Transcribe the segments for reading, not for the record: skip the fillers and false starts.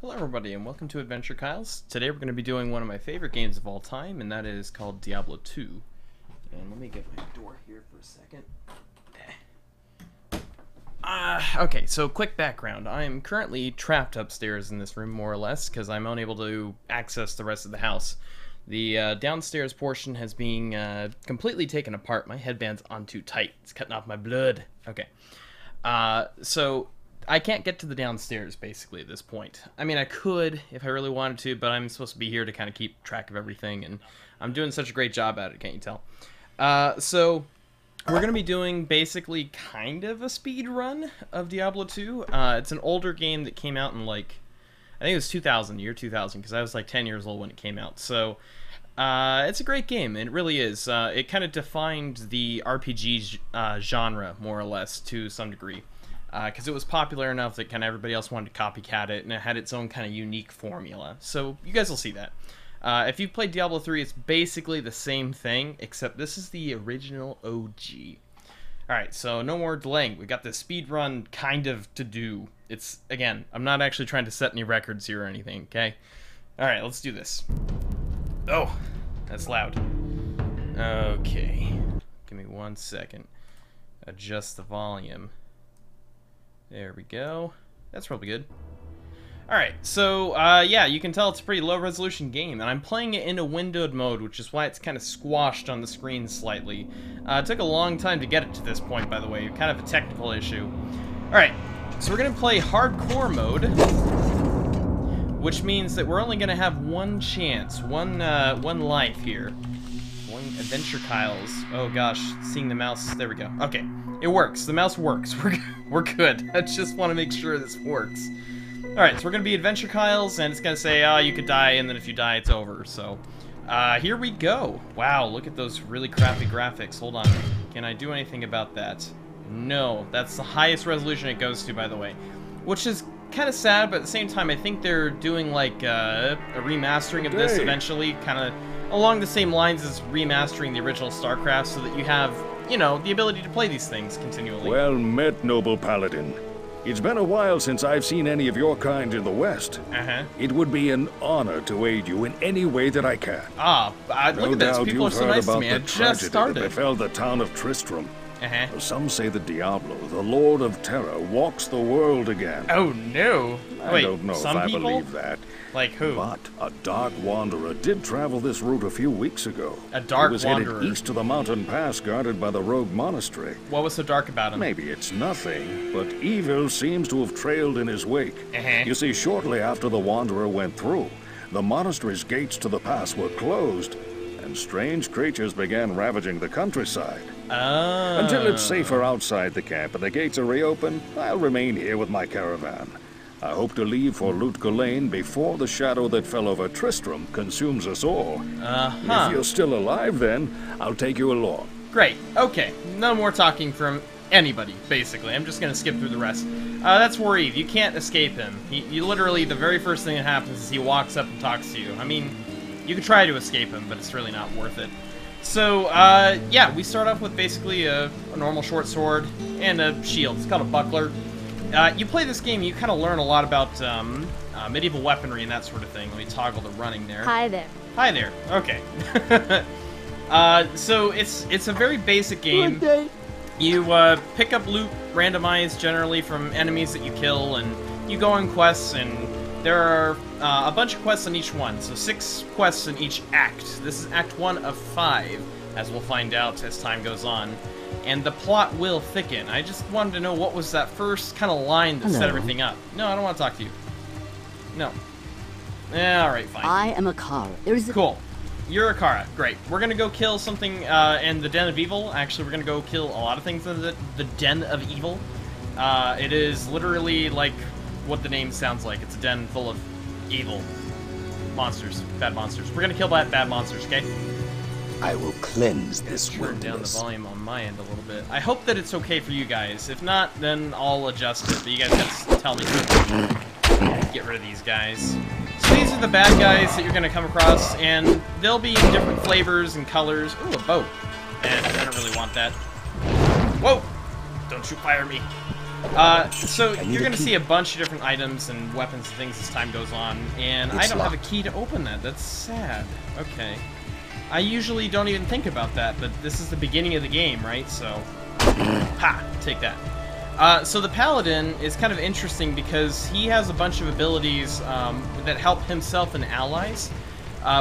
Hello everybody and welcome to AdventureKyles. Today we're going to be doing one of my favorite games of all time, and that is called Diablo 2. And let me get my door here for a second. Okay, so quick background. I'm currently trapped upstairs in this room, more or less, because I'm unable to access the rest of the house. The downstairs portion has been completely taken apart. My headband's on too tight. It's cutting off my blood. Okay. So I can't get to the downstairs, basically, at this point. I mean, I could if I really wanted to, but I'm supposed to be here to kind of keep track of everything, and I'm doing such a great job at it, can't you tell? So we're going to be doing basically kind of a speed run of Diablo 2. It's an older game that came out in, like, I think it was 2000, year 2000, because I was like 10 years old when it came out. So it's a great game, it really is. It kind of defined the RPG genre, more or less, to some degree. Because it was popular enough that kind of everybody else wanted to copycat it, and it had its own kind of unique formula. So you guys will see that. If you've played Diablo 3, it's basically the same thing, except this is the original OG. Alright, so no more delaying. We got this speed run kind of to do. It's, again, I'm not actually trying to set any records here or anything, okay? Alright, let's do this. Oh, that's loud. Okay. Give me 1 second. Adjust the volume. There we go. That's probably good. Alright, so, yeah, you can tell it's a pretty low-resolution game, and I'm playing it in a windowed mode, which is why it's kind of squashed on the screen slightly. It took a long time to get it to this point, by the way, kind of a technical issue. Alright, so we're going to play hardcore mode, which means that we're only going to have one chance, one life here. One AdventureKyles. Oh gosh, seeing the mouse, there we go. Okay, it works. The mouse works. We're good. I just want to make sure this works. Alright, so we're going to be AdventureKyles, and it's going to say, oh, you could die, and then if you die, it's over. So, here we go. Wow, look at those really crappy graphics. Hold on. Can I do anything about that? No. That's the highest resolution it goes to, by the way. Which is kind of sad, but at the same time, I think they're doing, like, a remastering of this eventually, kind of along the same lines as remastering the original StarCraft, so that you have, you know, the ability to play these things continually. Well met, noble paladin. It's been a while since I've seen any of your kind in the West. It would be an honor to aid you in any way that I can. Look at this. People are so nice to me. I just started. That befell the town of Tristram. Some say that Diablo, the Lord of Terror, walks the world again. Oh no! I don't know if I believe that. Like who? But a dark wanderer did travel this route a few weeks ago. A dark wanderer? He was headed east to the mountain pass guarded by the rogue monastery. What was so dark about him? Maybe it's nothing, but evil seems to have trailed in his wake. You see, shortly after the wanderer went through, the monastery's gates to the pass were closed, and strange creatures began ravaging the countryside. Until it's safer outside the camp and the gates are reopened, I'll remain here with my caravan. I hope to leave for Lut Gholein before the shadow that fell over Tristram consumes us all. If you're still alive then, I'll take you along. Great. Okay. No more talking from anybody, basically. I'm just gonna skip through the rest. That's Wareve. You can't escape him. You literally, the very first thing that happens is he walks up and talks to you. I mean, you could try to escape him, but it's really not worth it. So, yeah, we start off with basically a normal short sword and a shield. It's called a buckler. You play this game, you kind of learn a lot about medieval weaponry and that sort of thing. Let me toggle the running there. Hi there. Hi there. Okay. So it's a very basic game. You pick up loot randomized generally from enemies that you kill, and you go on quests, and there are a bunch of quests in each one. So 6 quests in each act. This is Act 1 of 5, as we'll find out as time goes on. And the plot will thicken. I just wanted to know what was that first kind of line that set everything up. No, I don't want to talk to you. No. Alright, fine. I am Akara. Cool. You're Akara. Great. We're going to go kill something in the Den of Evil. Actually, we're going to go kill a lot of things in the Den of Evil. It is literally like what the name sounds like. It's a den full of evil monsters. Bad monsters. We're going to kill bad monsters, okay? I will cleanse this wilderness. Turn down the volume on my end a little bit. I hope that it's okay for you guys. If not, then I'll adjust it. But you guys gotta tell me to get rid of these guys. So these are the bad guys that you're gonna come across, and they'll be in different flavors and colors. Ooh, a boat. And I don't really want that. Whoa! Don't you fire me. So you're going to see a bunch of different items and weapons and things as time goes on, and I don't have a key to open that. That's sad. Okay. I usually don't even think about that, but this is the beginning of the game, right? So, ha! Take that. So the Paladin is kind of interesting because he has a bunch of abilities that help himself and allies,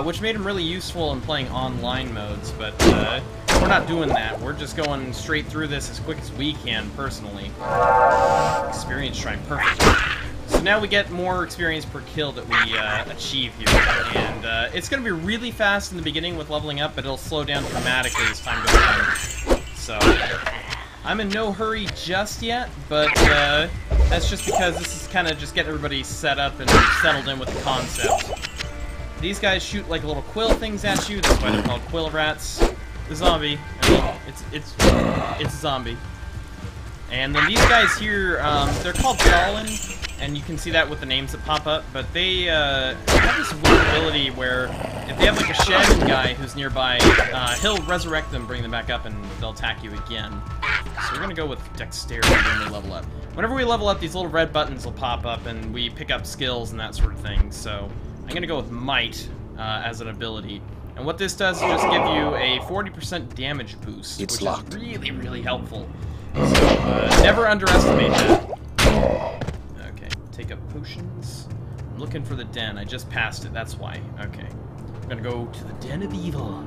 which made him really useful in playing online modes, but we're not doing that. We're just going straight through this as quick as we can, personally. Experience shrine, perfect. So now we get more experience per kill that we achieve here, and it's going to be really fast in the beginning with leveling up, but it'll slow down dramatically as time goes on. So, I'm in no hurry just yet, but that's just because this is kind of just getting everybody set up and settled in with the concept. These guys shoot like little quill things at you, that's why they're called quill rats. The zombie, I mean, it's a zombie. And then these guys here, they're called Fallen, and you can see that with the names that pop up, but they have this weird ability where if they have like a shed guy who's nearby, he'll resurrect them, bring them back up, and they'll attack you again. So we're gonna go with Dexterity when we level up. Whenever we level up, these little red buttons will pop up, and we pick up skills and that sort of thing. So I'm gonna go with Might as an ability. And what this does is just give you a 40% damage boost, which is really, really helpful. So, never underestimate that. Okay, take up potions. I'm looking for the den. I just passed it, that's why. Okay. I'm gonna go to the Den of Evil.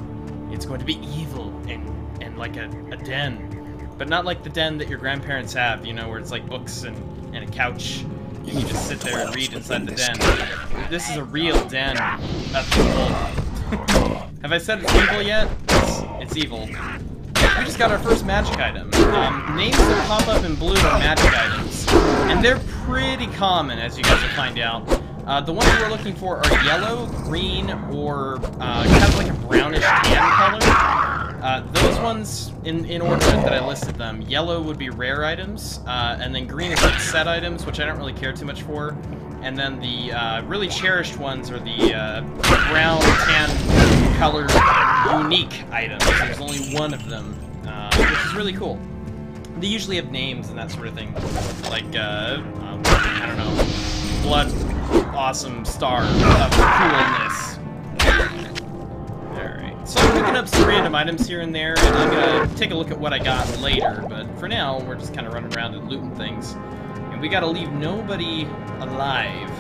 It's going to be evil and like a den. But not like the den that your grandparents have, you know, where it's like books and a couch. You can just sit there and read inside the den. This is a real den of evil. Have I said it's evil yet? It's evil. We just got our first magic item. Names that pop up in blue are magic items. And they're pretty common, as you guys will find out. The ones we're looking for are yellow, green, or kind of like a brownish tan color. Those ones, in order that I listed them, yellow would be rare items, and then green is like set items, which I don't really care too much for. And then the really cherished ones are the brown, tan colored unique items. There's only one of them, which is really cool. They usually have names and that sort of thing, like, I don't know, Blood Awesome Star of Coolness. Alright, so I'm picking up some random items here and there, and I'm gonna take a look at what I got later, but for now, we're just kind of running around and looting things. And we gotta leave nobody alive,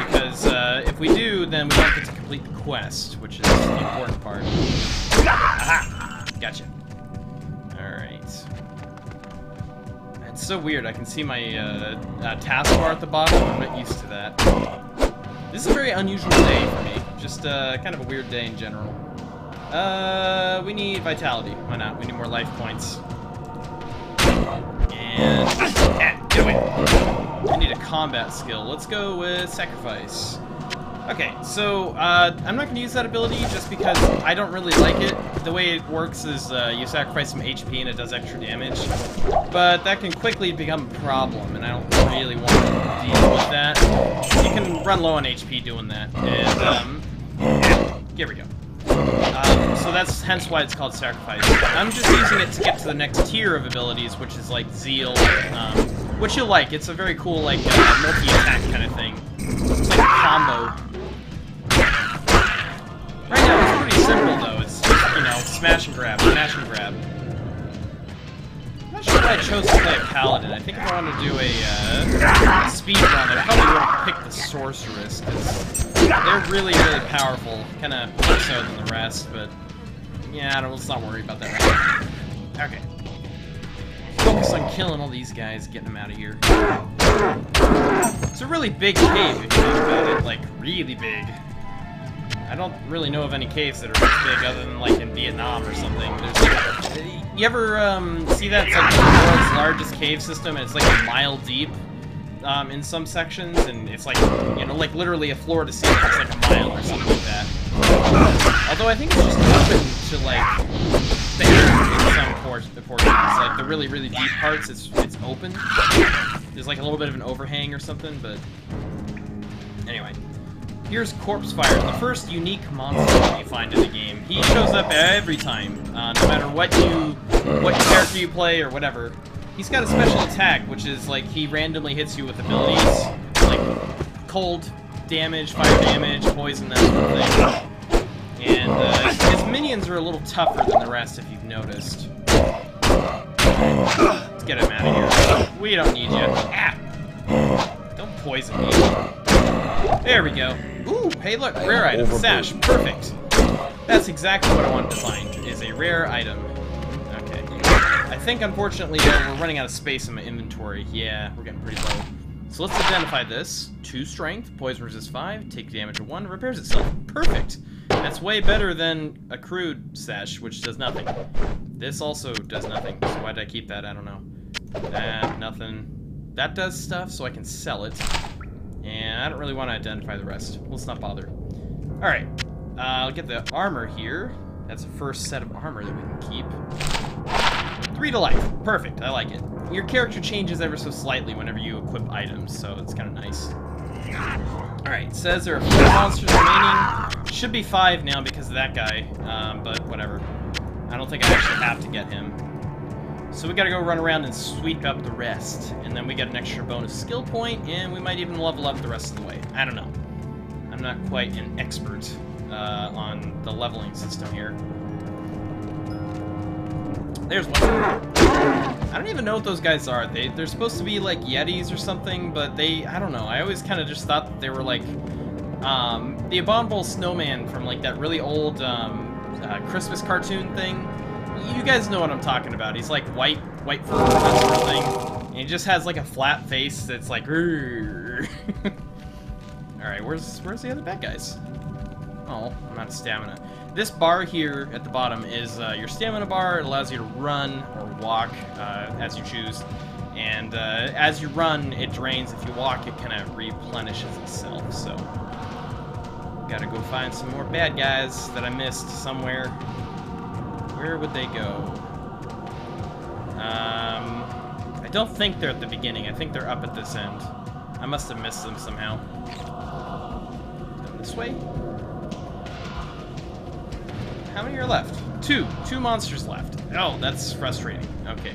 because if we do, then we don't get to complete the quest, which is the important part. Aha! Gotcha. Alright. It's so weird, I can see my taskbar at the bottom. I'm not used to that. This is a very unusual day for me. Just kind of a weird day in general. We need vitality. Why not? We need more life points. And get away. I need a combat skill. Let's go with Sacrifice. Okay, so I'm not going to use that ability just because I don't really like it. The way it works is you sacrifice some HP and it does extra damage. But that can quickly become a problem, and I don't really want to deal with that. You can run low on HP doing that. And, here we go. So that's hence why it's called Sacrifice. I'm just using it to get to the next tier of abilities, which is like Zeal, which you'll like. It's a very cool, like, multi-attack kind of thing. It's like a combo. Right now it's pretty simple though. It's just, you know, smash and grab, smash and grab. I'm not sure why I chose to play a paladin. I think if I wanted to do a speedrun, I probably would have picked the sorceress, because they're really, really powerful. Kind of more so than the rest, but yeah, let's not worry about that right now. Okay. Focus on killing all these guys, getting them out of here. It's a really big cave if you think about it, like really big. I don't really know of any caves that are this big other than like in Vietnam or something. There's like, you ever see that? It's like the world's largest cave system, and it's like a mile deep in some sections, and it's like, you know, like literally a floor to ceiling. It's like a mile or something like that. Although I think it's just open to like the air in some portions. Like the really, really deep parts, it's open. There's like a little bit of an overhang or something, but anyway. Here's Corpse Fire, the first unique monster that you find in the game. He shows up every time, no matter what character you play or whatever. He's got a special attack, which is like he randomly hits you with abilities, like cold damage, fire damage, poison, that sort of thing. And his minions are a little tougher than the rest, if you've noticed. Let's get him out of here. We don't need you. Ah! Don't poison me. There we go. Ooh, hey look, rare item, sash, perfect. That's exactly what I wanted to find, is a rare item. Okay. I think, unfortunately, we're running out of space in my inventory. Yeah, we're getting pretty low. So let's identify this. 2 strength, poison resist 5, take damage of 1, repairs itself. Perfect. That's way better than a crude sash, which does nothing. This also does nothing, so why did I keep that? I don't know. That, nothing. That does stuff, so I can sell it. And I don't really want to identify the rest. Let's not bother. Alright. I'll get the armor here. That's the first set of armor that we can keep. 3 to life. Perfect. I like it. Your character changes ever so slightly whenever you equip items, so it's kind of nice. Alright, says there are 4 monsters remaining. Should be 5 now because of that guy, but whatever. I don't think I actually have to get him. So we gotta go run around and sweep up the rest. And then we get an extra bonus skill point, and we might even level up the rest of the way. I don't know. I'm not quite an expert on the leveling system here. There's one. I don't even know what those guys are. They're supposed to be like Yetis or something, but I don't know. I always kind of just thought that they were like the Abominable Snowman from like that really old Christmas cartoon thing. You guys know what I'm talking about. He's like white fur, that sort of thing. And he just has like a flat face that's like Alright, where's the other bad guys? Oh, I'm out of stamina. This bar here at the bottom is your stamina bar. It allows you to run or walk as you choose. And as you run, it drains. If you walk, it kind of replenishes itself. So, gotta go find some more bad guys that I missed somewhere. Where would they go? I don't think they're at the beginning. I think they're up at this end. I must have missed them somehow. This way? How many are left? 2. 2 monsters left. Oh, that's frustrating. Okay.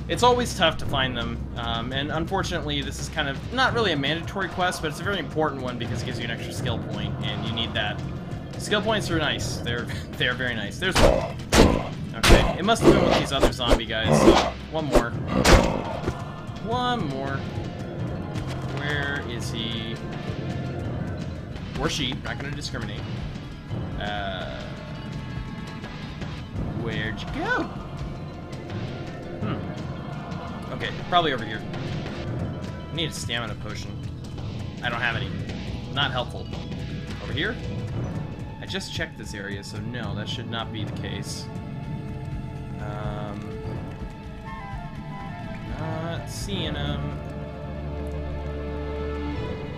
It's always tough to find them, and unfortunately this is kind of not really a mandatory quest, but it's a very important one because it gives you an extra skill point, and you need that. Skill points are nice. They're very nice. There's one. Okay, it must have been with these other zombie guys. One more. One more. Where is he? Or she. Not gonna discriminate. Where'd you go? Okay, probably over here. I need a stamina potion. I don't have any. Not helpful. Over here? I just checked this area, so no, that should not be the case. Not seeing him.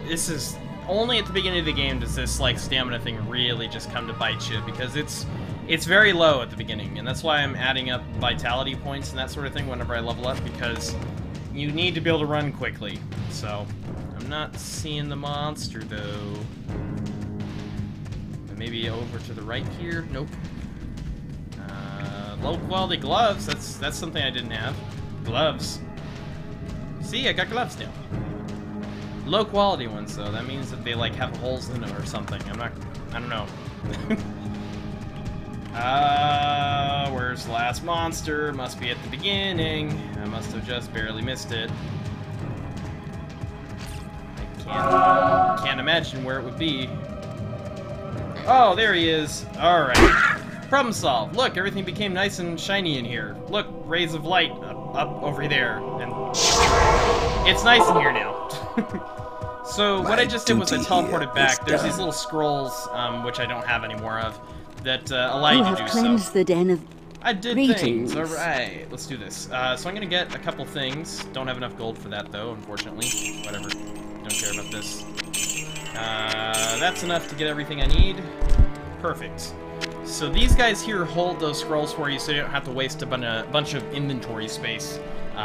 This is only at the beginning of the game does this like stamina thing really just come to bite you, because it's very low at the beginning, and that's why I'm adding up vitality points and that sort of thing whenever I level up, because you need to be able to run quickly. So I'm not seeing the monster though. Maybe over to the right here. Nope. Low quality gloves. That's something I didn't have. Gloves. See, I got gloves now. Low quality ones though. That means that they like have holes in them or something. I don't know. Where's the last monster? Must be at the beginning. I must have just barely missed it. I can't imagine where it would be. Oh, there he is. Alright. Problem solved. Look, everything became nice and shiny in here. Look, rays of light up over there. And it's nice in here now. So, what I just did was I teleported back. There's these little scrolls, which I don't have any more of, that allow you to do so. The den of I did greetings. things. Alright, let's do this. So I'm gonna get a couple things. Don't have enough gold for that, though, unfortunately. Whatever. Don't care about this. That's enough to get everything I need. Perfect. So these guys here hold those scrolls for you, so you don't have to waste a bunch of inventory space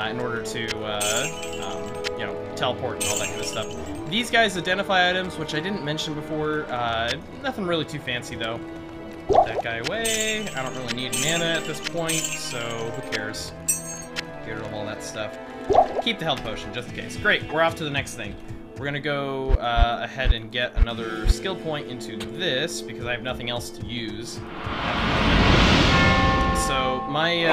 in order to, you know, teleport and all that kind of stuff. These guys identify items, which I didn't mention before. Nothing really too fancy, though. Put that guy away. I don't really need mana at this point, so who cares? Get rid of all that stuff. Keep the health potion, just in case. Great, we're off to the next thing. We're gonna go ahead and get another skill point into this, because I have nothing else to use. So, my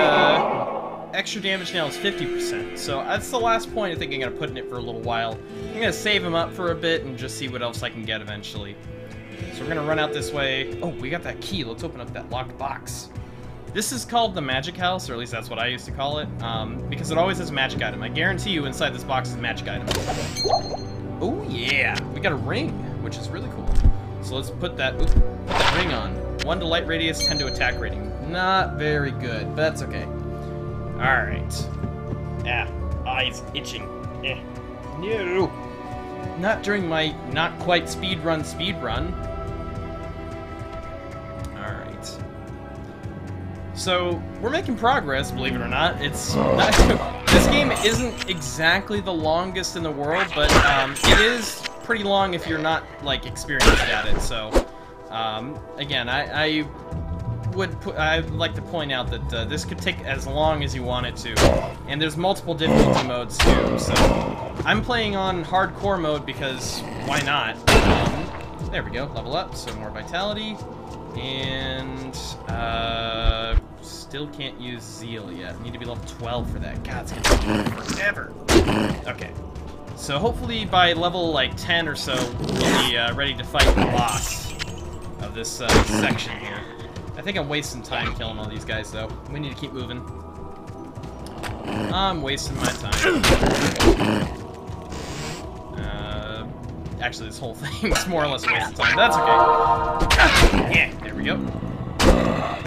extra damage now is 50%. So, that's the last point I think I'm gonna put in it for a little while. I'm gonna save him up for a bit and just see what else I can get eventually. So, we're gonna run out this way. Oh, we got that key. Let's open up that locked box. This is called the magic house, or at least that's what I used to call it, because it always has a magic item. I guarantee you inside this box is a magic item. Oh yeah, we got a ring, which is really cool. So let's put that ring on. 1 to light radius, 10 to attack rating. Not very good, but that's okay. Alright. Ah, eyes itching. Eh. No! Not during my not quite speedrun. Alright. So, we're making progress, believe it or not. It's not, this game isn't exactly the longest in the world, but it is pretty long if you're not, like, experienced at it. So, again, I'd like to point out that this could take as long as you want it to, and there's multiple difficulty modes too. So, I'm playing on hardcore mode because why not? There we go, level up, so more vitality. And, still can't use Zeal yet. Need to be level 12 for that. God, it's gonna take forever. Okay. So hopefully by level, like, 10 or so, we'll be, ready to fight the boss of this, section here. I think I'm wasting time killing all these guys, though. We need to keep moving. I'm wasting my time. Actually, this whole thing is more or less a waste of time. That's okay. Yeah, there we go.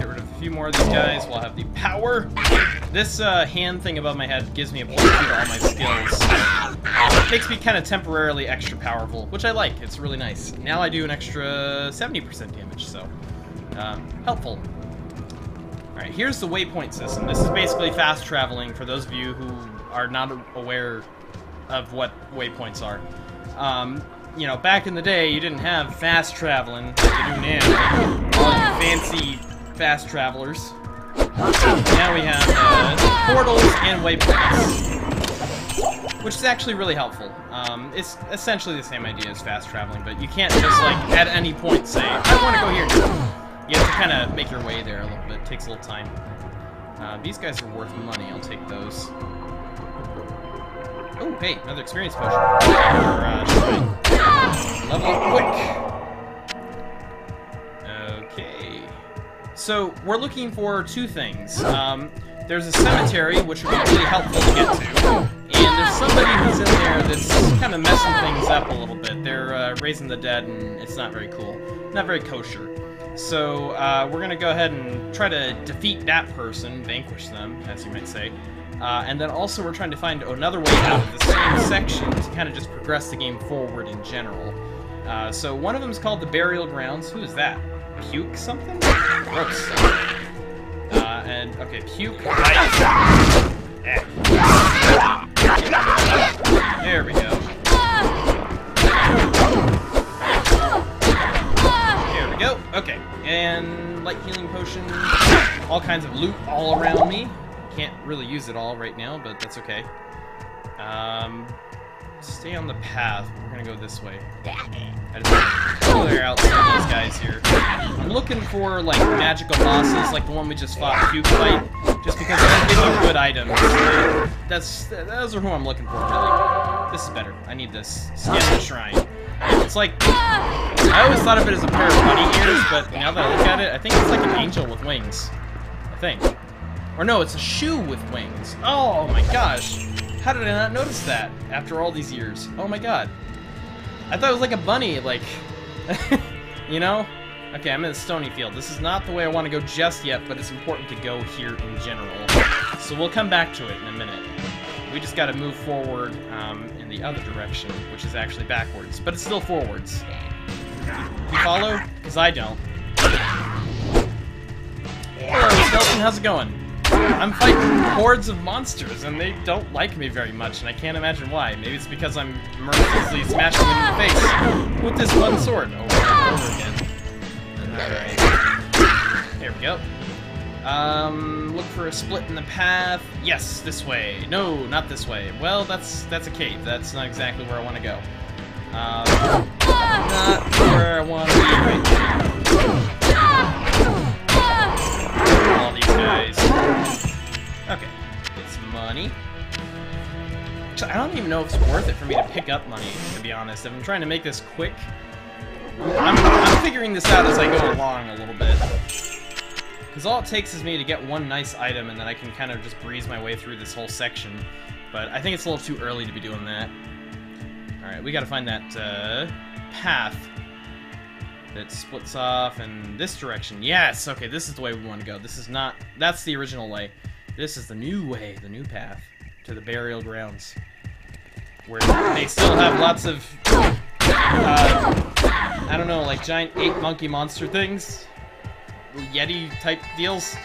Get rid of a few more of these guys. We'll have the power. This hand thing above my head gives me a plus 2 to all my skills. It makes me kind of temporarily extra powerful, which I like. It's really nice. Now I do an extra 70% damage, so helpful. Alright, here's the waypoint system. This is basically fast traveling for those of you who are not aware of what waypoints are. You know, back in the day, you didn't have fast traveling like you do now. All you fancy fast travelers. Now we have portals and waypoints, which is actually really helpful. It's essentially the same idea as fast traveling, but you can't just, like, at any point say, I want to go here. You have to kind of make your way there a little bit. It takes a little time. These guys are worth money. I'll take those. Oh, hey, another experience potion. Level up quick. Okay. So, we're looking for 2 things. There's a cemetery, which would be really helpful to get to. And there's somebody who's in there that's kind of messing things up a little bit. They're raising the dead, and it's not very cool. Not very kosher. So, we're going to go ahead and try to defeat that person, vanquish them, as you might say. And then also we're trying to find another way out of the same section to kind of just progress the game forward in general. So one of them is called the Burial Grounds. Who is that? Puke something? Gross. And, okay, Puke. There we go. There we go. Okay. And light healing potion. All kinds of loot all around me. Can't really use it all right now, but that's okay. Stay on the path. We're gonna go this way. I just want to clear out some of these guys here. I'm looking for, like, magical bosses, like the one we just fought, Puke Fight, just because they give you good items. Those are who I'm looking for, really. This is better. I need this. Scan the Shrine. It's like, I always thought of it as a pair of bunny ears, but now that I look at it, I think it's like an angel with wings. I think. Or no, it's a shoe with wings. Oh my gosh. How did I not notice that after all these years? Oh my god. I thought it was like a bunny, like, you know? Okay, I'm in the stony field. This is not the way I want to go just yet, but it's important to go here in general. So we'll come back to it in a minute. We just got to move forward in the other direction, which is actually backwards, but it's still forwards. You follow? Because I don't. Hello, Skeleton. How's it going? I'm fighting hordes of monsters, and they don't like me very much, and I can't imagine why. Maybe it's because I'm mercilessly smashing them in the face with this one sword over and over again. Alright. Here we go. Look for a split in the path. Yes, this way. No, not this way. Well, that's a cave. That's not exactly where I want to go. Not where I want to be right now. All these guys. Okay, get some money. Actually, I don't even know if it's worth it for me to pick up money, to be honest. If I'm trying to make this quick, I'm figuring this out as I go along a little bit. Because all it takes is me to get one nice item, and then I can kind of just breeze my way through this whole section. But I think it's a little too early to be doing that. Alright, we gotta find that path that splits off in this direction. Yes! Okay, this is the way we want to go. This is not... That's the original way. This is the new way, the new path to the burial grounds. Where they still have lots of... I don't know, like giant ape monkey monster things? Yeti type deals?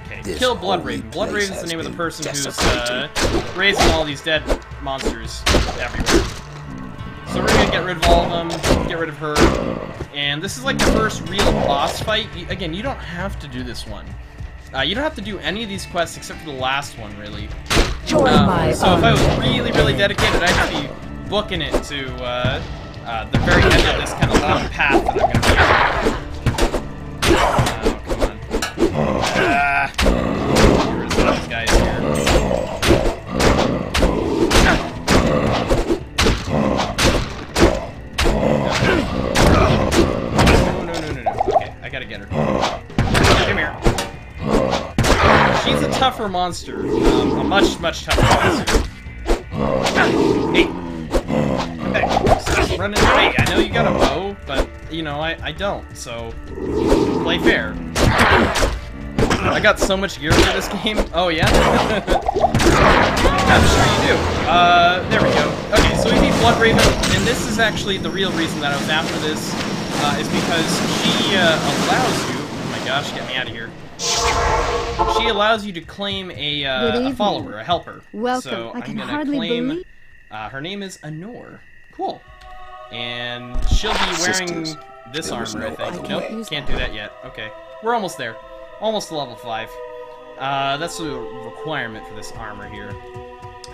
Okay, kill Blood Raven. Blood Raven's the name of the person who's raising all these dead monsters everywhere. So we're gonna get rid of all of them, get rid of her, and this is like the first real boss fight. Again, you don't have to do this one. You don't have to do any of these quests except for the last one, really. So if I was really, really dedicated, I'd have to be booking it to the very end of this kind of long path that I'm gonna make. Get rid of these guys here. No. Okay, I gotta get her. Come here. She's a tougher monster. A much tougher monster. Hey! Come back. Stop running away. I know you got a bow, but, you know, I don't, so play fair. I got so much gear for this game. Oh, yeah? I'm sure you do. There we go. Okay, so we beat Blood Raven, and this is actually the real reason that I was after this, is because she allows you... Oh my gosh, get me out of here. She allows you to claim a follower, a helper. Welcome. So I'm gonna claim... her name is Anor. Cool. And she'll be wearing this armor, I think. Nope, can't do that yet. Okay. We're almost there. Almost to level 5. That's the requirement for this armor here.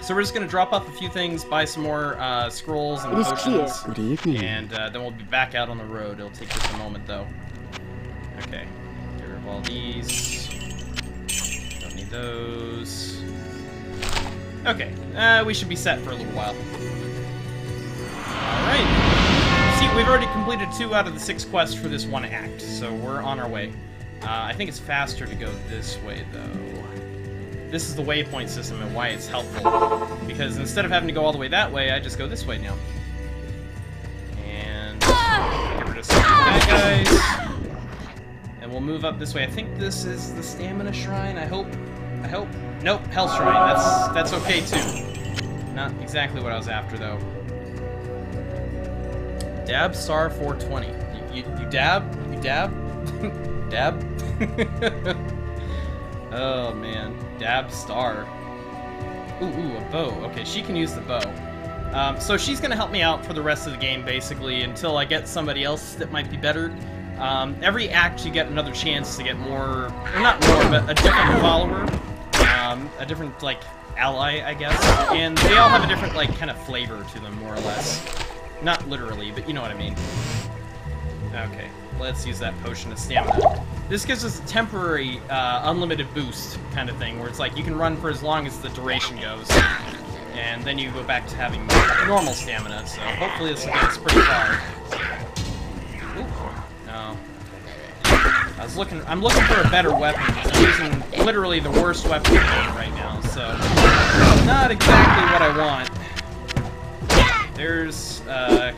So we're just going to drop off a few things, buy some more scrolls and potions. Good evening. And then we'll be back out on the road. It'll take just a moment, though. Okay. Get rid of all these. Don't need those. Okay. We should be set for a little while. Alright. See, we've already completed 2 out of the 6 quests for this one act, so we're on our way. I think it's faster to go this way, though. This is the waypoint system and why it's helpful. Because instead of having to go all the way that way, I just go this way now. And get rid of some of the bad guys. And we'll move up this way. I think this is the stamina shrine, I hope. Nope, Hell Shrine. That's okay, too. Not exactly what I was after, though. Dab Star 420. You dab? You dab? Dab? Oh man, Dab Star. Ooh, a bow. Okay, she can use the bow. So she's gonna help me out for the rest of the game, basically, until I get somebody else that might be better. Every act you get another chance to get more, or not more, but a different follower. A different, like, ally, I guess. And they all have a different, like, kind of flavor to them, more or less. Not literally, but you know what I mean. Okay, let's use that potion of stamina. This gives us a temporary, unlimited boost kind of thing, where it's like you can run for as long as the duration goes, and then you go back to having normal stamina, so hopefully this will get us pretty far. Ooh, no. I'm looking for a better weapon, because I'm using literally the worst weapon right now, so not exactly what I want. There's a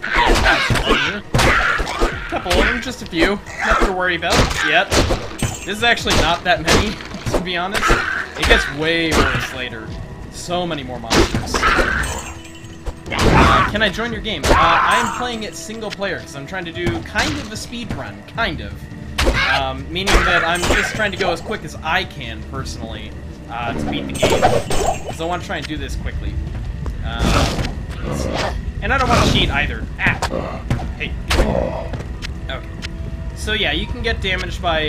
couple of them, just a few. Nothing to worry about yet. This is actually not that many, to be honest. It gets way worse later. So many more monsters. Can I join your game? I'm playing it single player, because I'm trying to do kind of a speed run. Kind of. Meaning that I'm just trying to go as quick as I can, personally, to beat the game. So I want to try and do this quickly. Let's see. And I don't want to cheat either. Ah! Hey. Okay. So So yeah, you can get damaged by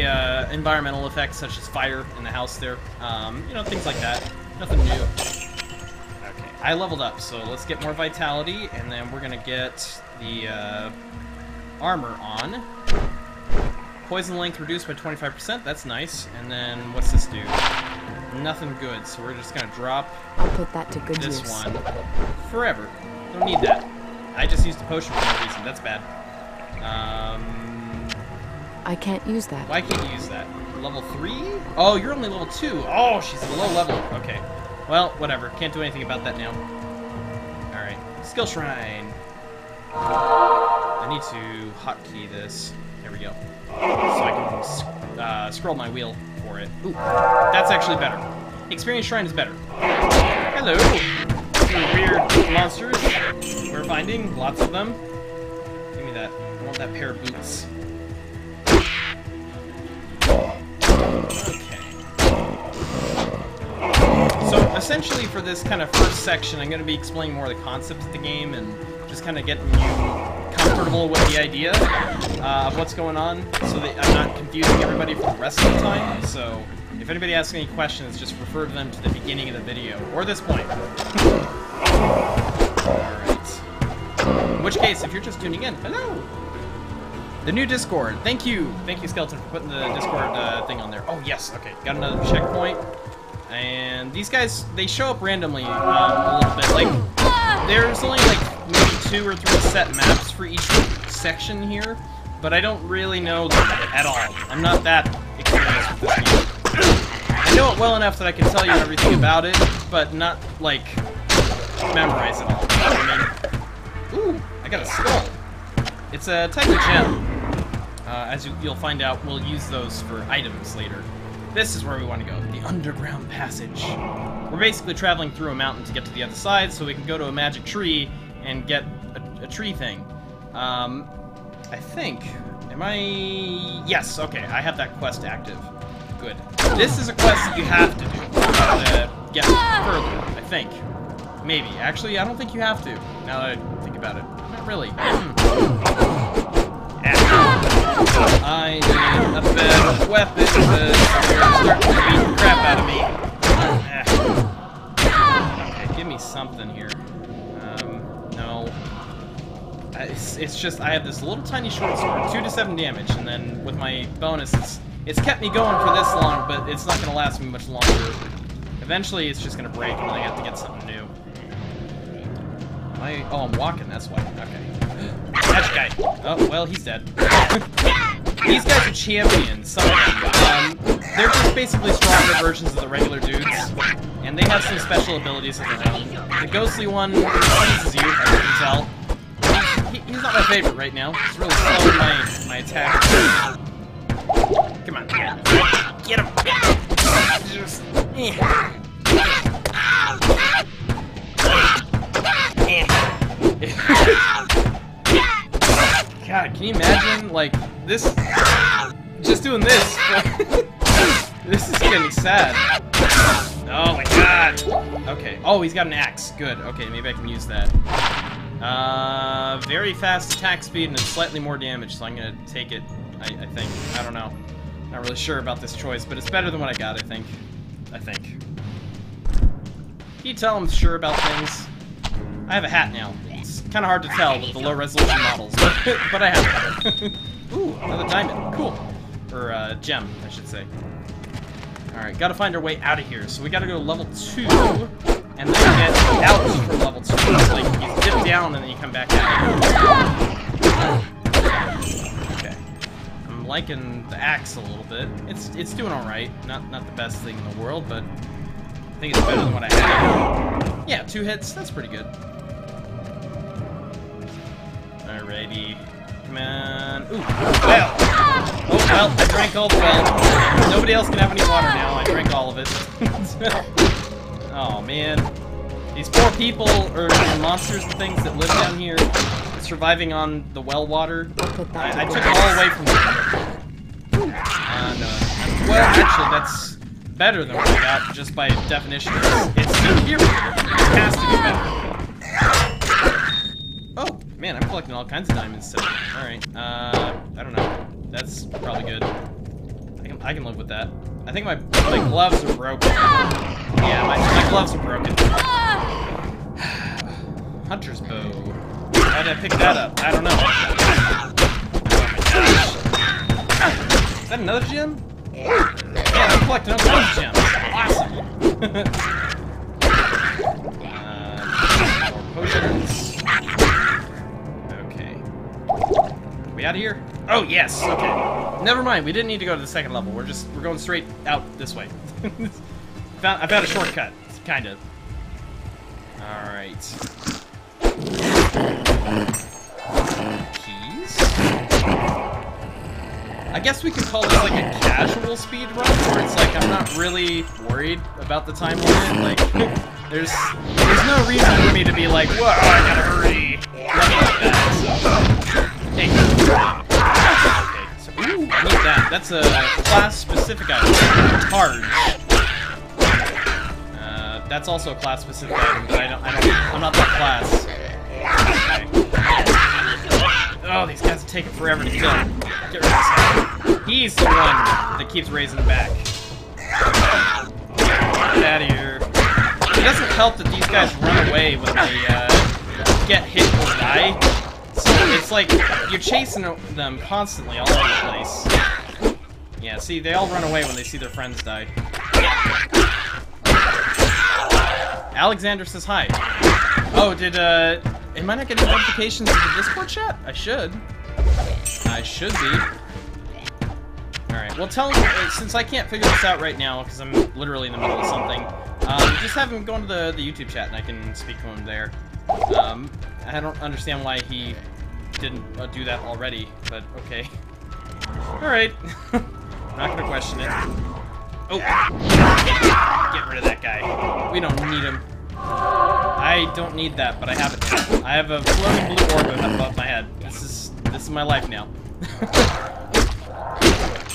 environmental effects such as fire in the house there. You know, things like that. Nothing new. Okay, I leveled up, so let's get more vitality, and then we're gonna get the armor on. Poison length reduced by 25%, that's nice. And then, what's this do? Nothing good, so we're just gonna drop I'll put that to good this use. one forever. Don't need that. I just used a potion for no reason, that's bad. I can't use that. Why can't you use that? Level 3? Oh, you're only level 2. Oh, she's a low level. Okay. Well, whatever. Can't do anything about that now. Alright. Skill Shrine. I need to hotkey this. There we go. So I can scroll my wheel for it. Ooh, that's actually better. Experience Shrine is better. Hello! Weird monsters we're finding. Lots of them. Give me that. I want that pair of boots. Okay. So essentially for this kind of first section, I'm going to be explaining more of the concepts of the game and just kind of getting you comfortable with the idea of what's going on so that I'm not confusing everybody for the rest of the time. So if anybody asks any questions, just refer to them to the beginning of the video, or this point. Alright. In which case, if you're just tuning in, hello! The new Discord. Thank you, Skeleton, for putting the Discord thing on there. Oh yes, okay, got another checkpoint. And these guys, they show up randomly a little bit. Like, there's only like maybe 2 or 3 set maps for each section here, but I don't really know them at all. I'm not that experienced with this game. I know it well enough that I can tell you everything about it, but not like memorize it all. I mean, ooh, I got a skull. It's a type of gem. As you'll find out, we'll use those for items later. This is where we want to go, the underground passage. We're basically traveling through a mountain to get to the other side, so we can go to a magic tree and get a tree thing. I think, am I... Yes, okay, I have that quest active. Good. This is a quest that you have to do to get further, I think. Maybe. Actually, I don't think you have to, now that I think about it. Not really. I need a better weapon because you're starting to beat the crap out of me. Okay, give me something here. No. It's just, I have this little tiny short sword, 2 to 7 damage, and then with my bonus, it's kept me going for this long, but it's not going to last me much longer. Eventually, it's just going to break, and then I have to get something new. Oh, I'm walking, that's why. Okay. Magic guy. Oh, well, he's dead. These guys are champions, some of them. They're just basically stronger versions of the regular dudes, and they have some special abilities of their own. The ghostly one teases you, as you can tell. He's not my favorite right now. He's really slow in my attack. Come on. Get him! Just... God, can you imagine, like, this... Just doing this. This is getting sad. Oh my god. Okay. Oh, he's got an axe. Good. Okay, maybe I can use that. Very fast attack speed and it's slightly more damage, so I'm gonna take it, I think. I don't know. Not really sure about this choice, but it's better than what I got, I think. Can you tell I'm sure about things? I have a hat now. It's kind of hard to tell with the low resolution models, but I have it. Ooh, another diamond. Cool. Or gem, I should say. Alright, gotta find our way out of here. So we gotta go to level 2, and then get out from level 2. Like, you dip down and then you come back out. Okay. I'm liking the axe a little bit. It's doing alright. Not the best thing in the world, but I think it's better than what I had. Yeah, 2 hits, that's pretty good. Alrighty. Come on. Ooh, well. Oh, well, I drank all the well. Nobody else can have any water now. I drank all of it. Oh, man. These poor people, or monsters and things that live down here, surviving on the well water. I took it all away from them. No. Well, actually, that's better than what I got, just by definition. It's superior. It has to be better. Oh, man, I'm collecting all kinds of diamonds today. Alright, I don't know. that's probably good. I can live with that. I think my gloves are broken. Yeah, my gloves are broken. Hunter's bow. Why did I pick that up? I don't know. Is that another gem? Yeah, I'm collecting all those gems. Awesome. More potions. Okay. Are we out of here? Oh, yes. Okay. Never mind. We didn't need to go to the second level. We're going straight out this way. I found a shortcut. Kind of. All right. Keys? I guess we could call this like a casual speed run, where it's like I'm not really worried about the time limit. Like, there's no reason for me to be like, whoa, I gotta hurry. Nothing like that. So, hey. Okay. So, ooh, I need that. That's a class-specific item. Charge. That's also a class-specific item, but I'm not that class. Okay. Oh, these guys are taking forever to kill. Get rid of this guy. He's the one that keeps raising the back. Get out of here. It doesn't help that these guys run away when they get hit or die. So it's like you're chasing them constantly all over the place. Yeah, see, they all run away when they see their friends die. Alexander says hi. Oh, am I not getting notifications in the Discord chat? I should. I should be. Alright, well tell him, since I can't figure this out right now, because I'm literally in the middle of something, just have him go into the YouTube chat and I can speak to him there. I don't understand why he didn't do that already, but okay. Alright. I'm not gonna question it. Oh! Get rid of that guy. We don't need him. I don't need that, but I have it now. I have a floating blue orb above my head. This is my life now.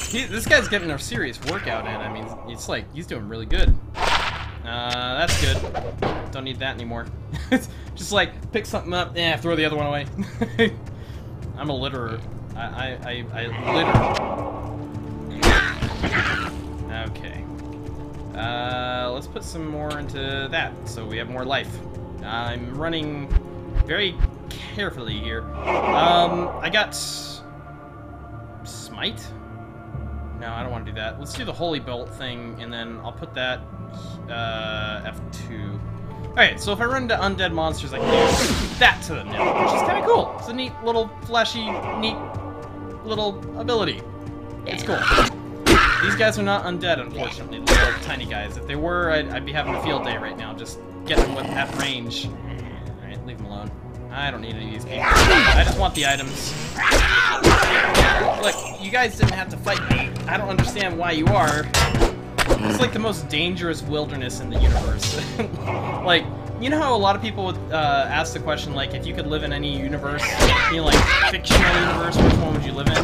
This guy's getting a serious workout in. I mean, it's like, he's doing really good. That's good. Don't need that anymore. Just like, pick something up, throw the other one away. I'm a litterer. I litter. Okay. Let's put some more into that, so we have more life. I'm running very carefully here. I got Smite? No, I don't want to do that. Let's do the Holy Bolt thing, and then I'll put that F2. Alright, so if I run into undead monsters, I can do that to them now, which is kind of cool. It's a neat little, flashy, neat little ability. It's cool. These guys are not undead, unfortunately, the little tiny guys. If they were, I'd be having a field day right now, just getting them with that range. Alright, leave them alone. I don't need any of these people. I just want the items. Look, you guys didn't have to fight me. I don't understand why you are. It's like the most dangerous wilderness in the universe. Like, you know how a lot of people would ask the question, like, if you could live in any universe, you know, like, fictional universe, which one would you live in?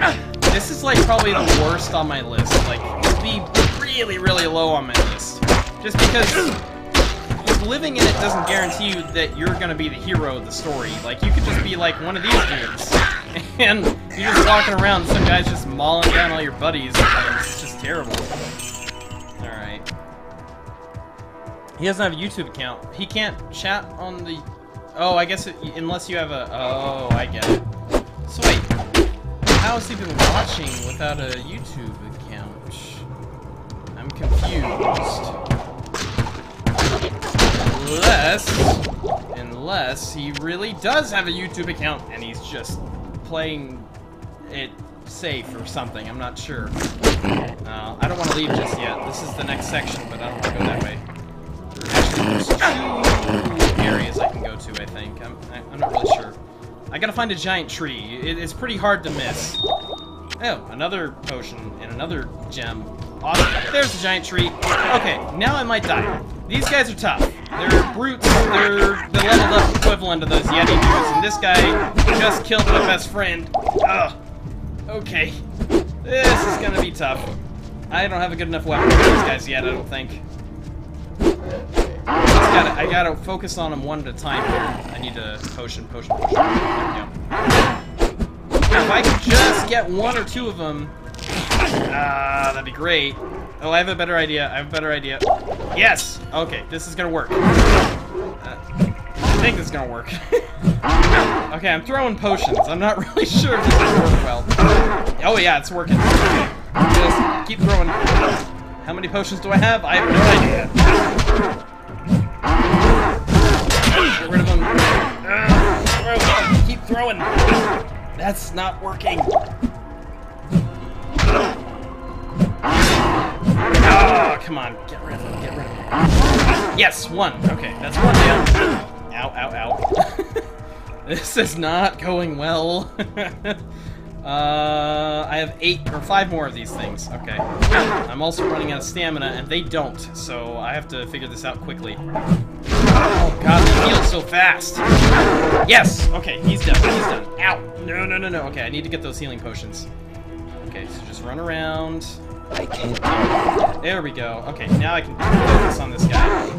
This is, like, probably the worst on my list. Like, it would be really, really low on my list. Just because living in it doesn't guarantee you that you're gonna be the hero of the story. Like, you could just be, like, one of these dudes. And you're just walking around, some guy's just mauling down all your buddies, and it's just terrible. Alright. He doesn't have a YouTube account. He can't chat on the... Oh, I guess unless you have a... Oh, I get it. So wait, how has he been watching without a YouTube account? I'm confused. Unless he really does have a YouTube account and he's just playing it safe or something. I'm not sure. I don't want to leave just yet. This is the next section, but I don't want to go that way. Actually, there's 2 areas I can go to, I think. I'm not really sure. I gotta find a giant tree. It's pretty hard to miss. Oh, another potion and another gem. Awesome. There's the giant tree. Okay, now I might die. These guys are tough. They're brutes. They're the leveled up equivalent of those Yeti dudes. And this guy just killed my best friend. Ugh. Okay. This is gonna be tough. I don't have a good enough weapon for these guys yet, I don't think. I gotta focus on them one at a time here. I need a potion. There we go. If I could just get 1 or 2 of them Ah, that'd be great. Oh, I have a better idea. Yes! Okay, this is gonna work. I think this is gonna work. Okay, I'm throwing potions. I'm not really sure if this is gonna work well. Oh yeah, it's working. Okay. Just keep throwing. How many potions do I have? I have no idea. Get rid of them. Keep throwing. That's not working. Oh, come on. Get rid of him. Yes, one. Okay, that's one down. Ow, ow, ow. This is not going well. I have 5 more of these things. Okay. I'm also running out of stamina, and they don't, so I have to figure this out quickly. Oh, God, they heal so fast. Yes! Okay, he's done. Ow! No. Okay, I need to get those healing potions. Okay, so just run around. I can't. There we go. Okay, now I can focus on this guy.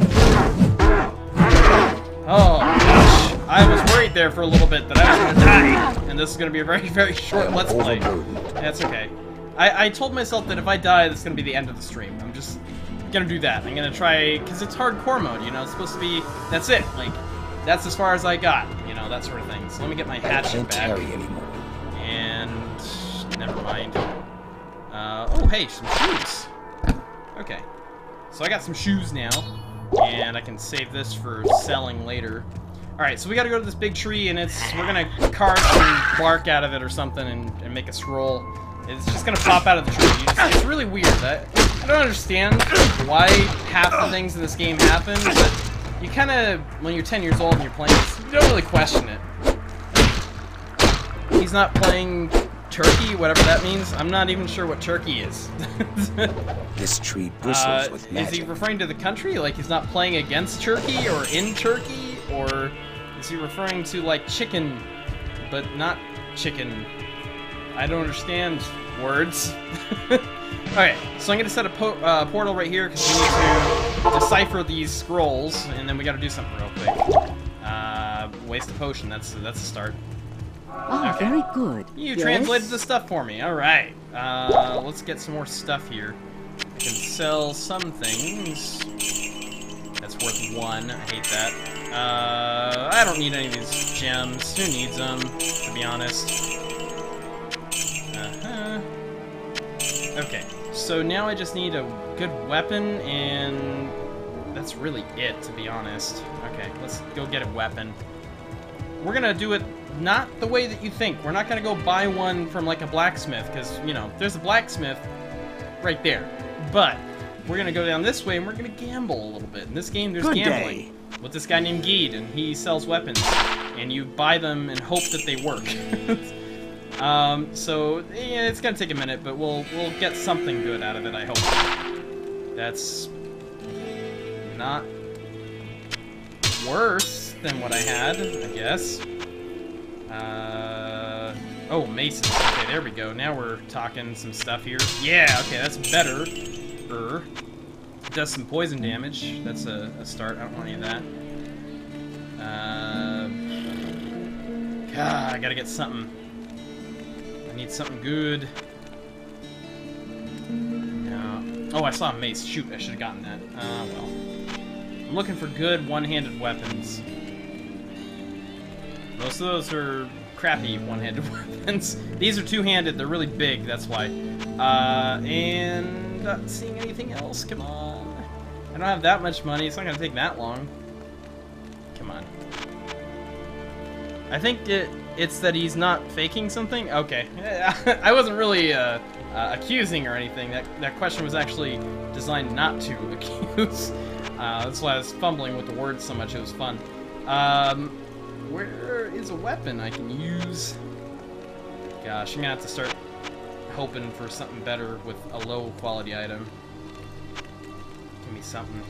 Oh, gosh. I was worried there for a little bit that I was going to die. And this is going to be a very, very short Let's Play. That's okay. I told myself that if I die, that's going to be the end of the stream. I'm just going to do that. I'm going to try, because it's hardcore mode, you know. It's supposed to be, that's it. Like, that's as far as I got, you know, that sort of thing. So let me get my hatchet back. And never mind. Oh, hey, some shoes. Okay. So I got some shoes now, and I can save this for selling later. Alright, so we gotta go to this big tree, and we're gonna carve some bark out of it or something and make a scroll. It's just gonna pop out of the tree. It's really weird. I don't understand why half the things in this game happen, but you kinda, when you're 10 years old and you're playing this, you don't really question it. He's not playing turkey, whatever that means. I'm not even sure what turkey is. This tree bristles with magic. Is he referring to the country? Like he's not playing against Turkey or in Turkey? Or is he referring to like chicken, but not chicken? I don't understand words. Alright, so I'm going to set a portal right here because we need to decipher these scrolls, and then we got to do something real quick. Waste a potion, that's a start. Oh, okay. Very good. You translated the stuff for me. All right. Let's get some more stuff here. I can sell some things. That's worth 1. I hate that. I don't need any of these gems. Who needs them, to be honest? Okay. So now I just need a good weapon, and that's really it, to be honest. Okay, let's go get a weapon. We're gonna do it not the way that you think. We're not gonna go buy one from like a blacksmith, because, you know, there's a blacksmith right there. But we're gonna go down this way and we're gonna gamble a little bit. In this game, there's gambling with this guy named Geed, and he sells weapons, and you buy them and hope that they work. So yeah, it's gonna take a minute, but we'll get something good out of it, I hope. That's not worse than what I had, I guess. Oh, maces. Okay, there we go. Now we're talking some stuff here. Yeah, okay, that's better. Does some poison damage. That's a start. I don't want any of that. God, I gotta get something. I need something good. No. Oh, I saw a mace. Shoot, I should have gotten that. Well. I'm looking for good one-handed weapons. Most of those are crappy one-handed weapons. These are two-handed. They're really big. That's why. And not seeing anything else. Come on. I don't have that much money. It's not gonna take that long. Come on. I think it's that he's not faking something. Okay. I wasn't really accusing or anything. That question was actually designed not to accuse. That's why I was fumbling with the words so much. It was fun. Where is a weapon I can use? Gosh, I'm gonna have to start hoping for something better with a low quality item. Give me something.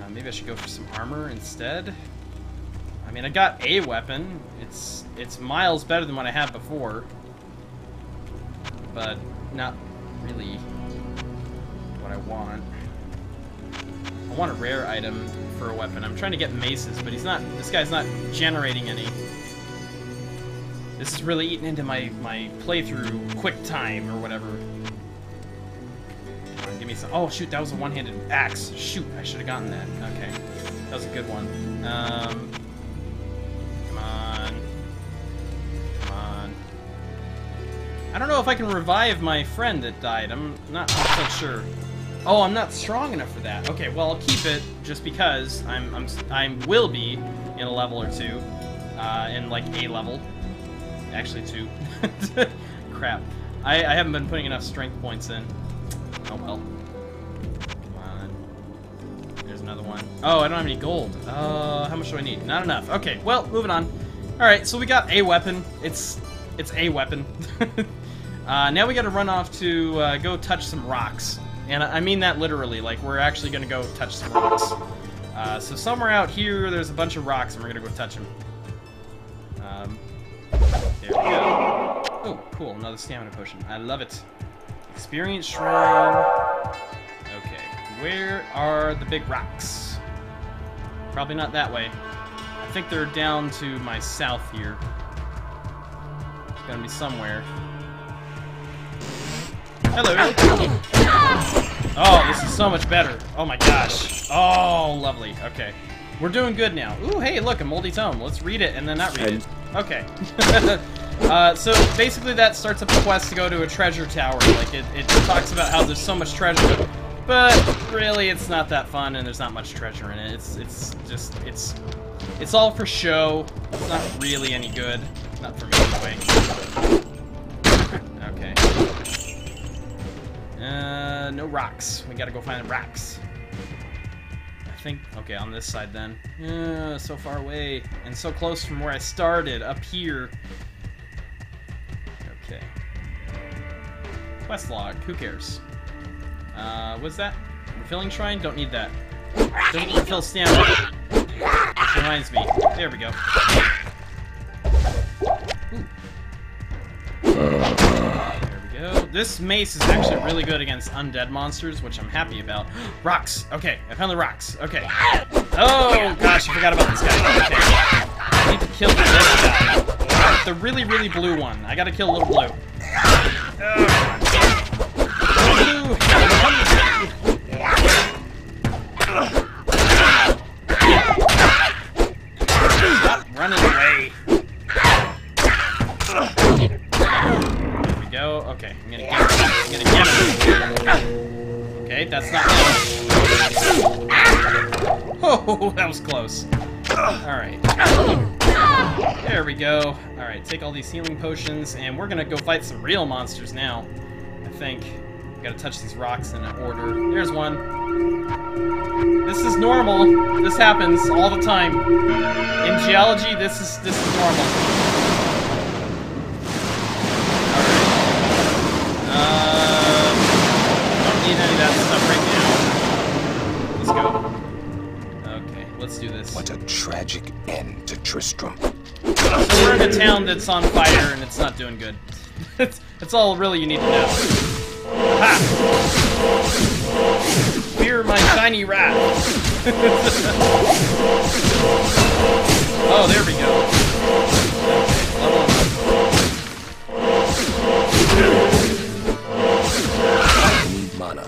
Maybe I should go for some armor instead. I mean, I got a weapon. It's miles better than what I had before, but not really what I want. I want a rare item for a weapon. I'm trying to get maces, but this guy's not generating any. This is really eating into my playthrough quick time or whatever. Come on, give me some. Oh shoot, that was a one-handed axe. Shoot, I should have gotten that. Okay, that was a good one. Come on. I don't know if I can revive my friend that died. I'm not 100% sure. Oh, I'm not strong enough for that. Okay, well I'll keep it just because I will be in a level or two, in like a level. Actually, 2. Crap. I haven't been putting enough strength points in. Oh well. Come on. There's another one. Oh, I don't have any gold. How much do I need? Not enough. Okay, well, moving on. Alright, so we got a weapon. It's a weapon. Now we gotta run off to go touch some rocks. And I mean that literally, like we're actually gonna go touch some rocks. So somewhere out here, there's a bunch of rocks and we're gonna go touch them. There we go. Oh, cool, another stamina potion. I love it. Experience shrine. Okay, where are the big rocks? Probably not that way. I think they're down to my south here. It's gonna be somewhere. Hello. Oh, this is so much better. Oh my gosh. Oh, lovely. Okay. We're doing good now. Ooh, hey, look, a moldy tome. Let's read it and then not read it. Okay. So basically that starts up a quest to go to a treasure tower. Like it talks about how there's so much treasure, but really it's not that fun and there's not much treasure in it. It's all for show. It's not really any good. Not for me anyway. Okay. No rocks. We gotta go find the rocks. I think, okay, on this side then. So far away, and so close from where I started, up here. Okay. Quest log, who cares? What's that? Refilling shrine? Don't need that. Doesn't refill stamina. Which reminds me. There we go. This mace is actually really good against undead monsters, which I'm happy about. Rocks! Okay, I found the rocks. Okay. Oh, gosh, I forgot about this guy. Okay. I need to kill this guy. The really, really blue one. I gotta kill little blue. Blue! Stop running away. Go. Okay, I'm gonna get him. Okay, that's not him. Oh, that was close. Alright. There we go. Alright, take all these healing potions, and we're gonna go fight some real monsters now. I think. We gotta touch these rocks in order. There's one. This is normal. This happens all the time. In geology, this is normal. Don't need any of that stuff right now. Let's go. Okay, let's do this. What a tragic end to Tristram. So we're in a town that's on fire and it's not doing good. That's all really you need to know. Ha! Fear my shiny rat. Oh, there we go. Mana.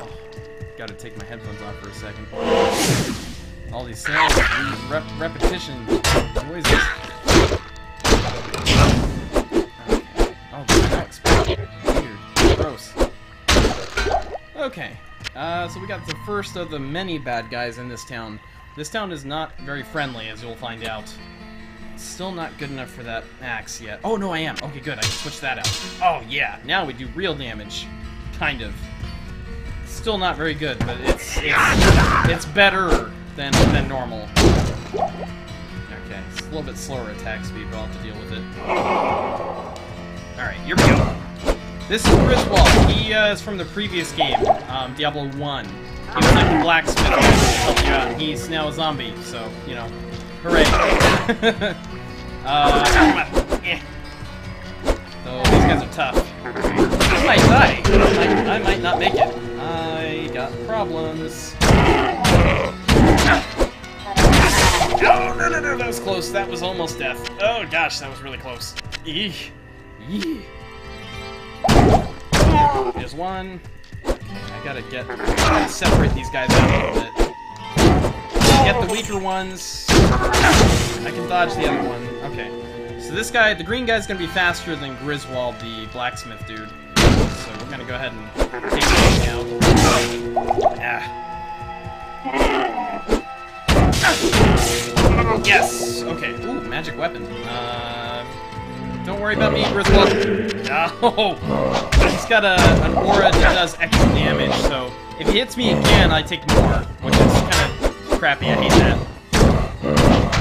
Gotta take my headphones off for a second. All these sounds, repetition, noises. Okay. Oh, that's weird. Gross. Okay. So we got the first of the many bad guys in this town. This town is not very friendly, as you'll find out. Still not good enough for that axe yet. Oh, no, I am. Okay, good. I can switch that out. Oh, yeah. Now we do real damage. Kind of. Still not very good, but it's better than normal. Okay, it's a little bit slower attack speed, but I'll have to deal with it. Alright, here we go. This is Griswold. He is from the previous game, Diablo 1. He was like the blacksmith who helped you out. He's now a zombie, so, you know, hooray. So, these guys are tough. I might die. I might not make it. I got problems. Oh, no, that was close. That was almost death. Oh, gosh, that was really close. Eek. Yeah. There's one. I gotta separate these guys out a little bit. Get the weaker ones. I can dodge the other one. Okay. So this guy, the green guy's gonna be faster than Griswold, the blacksmith dude. So we're gonna go ahead and take him out. Ah. Yes! Okay. Ooh, magic weapon. Don't worry about me, Griswold. No! He's got an aura that does extra damage, so if he hits me again, I take more, which is kind of crappy. I hate that.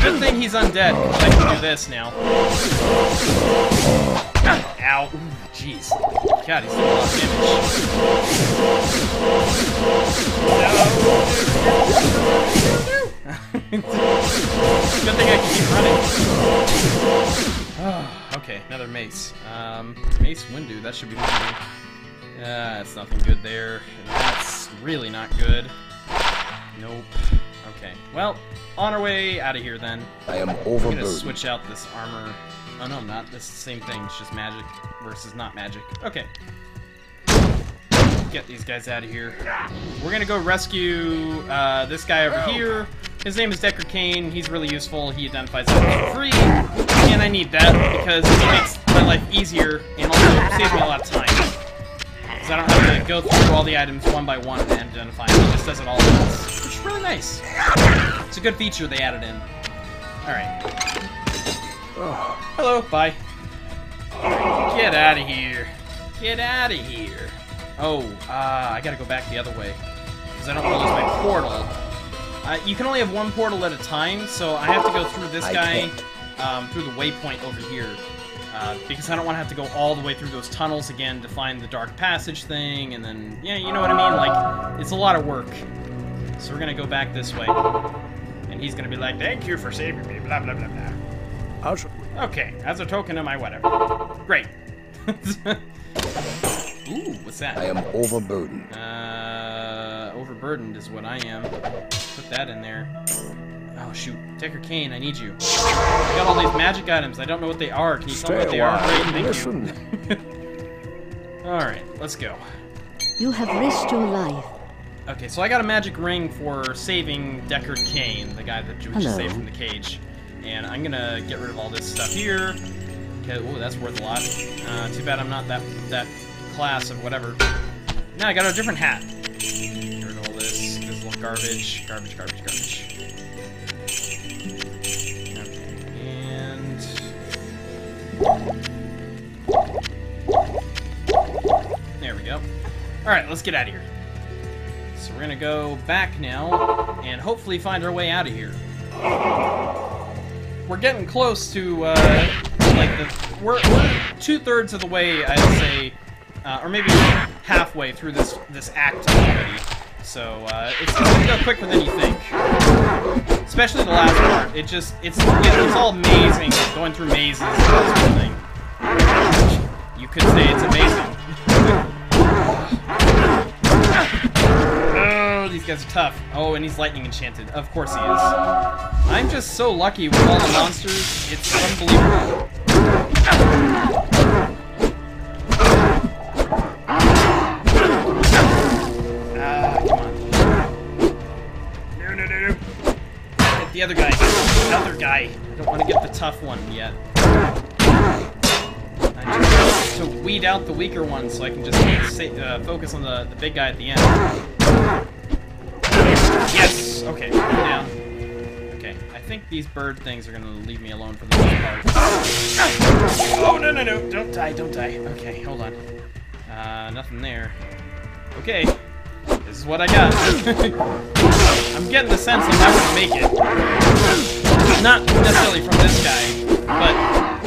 Good thing he's undead, because I can do this now. Ow. Jeez. God, he's doing a lot of damage. Good thing I can keep running. Okay, another mace. Mace Windu, that should be fine. That's nothing good there. That's really not good. Nope. Okay, well, on our way out of here then. I am I'm overburdened. gonna switch out this armor. Oh no, I'm not. It's the same thing. It's just magic versus not magic. Okay. Get these guys out of here. We're gonna go rescue this guy over here. His name is Deckard Cain. He's really useful. He identifies items for free. And I need that because it makes my life easier and also saves me a lot of time. Because I don't have to go through all the items one by one and identify them. He just does it all at once. Which is really nice. It's a good feature they added in. Alright. Hello, bye. Get out of here. Get out of here. Oh, I gotta go back the other way. Because I don't want to lose my portal. You can only have one portal at a time, so I have to go through this guy, through the waypoint over here. Because I don't want to have to go all the way through those tunnels again to find the dark passage thing, and then, yeah, you know what I mean? Like, it's a lot of work. So we're gonna go back this way. And he's gonna be like, thank you for saving me, blah, blah, blah, blah. Okay, as a token of my whatever. Great. Ooh, what's that? I am overburdened. Overburdened is what I am. Put that in there. Oh, shoot. Deckard Cain, I need you. I got all these magic items. I don't know what they are. Can you tell me what they are? Great, thank you. Alright, let's go. You have risked your life. Okay, so I got a magic ring for saving Deckard Cain, the guy that we just saved from the cage. And I'm gonna get rid of all this stuff here. Okay, ooh, that's worth a lot. Too bad I'm not that class of whatever. Now I got a different hat. Get rid of all this. This little garbage. Garbage, garbage, garbage. Okay, and... there we go. Alright, let's get out of here. So we're gonna go back now, and hopefully find our way out of here. We're getting close to, we're 2/3 of the way, I'd say, or maybe halfway through this act already. So, it's gonna go quicker than you think. Especially the last part. It's all amazing, going through mazes and that sort of thing. You could say it's amazing. Oh, these guys are tough. Oh, and he's lightning enchanted. Of course he is. I'm just so lucky with all the monsters. It's unbelievable. Come on. No. Get the other guy. Another guy. I don't want to get the tough one yet. I just to weed out the weaker ones so I can just focus on the big guy at the end. Yes! Okay, down. Okay, I think these bird things are gonna leave me alone for the most part. Oh, no. Don't die. Okay, hold on. Nothing there. Okay, this is what I got. I'm getting the sense I'm not gonna make it. Not necessarily from this guy, but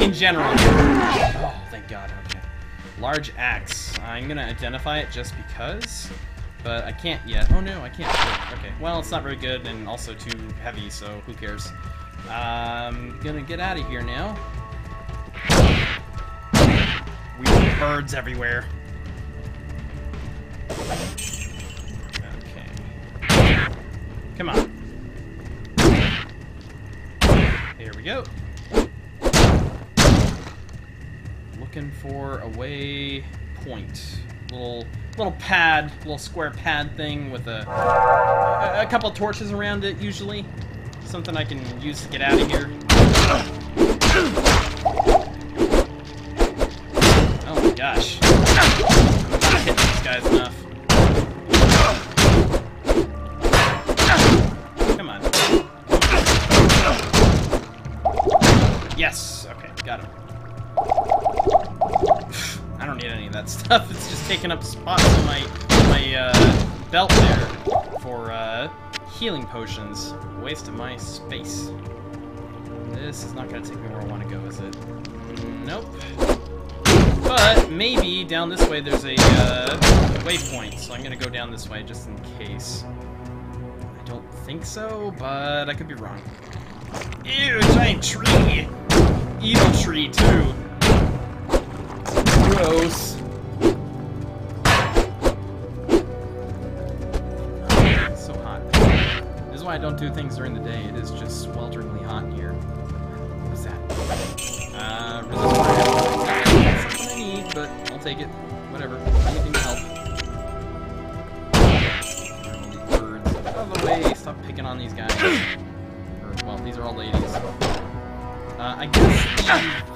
in general. Oh, thank God, okay. Large axe. I'm gonna identify it just because, but I can't yet. Oh no, I can't. Okay, well, it's not very good and also too heavy, so who cares. I'm gonna get out of here now. Weird birds everywhere. Okay. Come on. Here we go. Look looking for a waypoint. Little pad, little square pad thing with a couple torches around it, usually. Something I can use to get out of here. Oh my gosh. I'm not hitting these guys enough. Come on. Yes! Okay, got him. I don't need any of that stuff. It's just taking up spots on my belt there for healing potions. Waste of my space. This is not going to take me where I want to go, is it? Nope. But maybe down this way there's a waypoint, so I'm going to go down this way just in case. I don't think so, but I could be wrong. Ew, giant tree! Evil tree, too. Gross. It's so hot. This is why I don't do things during the day. It is just swelteringly hot in here. What's that? Resist fire. Something I need, but I'll take it. Whatever. Anything to help. These birds. Out of the way. Stop picking on these guys. Well, these are all ladies. I guess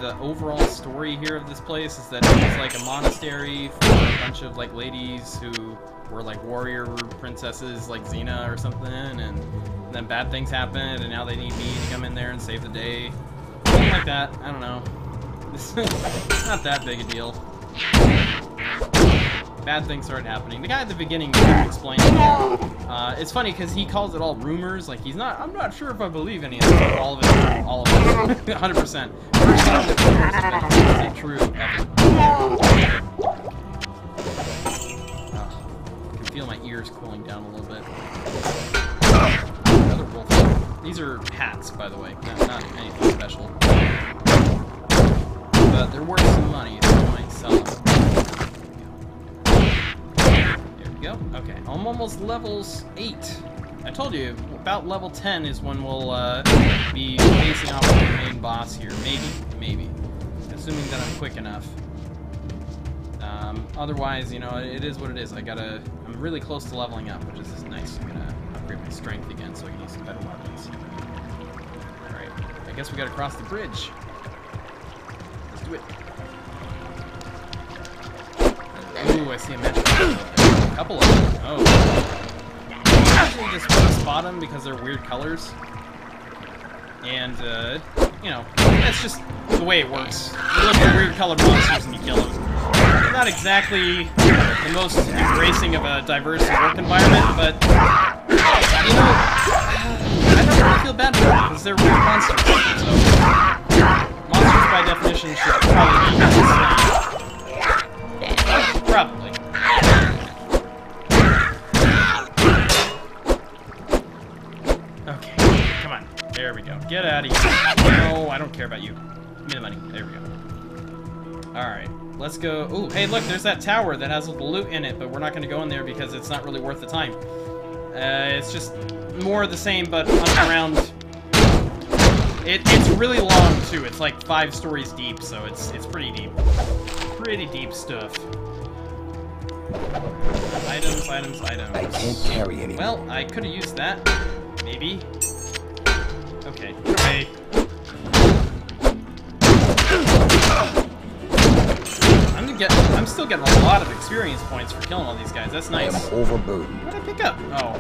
the overall story here of this place is that it was like a monastery for a bunch of like ladies who were like warrior princesses like Xena or something, and then bad things happened and now they need me to come in there and save the day. Something like that. I don't know. It's not that big a deal. Bad things started happening. The guy at the beginning explained it. It's funny because he calls it all rumors. Like I'm not sure if I believe any of this. All of it. 100%. First time that rumors have been true ever. I can feel my ears cooling down a little bit. Another wolf. These are hats, by the way. Not anything special. But they're worth some money, so I might sell them. Go. Okay, I'm almost levels 8. I told you, about level 10 is when we'll be facing off with the main boss here. Maybe. Assuming that I'm quick enough. Otherwise, you know, it is what it is. I'm really close to leveling up, which is nice. I'm gonna upgrade my strength again so I can use some better weapons. Alright, I guess we gotta cross the bridge. Let's do it. Ooh, I see a magic a couple of them. Oh. I usually just spot them because they're weird colors. And, you know, that's just the way it works. You look at weird colored monsters and you kill them. They're not exactly the most embracing of a diverse work environment, but, you know, I don't really feel bad for them because they're weird monsters. So, monsters by definition should probably be the same. Probably. Okay, come on. There we go. Get out of here. No, I don't care about you. Give me the money. There we go. Alright, let's go. Ooh, hey, look, there's that tower that has the loot in it, but we're not going to go in there because it's not really worth the time. It's just more of the same, but underground. It's really long, too. It's like 5 stories deep, so it's pretty deep. Pretty deep stuff. Items. I can't carry any. Well, I could have used that. Maybe. Okay, get away. I'm still getting a lot of experience points for killing all these guys. That's nice. I am overburdened. What did I pick up? Oh.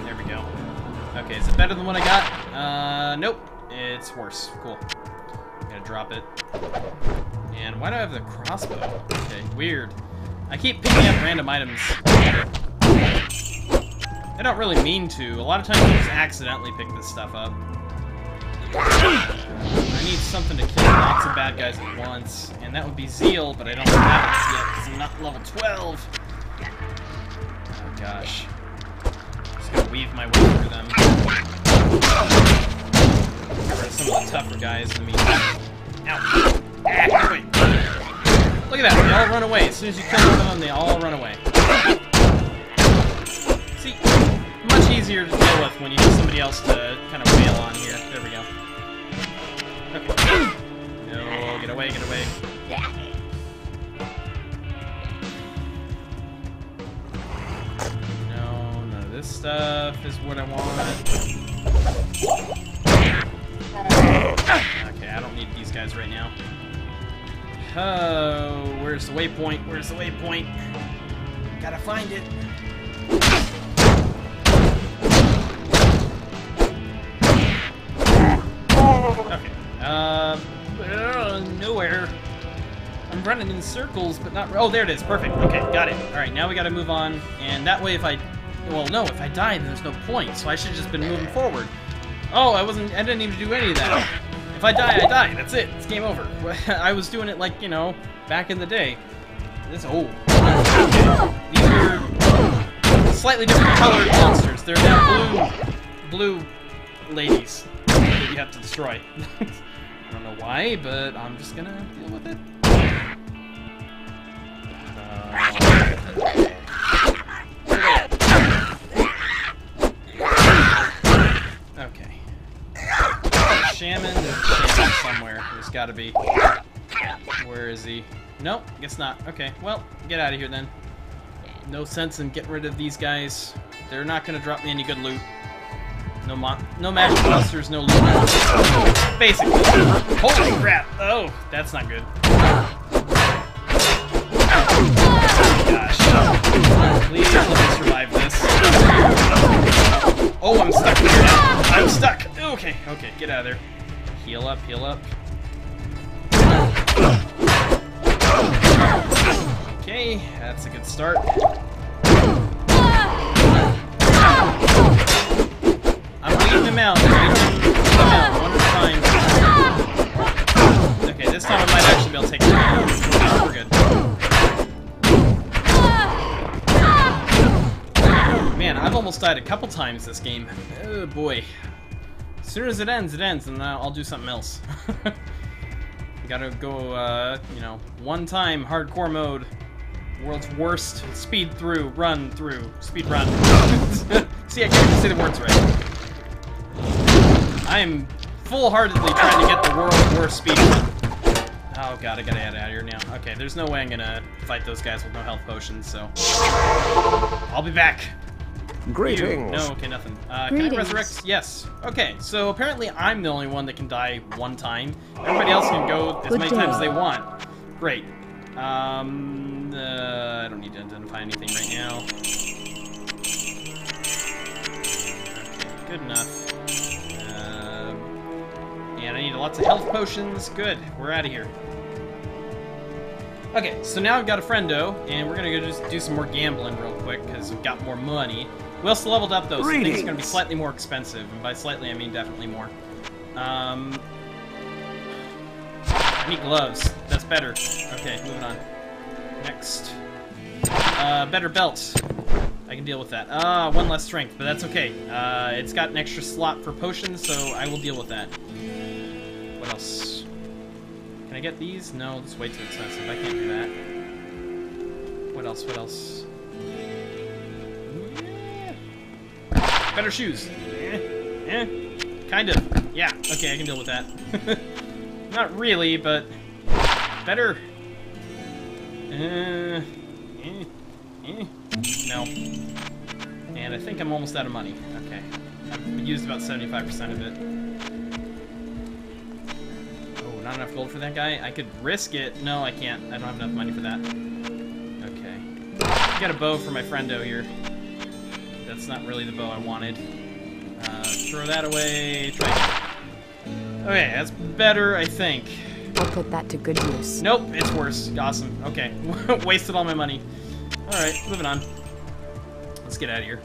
There we go. Okay, is it better than what I got? Nope. It's worse. Cool. I'm gonna drop it. And why do I have the crossbow? Okay, weird. I keep picking up random items. I don't really mean to. A lot of times I just accidentally pick this stuff up. I need something to kill lots of bad guys at once. And that would be Zeal, but I don't have it yet because I'm not level 12. Oh gosh. Just gonna weave my way through them. Get rid of some of the tougher guys in the meantime. Ow. Ah, wait. Look at that, they all run away. As soon as you kill one of them, they all run away. See, much easier to deal with when you have somebody else to kind of wail on here. There we go. Okay. No, get away, get away. No, none of this stuff is what I want. Okay, I don't need these guys right now. Oh, where's the waypoint? Where's the waypoint? Gotta find it. Okay. Nowhere. I'm running in circles, but not... Oh, there it is. Perfect. Okay, got it. Alright, now we gotta move on. And that way if I... Well, no, if I die, then there's no point. So I should have just been moving forward. Oh, I didn't even do any of that. If I die, I die. That's it. It's game over. I was doing it like, you know, back in the day. This... Oh. Okay. These are slightly different colored monsters. They're now blue ladies that you have to destroy. I don't know why, but I'm just gonna deal with it. Okay. Shaman? There's Shaman somewhere. There's gotta be. Where is he? Nope, guess not. Okay, well, get out of here then. No sense in getting rid of these guys. They're not gonna drop me any good loot. No magic monsters, no loot. Basically. Holy crap! Oh, that's not good. Gosh. Please let me survive this. Oh, I'm stuck here now. I'm stuck. Okay, okay, get out of there. Heal up, heal up. Okay, that's a good start. I'm weeding him out. One at a time. Okay, this time I might actually be able to take him out. We're good. Man, I've almost died a couple times this game. Oh boy. As soon as it ends, and I'll do something else. Gotta go, you know, one time hardcore mode. World's worst speed through, run through, speed run. See, I can't even say the words right. I am full-heartedly trying to get the world's worst speed run. Oh god, I gotta get out of here now. Okay, there's no way I'm gonna fight those guys with no health potions, so... I'll be back! Greetings! No, okay, nothing. Can I resurrect? Yes. Okay, so apparently I'm the only one that can die one time. Everybody else can go as many times as they want. Great. I don't need to identify anything right now. Okay, good enough. And I need lots of health potions. Good, we're out of here. Okay, so now I've got a friendo, and we're gonna go just do some more gambling real quick, because we've got more money. We also leveled up though, so things are gonna be slightly more expensive, and by slightly I mean definitely more. I need gloves. That's better. Okay, moving on. Next. Better belt. I can deal with that. One less strength, but that's okay. It's got an extra slot for potions, so I will deal with that. What else? Can I get these? No, it's way too expensive. I can't do that. What else? What else? Better shoes. Kind of. Yeah, okay, I can deal with that. Not really, but better. No. And I think I'm almost out of money. Okay. I've used about 75% of it. Oh, not enough gold for that guy? I could risk it. No, I can't. I don't have enough money for that. Okay. I got a bow for my friendo here. That's not really the bow I wanted. Throw that away. Try it. Okay, that's better, I think. I'll put that to good use. Nope, it's worse. Awesome. Okay. Wasted all my money. Alright, moving on. Let's get out of here.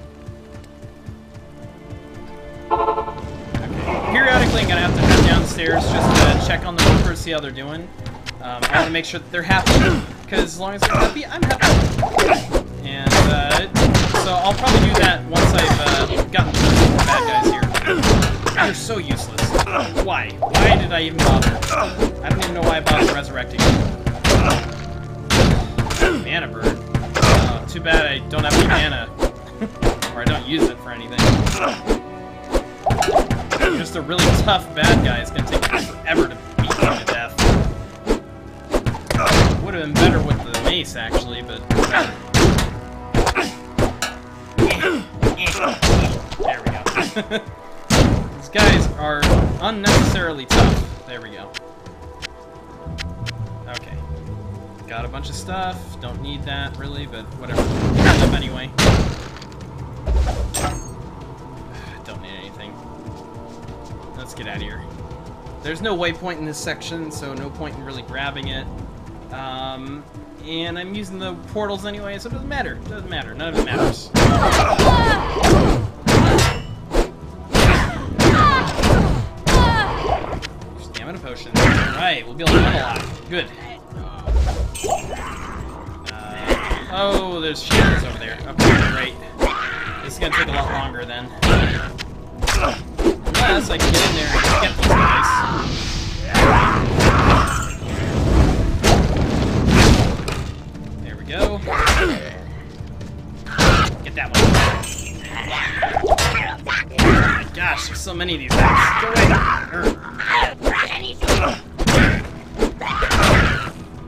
Okay. Periodically, I'm gonna have to head downstairs just to check on the workers, see how they're doing. I want to make sure that they're happy, because as long as they're happy, I'm happy. And, so I'll probably do that once I've gotten some more bad guys here. They're so useless. Why? Why did I even bother? I don't even know why I bothered resurrecting them. Mana bird. Oh, too bad I don't have any mana. Or I don't use it for anything. Just a really tough bad guy is gonna take forever to beat him to death. would have been better with the mace, actually, but... There we go. These guys are unnecessarily tough. There we go. Okay. Got a bunch of stuff. Don't need that, really, but whatever. Got enough anyway. Don't need anything. Let's get out of here. There's no waypoint in this section, so no point in really grabbing it. And I'm using the portals anyway, so it doesn't matter. It doesn't matter. None of it matters. Stamina potions. Alright, we'll be able to run a lot. Good. Oh, there's shields over there. Okay, great. This is gonna take a lot longer then. Unless I can get in there and get these guys. There we go. Get that one. Oh my gosh, there's so many of these guys. Go away.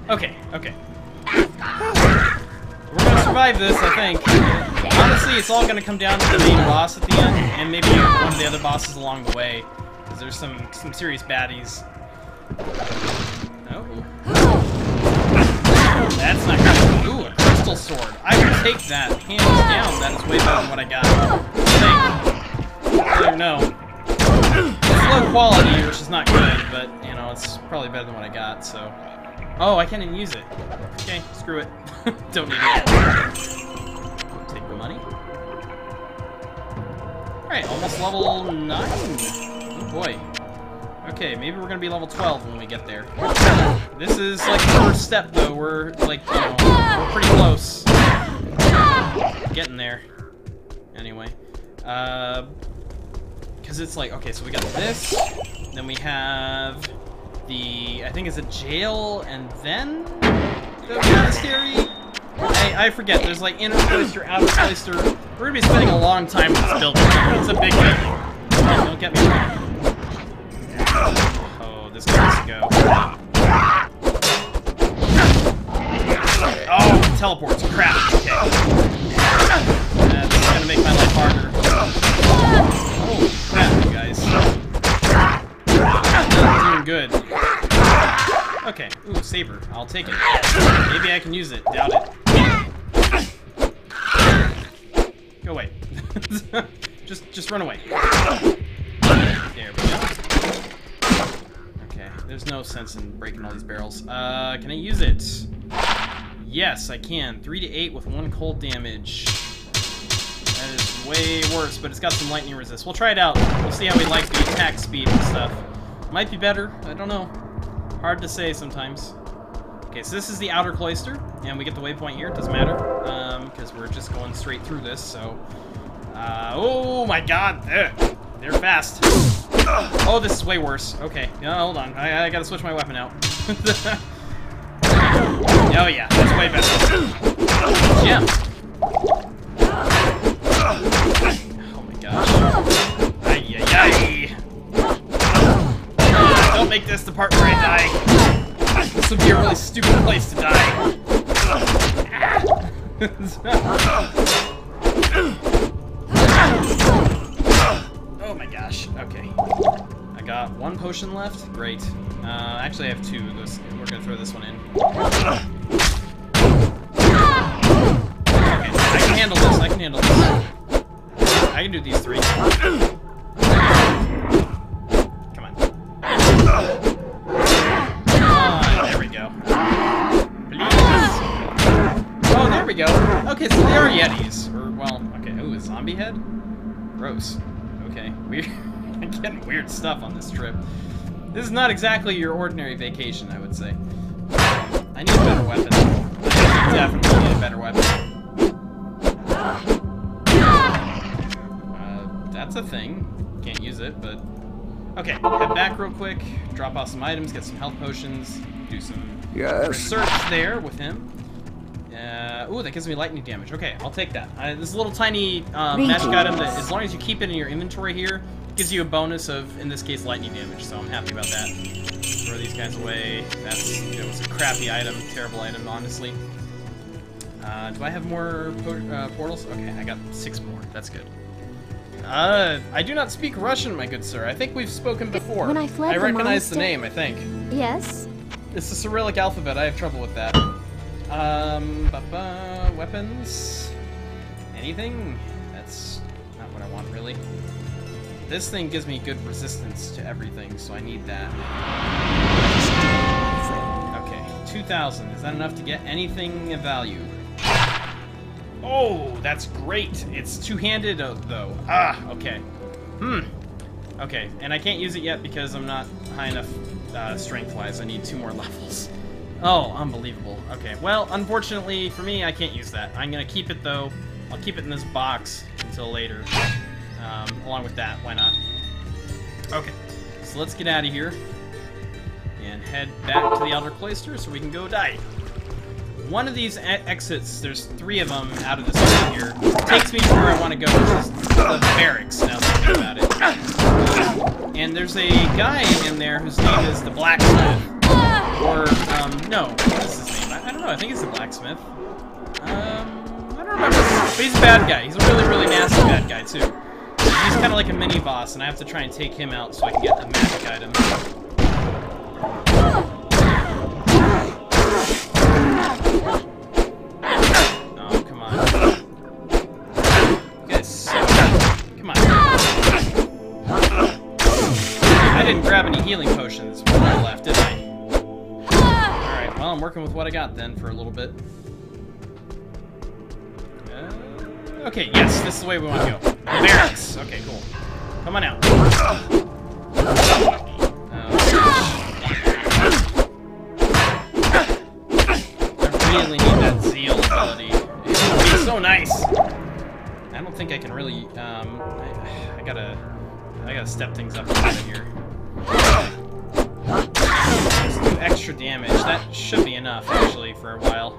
Okay, okay. We're gonna survive this, I think. Honestly, it's all gonna come down to the main boss at the end, and maybe one of the other bosses along the way, because there's some serious baddies. Oh. That's not good. Ooh, a crystal sword. I will take that. Hands down, that is way better than what I got. I don't know. It's low quality, which is not good, but, you know, it's probably better than what I got, so... Oh, I can't even use it. Okay, screw it. Don't need it. Take the money. Alright, almost level 9. Oh boy. Okay, maybe we're gonna be level 12 when we get there. This is like the first step though, we're like, you know, we're pretty close. Getting there. Anyway. Cause it's like, okay, so we got this, then we have the, I think it's a jail, and then the monastery? I forget, there's like inner cloister, outer cloister. We're gonna be spending a long time in this building. It's a big building. Don't get me wrong. Oh, this guy needs to go. Oh, teleports. Crap. Okay. That's gonna make my life harder. Oh, crap, you guys. Not doing good. Okay. Ooh, saber. I'll take it. Maybe I can use it. Doubt it. Go away. just run away. There we go. Okay, there's no sense in breaking all these barrels. Can I use it? Yes, I can. 3 to 8 with 1 cold damage. That is way worse, but it's got some lightning resist. We'll try it out. We'll see how we like the attack speed and stuff. Might be better. I don't know. Hard to say sometimes. Okay, so this is the outer cloister, and we get the waypoint here. It doesn't matter, because we're just going straight through this, so... oh my god! They're fast. Oh, this is way worse. Okay, hold on. I gotta switch my weapon out. Oh yeah, that's way better. Yeah. Oh my gosh. Ay-yi-yi! Don't make this the part where I die. This would be a really stupid place to die. Oh my gosh. Okay. I got 1 potion left. Great. Actually, I have 2. We're gonna throw this one in. Okay, I can handle this. I can handle this. I can do these 3. Come on. There we go. Please. Oh, there we go. Okay, so they are Yetis. Or, well, okay. Ooh, a zombie head? Gross. Okay, weird. I'm getting weird stuff on this trip. This is not exactly your ordinary vacation, I would say. I need a better weapon. I definitely need a better weapon. That's a thing. Can't use it, but... Okay, head back real quick, drop off some items, get some health potions, do some research there with him. Ooh, that gives me lightning damage. Okay, I'll take that. This little tiny magic item that, as long as you keep it in your inventory here, gives you a bonus of, in this case, lightning damage, so I'm happy about that. throw these guys away. It was a crappy item, terrible item, honestly. Do I have more portals? Okay, I got 6 more. That's good. I do not speak Russian, my good sir. I think we've spoken before. When I fled I the recognize the monster- name, I think. Yes? It's the Cyrillic alphabet. I have trouble with that. Weapons? Anything? That's not what I want, really. This thing gives me good resistance to everything, so I need that. Okay, 2,000. Is that enough to get anything of value? Oh, that's great. It's two-handed, though. Ah, okay. Okay, and I can't use it yet because I'm not high enough strength-wise. I need 2 more levels. Oh, unbelievable. Okay, well, unfortunately for me, I can't use that. I'm gonna keep it, though. I'll keep it in this box until later. Along with that, why not? Okay, so let's get out of here and head back to the Outer Cloister so we can go die. One of these exits, there's 3 of them out of this room here, takes me to where I want to go, which is the barracks, now thinking about it. And there's a guy in there whose name is the Blacksmith. Or, no, what is his name? I don't know, I think it's the Blacksmith. I don't remember. But he's a bad guy. He's a really, really nasty bad guy, too. He's kind of like a mini-boss, and I have to try and take him out so I can get a magic item. Oh, come on. You guys suck. Come on. I didn't grab any healing potions when I left, did I? Alright, well, I'm working with what I got then for a little bit. Okay, yes, this is the way we want to go. The barracks. Okay, cool. Come on out. I really need that zeal ability. It's so nice. I don't think I can really. I gotta step things up a little bit here. Let's do extra damage. That should be enough, actually, for a while.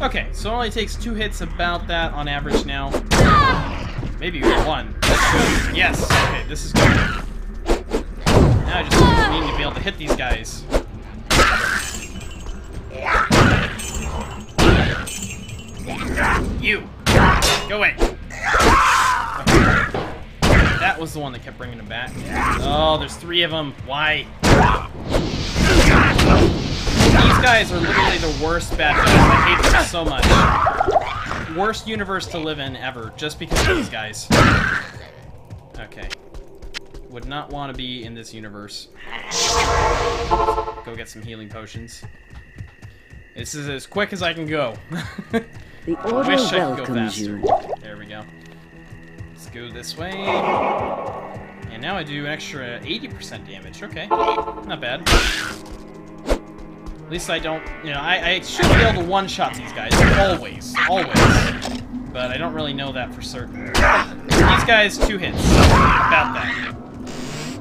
Okay, so it only takes 2 hits about that on average now. Maybe even 1. That's good. Yes! Okay, this is good. Now I just need to be able to hit these guys. You! Go away! Okay. That was the one that kept bringing him back. Oh, there's 3 of them. Why? These guys are literally the worst bad guys. I hate them so much. Worst universe to live in ever, just because of these guys. Okay. Would not want to be in this universe. Go get some healing potions. This is as quick as I can go. The order Wish I could go welcomes faster. you. There we go. Let's go this way. And now I do an extra 80% damage. Okay. Not bad. At least I don't, I should be able to one-shot these guys, always, but I don't really know that for certain. These guys, 2 hits, about that.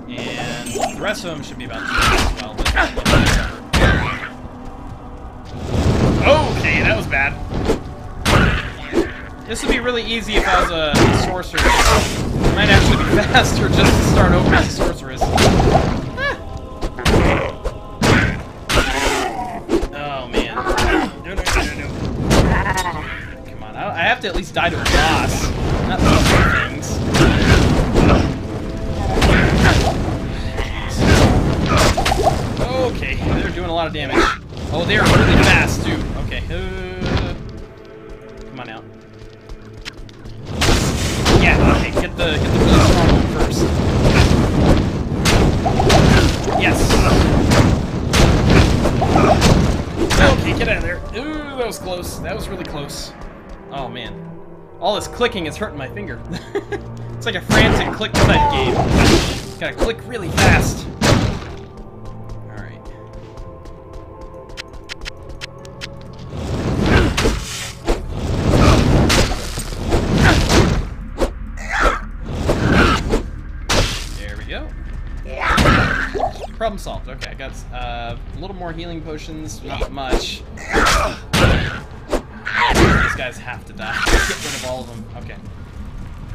And the rest of them should be about 2 hits as well. Okay, that was bad. This would be really easy if I was a sorceress. It might actually be faster just to start over as a sorceress. Come on, I have to at least die to a boss, not these things. Okay, they're doing a lot of damage. Oh, they're really fast too. Okay, come on out. Yeah, okay, get the really strong one first. Yes. Okay, get out of there. Ooh, that was close. That was really close. Oh, man. All this clicking is hurting my finger. It's like a frantic click type game. Gotta click really fast. Alright. There we go. Problem solved. Okay, I got a little more healing potions. Not much. These guys have to die. Get rid of all of them. Okay.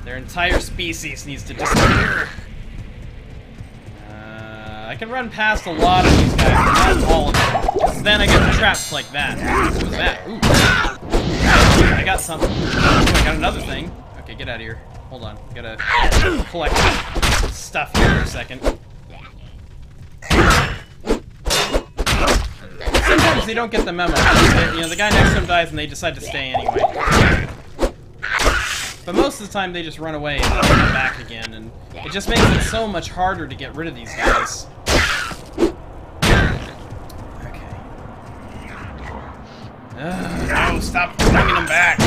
Their entire species needs to disappear. I can run past a lot of these guys, but not all of them. Because then I get trapped like that. What was that? Ooh. I got something. Ooh, I got another thing. Okay, get out of here. Hold on. Gotta collect stuff here for a second. Sometimes they don't get the memo. You know, the guy next to him dies and they decide to stay anyway. But most of the time they just run away and then come back again, and it just makes it so much harder to get rid of these guys. Okay. No, stop bringing them back!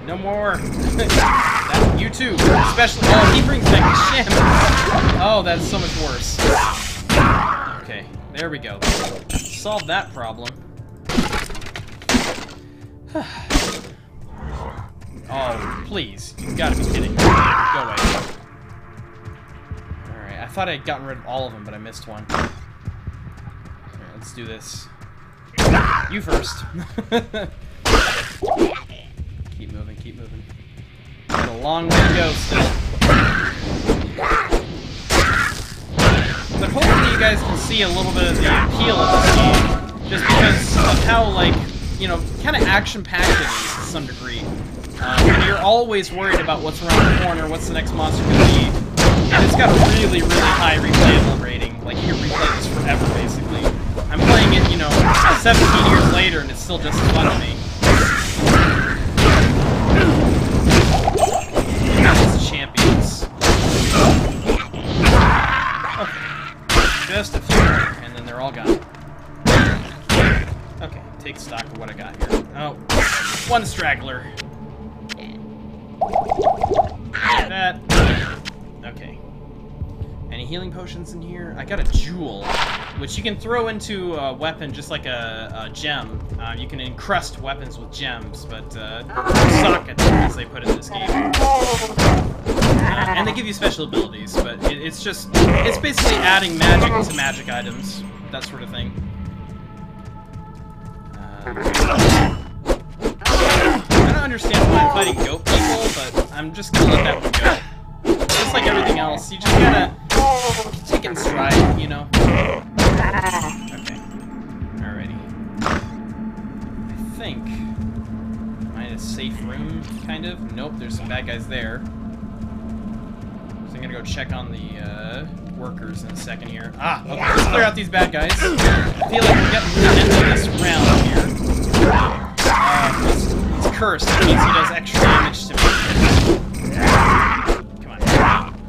No more! That, you too! Especially— oh, he brings back the shim! Oh, that's so much worse. Okay, there we go. Solved that problem. Oh, please. You've got to be kidding me. Go away. Alright, I thought I had gotten rid of all of them, but I missed one. Alright, let's do this. You first. Keep moving, keep moving. Got a long way to go still. But hopefully you guys can see a little bit of the appeal of this game. Just because of how, like, you know, kind of action-packed it is to some degree. You're always worried about what's around the corner, what's the next monster going to be. And it's got a really, really high replayable rating. Like, you can replay this forever, basically. I'm playing it, you know, 17 years later, and it's still just as fun to me. These champions. Okay. Just a few more, and then they're all gone. Okay, take stock of what I got here. Oh, one straggler. Like that. Okay. Any healing potions in here? I got a jewel, which you can throw into a weapon just like a gem. You can encrust weapons with gems, but sockets, as they put it in this game. And they give you special abilities, but it's basically adding magic to magic items, that sort of thing. I don't understand why I'm fighting goat people, but I'm just gonna let that one go. Just like everything else, you just gotta take it in stride, you know? Okay. Alrighty. I think am I in a safe room, kind of? Nope, there's some bad guys there. So I'm gonna go check on the workers in a second here. Ah, okay, let's clear out these bad guys. I feel like we're getting to the end of this round here. He's cursed. That means he does extra damage to me. Come on.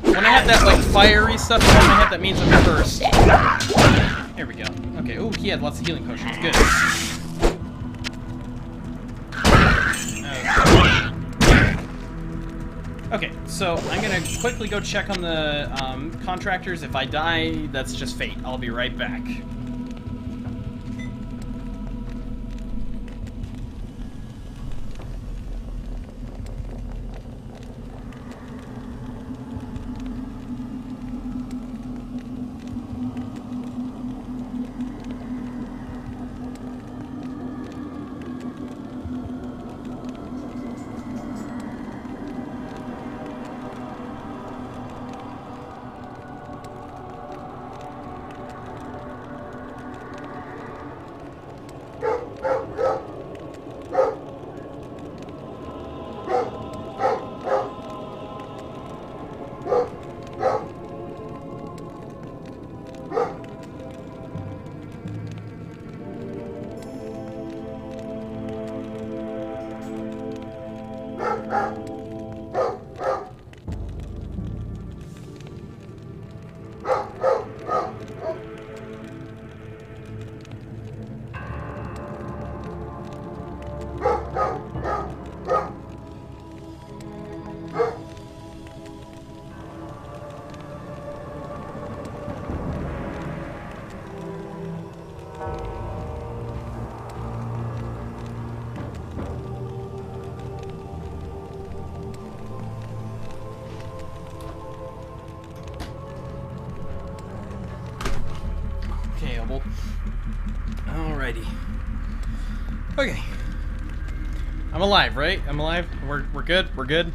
When I have that, like, fiery stuff in my head, that means I'm cursed. There we go. Okay, ooh, he had lots of healing potions. Good. Okay, so I'm gonna quickly go check on the contractors. If I die, that's just fate. I'll be right back. Alrighty. Okay. I'm alive, right? I'm alive? We're good? We're good?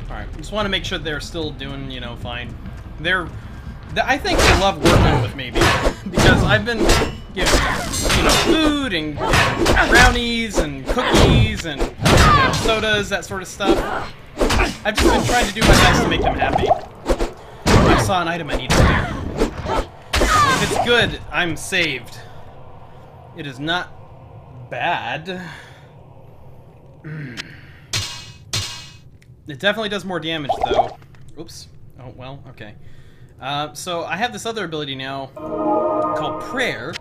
Alright, just want to make sure they're still doing, you know, fine. They're I think they love working with me because I've been giving them, food and brownies and cookies and sodas, that sort of stuff. I've just been trying to do my best to make them happy. I saw an item I needed to do. If it's good, I'm saved. It is not bad. It definitely does more damage, though. Oops. Oh, well, okay. So I have this other ability now called Prayer,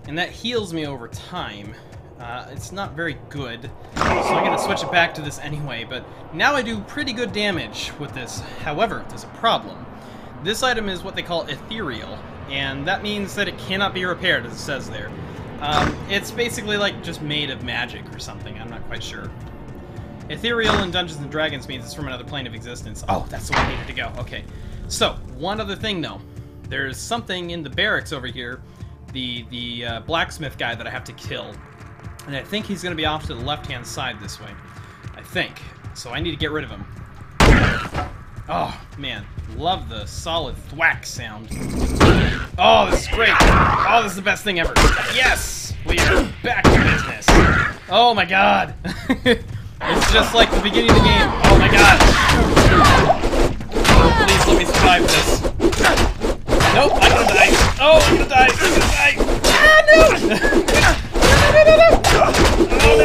and that heals me over time. It's not very good, so I'm going to switch it back to this anyway, but now I do pretty good damage with this. However, there's a problem. This item is what they call ethereal, and that means that it cannot be repaired, as it says there. It's basically like just made of magic or something, I'm not quite sure. Ethereal in Dungeons & Dragons means it's from another plane of existence. Oh, that's the way I needed to go. Okay. So, one other thing, though. There's something in the barracks over here, the blacksmith guy that I have to kill. And I think he's going to be off to the left-hand side this way. I think. So I need to get rid of him. Oh, man. Love the solid thwack sound. Oh, this is great. Oh, this is the best thing ever. Yes! We are back to business. Oh, my God. It's just like the beginning of the game. Oh my god. Oh, please let me survive this. Nope, I'm gonna die. Oh, I'm gonna die. I'm gonna die. Ah, no! Oh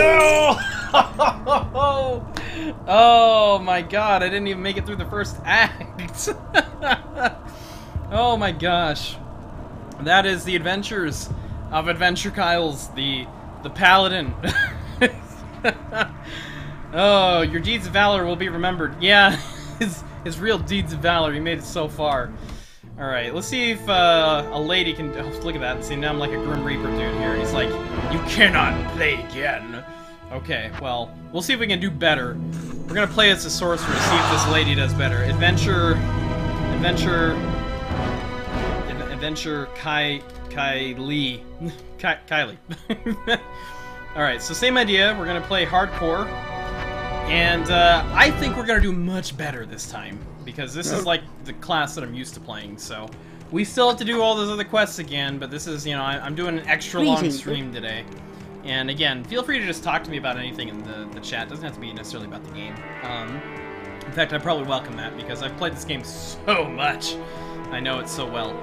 no! Oh my god, I didn't even make it through the first act. Oh my gosh. That is the adventures of AdventureKyles, the paladin. Oh, your deeds of valor will be remembered. Yeah, his real deeds of valor. He made it so far. All right, let's see if a lady can. Oh, look at that. See, now I'm like a Grim Reaper dude here. He's like, you cannot play again. Okay, well, we'll see if we can do better. We're gonna play as a sorcerer to see if this lady does better. Adventure, Kylie. All right, so same idea. We're gonna play hardcore. And I think we're going to do much better this time, because this is like the class that I'm used to playing, so... We still have to do all those other quests again, but this is, I'm doing an extra long stream today. And again, feel free to just talk to me about anything in the chat. It doesn't have to be necessarily about the game. In fact, I probably welcome that, because I've played this game so much. I know it so well.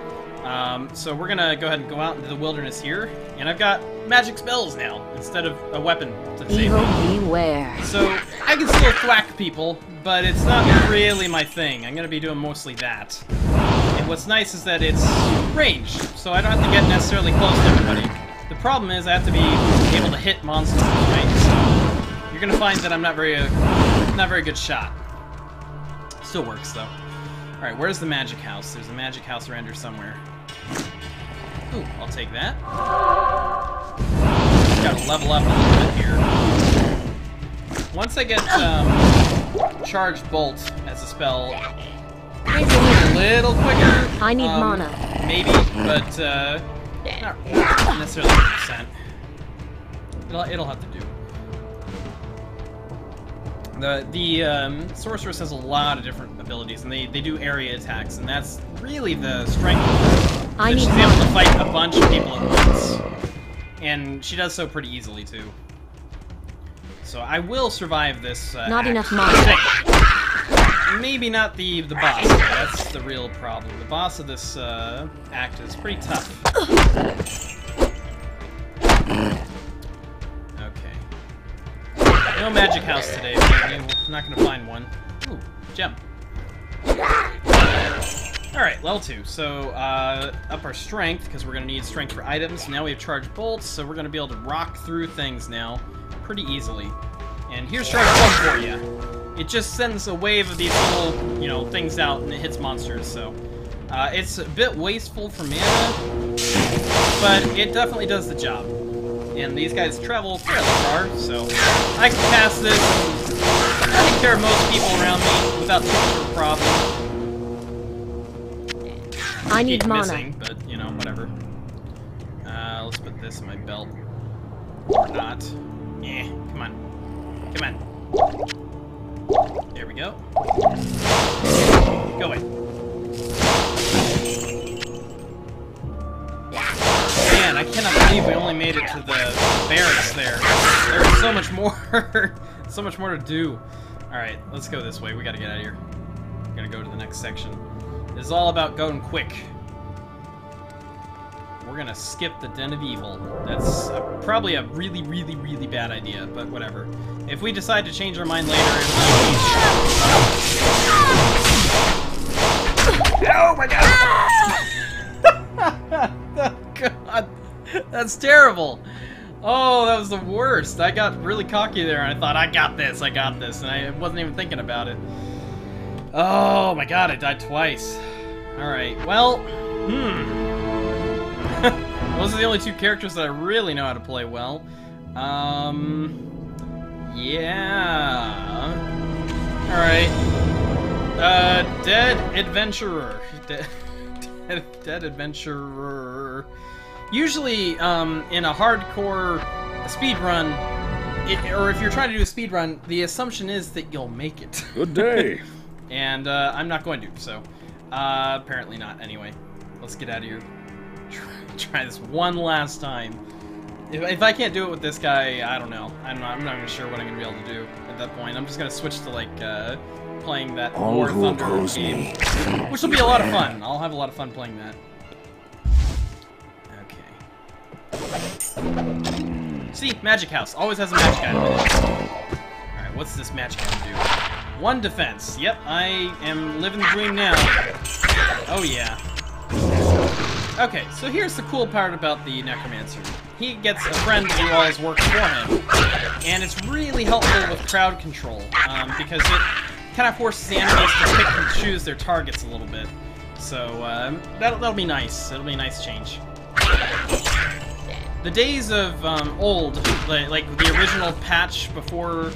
So we're gonna go ahead and go out into the wilderness here, and I've got magic spells now, instead of a weapon to save me. Beware. So, I can still thwack people, but it's not really my thing. I'm gonna be doing mostly that. And what's nice is that it's ranged, so I don't have to get necessarily close to everybody. The problem is I have to be able to hit monsters, right? So, you're gonna find that I'm not very good shot. Still works, though. Alright, where's the magic house? There's a magic house around here somewhere. Ooh, I'll take that. Gotta level up a little bit here. Once I get charged bolt as a spell, maybe a little quicker. I need mana. Maybe, but not necessarily 100%. It'll have to do. The sorceress has a lot of different abilities, and they do area attacks, and that's really the strength of her. She's able to fight a bunch of people at once. And she does so pretty easily, too. So I will survive this Not act. enough mana. Maybe not the boss. That's the real problem. The boss of this act is pretty tough. Okay. No magic house today, maybe. We're not going to find one. Ooh, gem. Alright, level 2. So, up our strength, because we're going to need strength for items. Now we have charged bolts, so we're going to be able to rock through things now pretty easily. And here's charged bolt for you. It just sends a wave of these little, things out, and it hits monsters, so... it's a bit wasteful for mana, but it definitely does the job. And these guys travel fairly far, so I can pass this and take care of most people around me without too much of a problem. I need mana. Missing, but, whatever. Let's put this in my belt. Or not. Yeah, come on. Come on. There we go. Go away. believe we only made it to the barracks there. There's so much more, so much more to do. Alright, let's go this way. We gotta get out of here. We're gonna go to the next section. This is all about going quick. We're gonna skip the Den of Evil. That's probably a really, really, really bad idea, but whatever. If we decide to change our mind later, oh my god! God, that's terrible. Oh, that was the worst. I got really cocky there, and I thought, I got this, and I wasn't even thinking about it. Oh my god, I died twice. Alright, well, those are the only two characters that I really know how to play well. Yeah. Alright. Dead Adventurer. Dead Adventurer. Usually, in a hardcore speedrun, or if you're trying to do a speedrun, the assumption is that you'll make it. Good day. And I'm not going to, so apparently not. Anyway, let's get out of here. Try this one last time. If I can't do it with this guy, I don't know. I'm not even sure what I'm gonna be able to do at that point. I'm just gonna switch to like playing that War Thunder game, which will be a lot of fun. I'll have a lot of fun playing that. Okay. See, Magic House always has a magic item in it. All right, what's this magic item do? 1 defense. Yep, I am living the dream now. Oh yeah. Okay, so here's the cool part about the Necromancer. He gets a friend to do all his work for him, and it's really helpful with crowd control, because it kind of forces the enemies to pick and choose their targets a little bit. So that'll be nice. It'll be a nice change. The days of old, like the original patch before,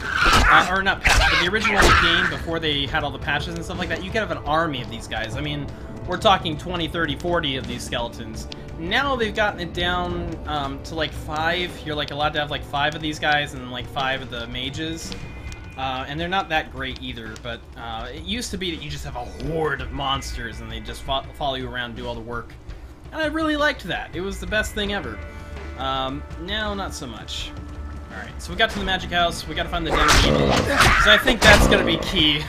or not patch, but the original game before they had all the patches and stuff like that, you could have an army of these guys. I mean, we're talking 20, 30, 40 of these skeletons. Now they've gotten it down to like 5. You're like allowed to have like 5 of these guys and like 5 of the mages. And they're not that great either, but it used to be that you just have a horde of monsters and they just follow you around and do all the work. And I really liked that. It was the best thing ever. Now, not so much. Alright, so we got to the Magic House. We gotta find the Den of Evil. So I think that's gonna be key.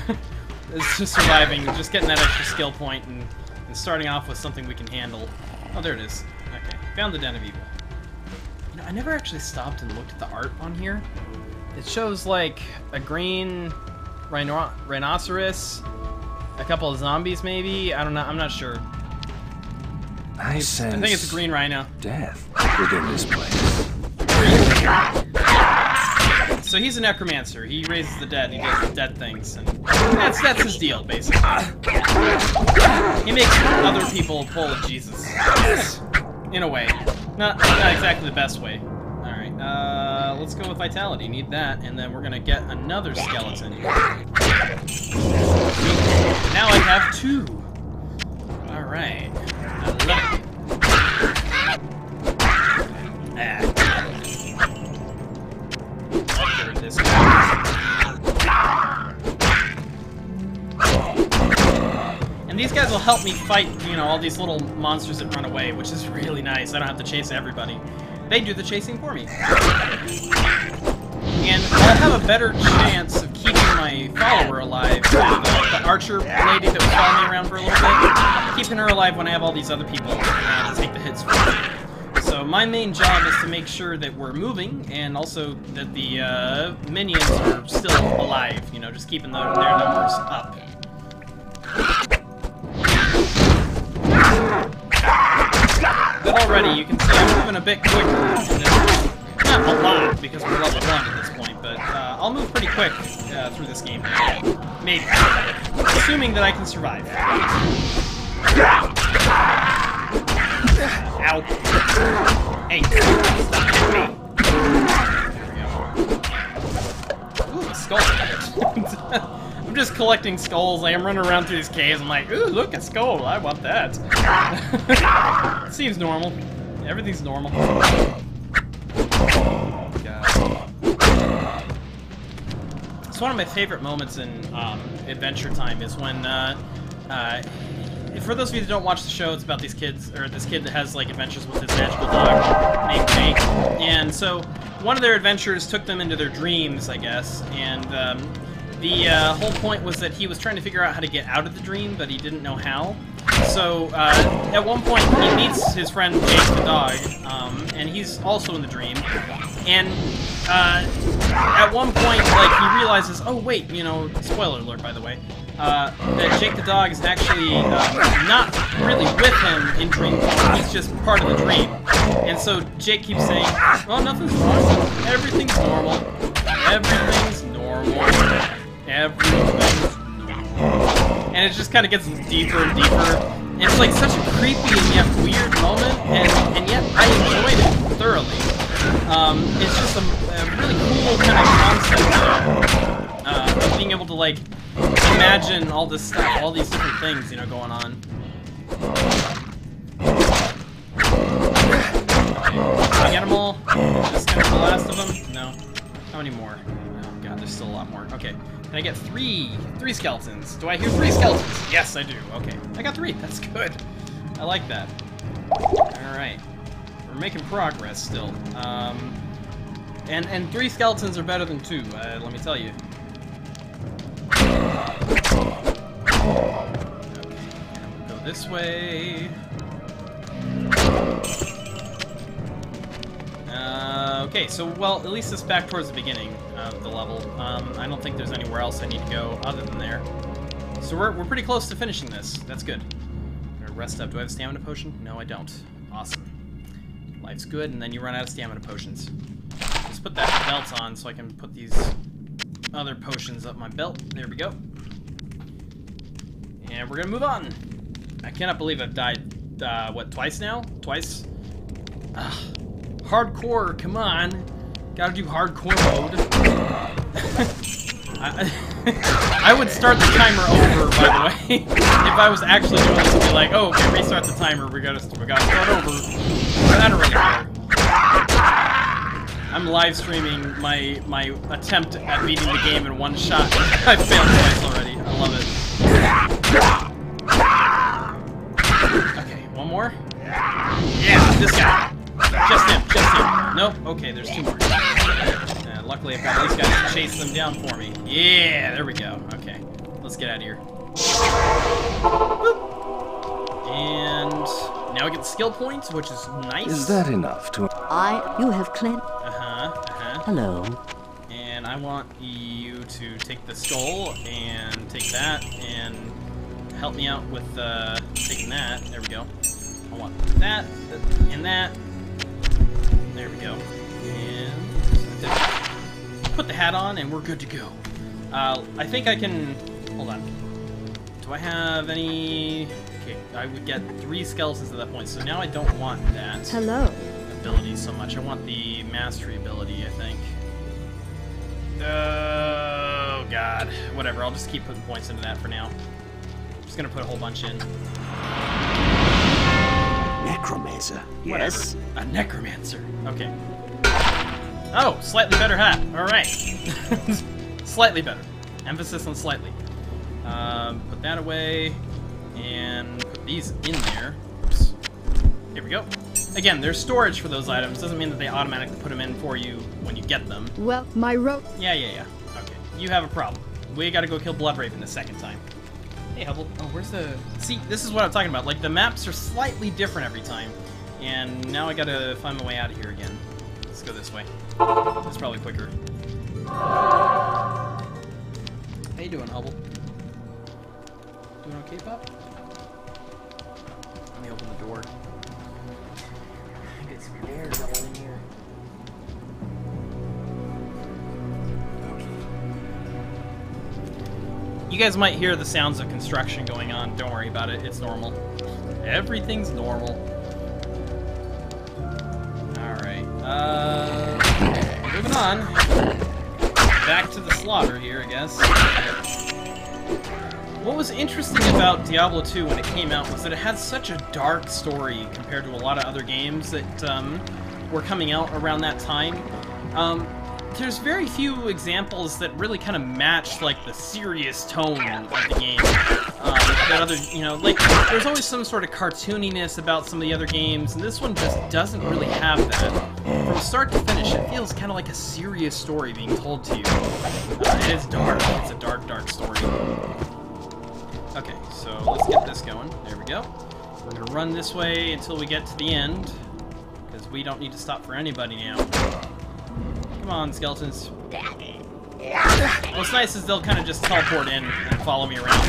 It's just surviving, just getting that extra skill point and starting off with something we can handle. Oh, there it is. Okay, found the Den of Evil. You know, I never actually stopped and looked at the art on here. It shows like a green rhinoceros, a couple of zombies maybe. I don't know. I'm not sure. I think it's a green rhino. Death within this place. So he's a necromancer. He raises the dead. He does dead things, and that's his deal, basically. He makes other people pull a Jesus, in a way. Not exactly the best way. All right. Let's go with vitality. Need that, and then we're gonna get another skeleton. Now I have 2. All right. I love it. This guy. And these guys will help me fight, you know, all these little monsters that run away, which is really nice. I don't have to chase everybody. They do the chasing for me. And I'll have a better chance of keeping my follower alive, the archer lady that was following me around for a little bit, keeping her alive when I have all these other people around to take the hits for me. So my main job is to make sure that we're moving, and also that the minions are still alive, you know, just keeping their numbers up. But already, you can see I'm moving a bit quicker. Not a lot, because we're level 1 at this point, but I'll move pretty quick through this game. Maybe. Assuming that I can survive. Ow. Hey, stop hitting me. There we go. Ooh, a skull. I'm just collecting skulls. Like, I'm running around through these caves. I'm like, ooh, look, a skull. I want that. Seems normal. Everything's normal. It's one of my favorite moments in Adventure Time is when for those of you that don't watch the show, it's about these kids, or this kid that has like adventures with his magical dog named Jake. And so one of their adventures took them into their dreams, I guess. And the whole point was that he was trying to figure out how to get out of the dream, but he didn't know how. So at one point he meets his friend Jake the dog, and he's also in the dream. And at one point, like, he realizes, oh wait, you know, spoiler alert by the way, that Jake the dog is actually not really with him in dream form. He's just part of the dream. And so Jake keeps saying, well, nothing's wrong. Everything's normal. Everything's normal. Everything's normal. And it just kind of gets deeper and deeper. And it's like such a creepy and yet weird moment, and yet I enjoyed it thoroughly. It's just a really cool kind of concept of being able to, like, imagine all this stuff, all these different things, you know, going on. Did I get them all? Is this kind of the last of them? No. How many more? Oh god, there's still a lot more. Okay. Can I get three skeletons? Do I hear 3 skeletons? Yes, I do. Okay. I got 3. That's good. I like that. Alright. We're making progress still. And 3 skeletons are better than 2, let me tell you. Okay, and we'll go this way. Okay, so, well, at least it's back towards the beginning of the level. I don't think there's anywhere else I need to go other than there. So we're pretty close to finishing this. That's good. I'm gonna rest up. Do I have a stamina potion? No, I don't. Awesome. Life's good, and then you run out of stamina potions. Let's put that belt on so I can put these other potions up my belt. There we go. And we're gonna move on. I cannot believe I've died, what, twice now? Twice? Ugh. Hardcore, come on. Gotta do hardcore mode. I would start the timer over, by the way. If I was actually doing this, I'd be like, oh, okay, restart the timer, we gotta start over. But I don't really care. I'm live streaming my attempt at beating the game in one shot. I failed twice already. I love it. Okay, one more. Yeah, this guy. Just him. Nope. Okay, there's 2 more. Luckily, I've got these guys to chase them down for me. Yeah, there we go. Okay, let's get out of here. Boop. And now we get skill points, which is nice. Is that enough to... You have cleansed. Hello. And I want you to take the skull and take that and help me out with taking that. There we go. I want that and that. There we go. And put the hat on and we're good to go. I think I can... Hold on. Do I have any... Okay, I would get 3 skeletons at that point, so now I don't want that ability so much. I want the mastery ability, I think. Oh, God. Whatever, I'll just keep putting points into that for now. I'm just gonna put a whole bunch in. Necromancer. Yes. Whatever. A necromancer. Okay. Oh, slightly better hat. Alright. Slightly better. Emphasis on slightly. Put that away. And put these in there. Oops. Here we go. Again, there's storage for those items. Doesn't mean that they automatically put them in for you when you get them. Well, my rope. Yeah. Okay. You have a problem. We gotta go kill Bloodraven the second time. Hey, Hubble. Oh, where's the... See, this is what I'm talking about. Like, the maps are slightly different every time. And now I gotta find my way out of here again. Let's go this way. It's probably quicker. How you doing, Hubble? Doing okay, Pop? Let me open the door. Get some air going in here. You guys might hear the sounds of construction going on. Don't worry about it. It's normal. Everything's normal. Alright. Moving on. Back to the slaughter here, I guess. What was interesting about Diablo 2 when it came out was that it had such a dark story compared to a lot of other games that were coming out around that time. there's very few examples that really kind of match, like, the serious tone of the game. That other, you know, like, there's always some sort of cartooniness about some of the other games, and this one just doesn't really have that. From start to finish, it feels kind of like a serious story being told to you. It is dark. It's a dark, dark story. Okay, so let's get this going. There we go. We're gonna run this way until we get to the end, because we don't need to stop for anybody now. Come on, skeletons. What's nice is they'll kind of just teleport in and follow me around.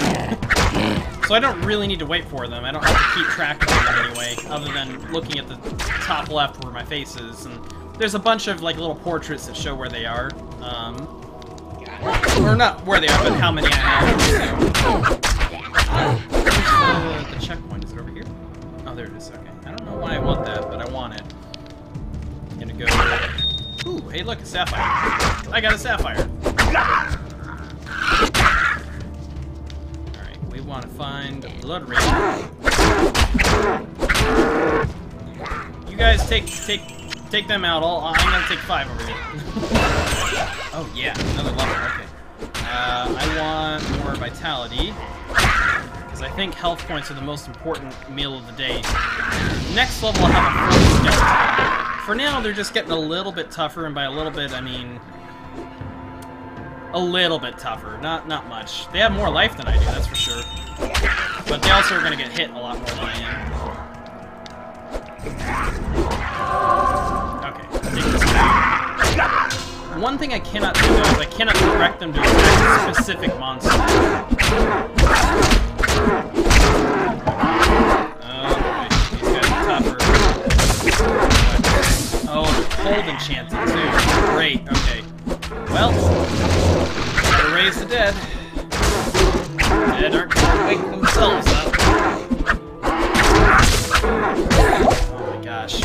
So I don't really need to wait for them. I don't have to keep track of them anyway, other than looking at the top left where my face is. And there's a bunch of like little portraits that show where they are. Or not where they are, but how many I have. Where's the checkpoint? Is it over here? Oh, there it is. Okay. I don't know why I want that, but I want it. I'm gonna go... Ooh, hey look, a sapphire. I got a sapphire. Alright, we want to find a blood ring. You guys take them out. I'm gonna take 5 over here. Oh yeah, another level, okay. I want more vitality. Because I think health points are the most important meal of the day. Next level I'll have a 4th skeleton. For now, they're just getting a little bit tougher, and by a little bit, I mean... a little bit tougher. Not much. They have more life than I do, that's for sure. But they also are going to get hit a lot more than I am. Okay, take this guy. One thing I cannot do, though, is I cannot direct them to attack a specific monster. Oh, they're cold enchanted too. Great, okay. Well, gotta raise the dead. The dead aren't gonna wake themselves up. Oh my gosh.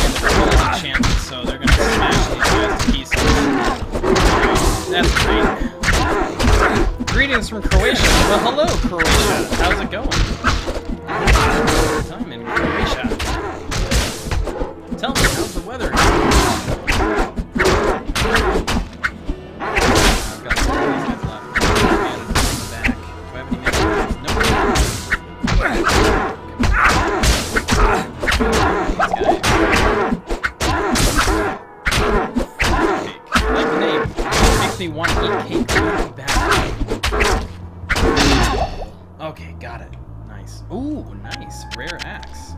And they're cold enchanted, so they're gonna smash these guys to pieces. That's great. Greetings from Croatia. Well, hello, Croatia. How's it going? I'm in Croatia. Tell me, how's the weather? I've got some of these guys left. And back. Do I have any minutes? Nope. Cake. I like the name. It makes me want to eat cake really bad. Okay, got it. Nice. Ooh, nice. Rare axe.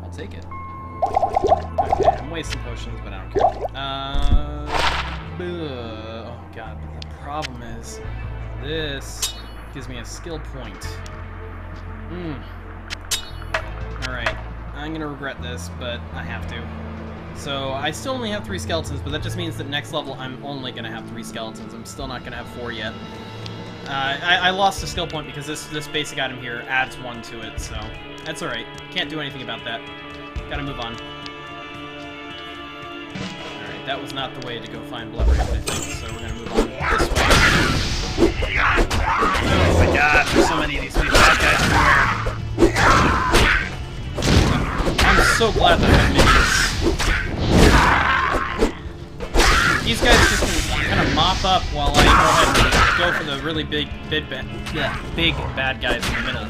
I'll take it. Okay, I'm wasting potions, but I don't care. Oh god, but the problem is, this gives me a skill point. Alright, I'm gonna regret this, but I have to. So, I still only have 3 skeletons, but that just means that next level I'm only gonna have 3 skeletons. I'm still not gonna have 4 yet. I lost a skill point because this basic item here adds 1 to it, so that's alright. Can't do anything about that. Gotta move on. Alright, that was not the way to go find blood raven, I think, so we're gonna move on this way. Oh my god, there's so many of these bad guys everywhere. I'm so glad that I have minis. These guys just can kind of mop up while I go ahead and go for the really big bad guys in the middle.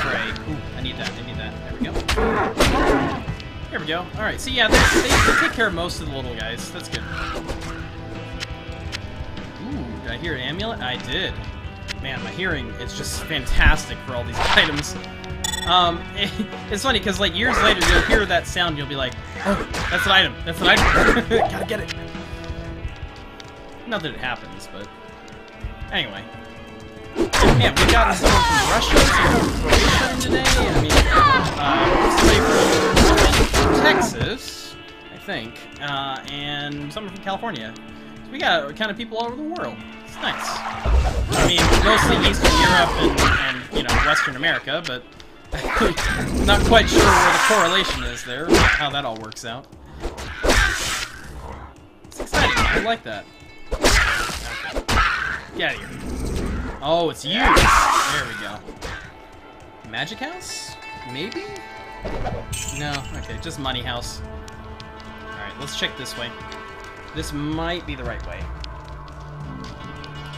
Great. Ooh, I need that. There we go. There we go. Alright, so yeah, they take care of most of the little guys. That's good. Ooh, did I hear an amulet? I did. Man, my hearing is just fantastic for all these items. It's funny, because like years later, you'll hear that sound and you'll be like, oh, that's an item. That's an item. Gotta get it. Not that it happens, but anyway. Man, we got someone from Russia, someone from Croatia today. I mean, somebody from Texas, I think, and someone from California. So we got kind of people all over the world. It's nice. I mean, mostly Eastern Europe and you know, Western America, but not quite sure where the correlation is there, how that all works out. It's exciting. I like that. Okay. Get out of here. Oh, it's you! There we go. Magic house? Maybe? No, okay, just money house. Alright, let's check this way. This might be the right way.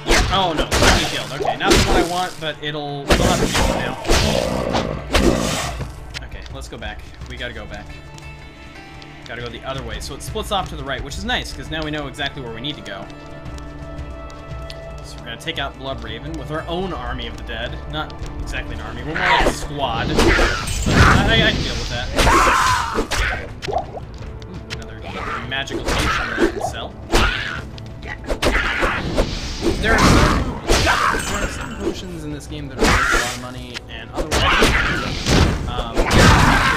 Yeah. Oh no, Sparky Shield. Okay, not the one I want, but it'll have to do it now. Okay, let's go back. We gotta go back. Gotta go the other way. So it splits off to the right, which is nice, because now we know exactly where we need to go. So we're gonna take out Blood Raven with our own army of the dead. Not exactly an army, we're more like a squad. But I can deal with that. Ooh, another magical potion that I can sell. There are some potions in this game that are worth a lot of money, and otherwise, the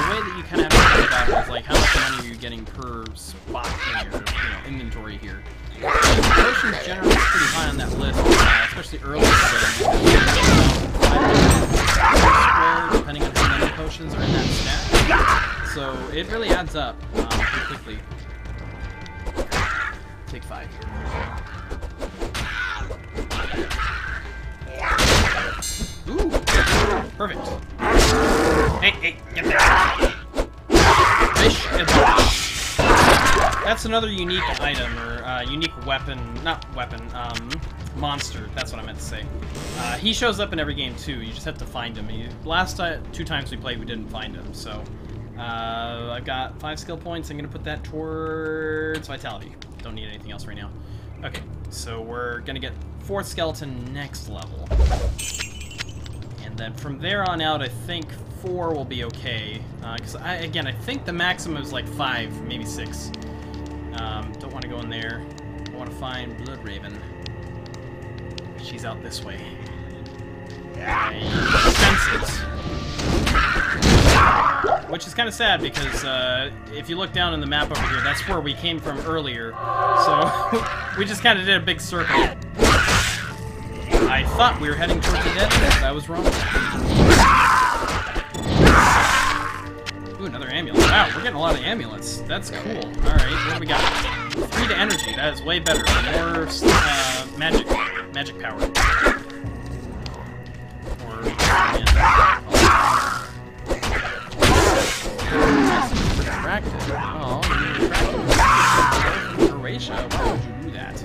way that you kind of have to think about it is like how much money are you getting per spot in your inventory here. And potions generally pretty high on that list, especially early in the game. Depending on how many potions are in that stack. So it really adds up pretty quickly. Take 5 here. Ooh, perfect. Hey, get there. Fish and that's another unique item, or unique weapon, not weapon, monster, that's what I meant to say. He shows up in every game too, you just have to find him. Last 2 times we played, we didn't find him, so... I've got 5 skill points, I'm gonna put that towards Vitality. Don't need anything else right now. Okay, so we're gonna get 4th skeleton next level. And then from there on out, I think 4 will be okay. Because, I think the maximum is like 5, maybe 6. Don't want to go in there. I want to find Blood Raven. She's out this way. Senses. Which is kind of sad because if you look down in the map over here, that's where we came from earlier. So we just kind of did a big circle. I thought we were heading towards the dead end, but I was wrong. Ooh, another amulet. Wow, we're getting a lot of amulets. That's cool. Alright, what do we got? 3 to energy. That is way better. More magic power. Or retracted. Oh, you retracted. Horatio, why would you do that?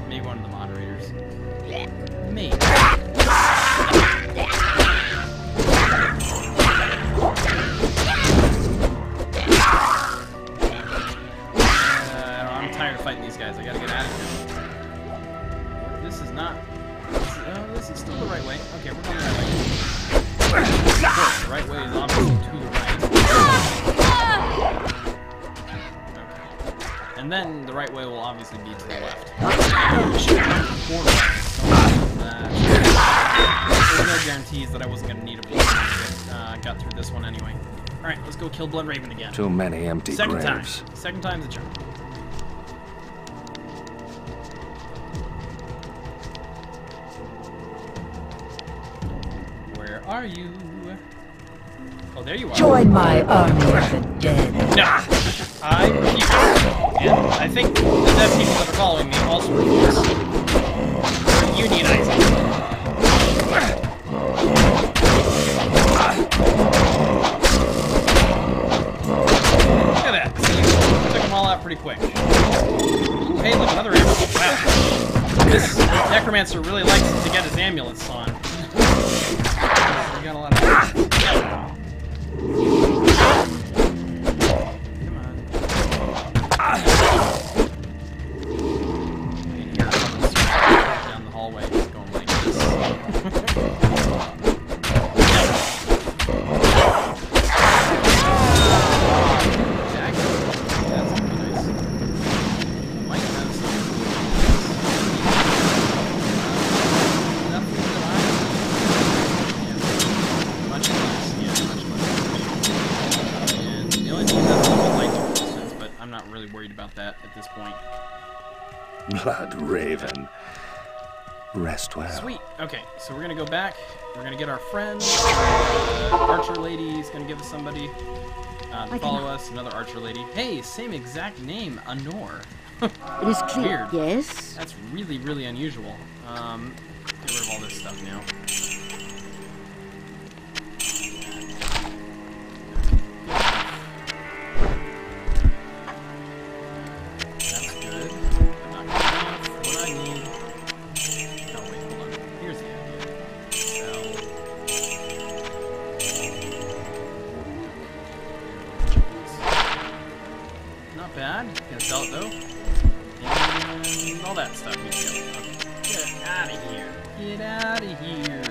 Maybe one of the moderators. Maybe. I'm tired of fighting these guys. I gotta get out of here. This is not... this is still the right way. Okay, we're going the right way. Of course, the right way is obviously to the right. Okay. And then the right way will obviously be to the left. There's no guarantees that I wasn't going to need a blood raven to got through this one anyway. Alright, let's go kill Blood Raven again. Too many empty graves. Second time's a charm. Where are you? Oh, there you are. Join my army of the dead. No! I refuse. And I think the dead people that are following me also refuse. We're unionizing. Look at that. See, took them all out pretty quick. Ooh, hey, look, another amulet. Wow. This necromancer really likes to get his amulets on. We got a lot of... Come on. Down the hallway, just going like this. About that at this point. Blood Raven. Rest well. Sweet. Okay, so we're gonna go back. We're gonna get our friend. Archer lady's gonna give us somebody to follow us. Another archer lady. Hey, same exact name, Honor. It is clear. Weird. Yes. That's really, really unusual. Get rid of all this stuff now. not bad. Gonna sell it though. And all that stuff we do. Okay. Get out of here. Get out of here.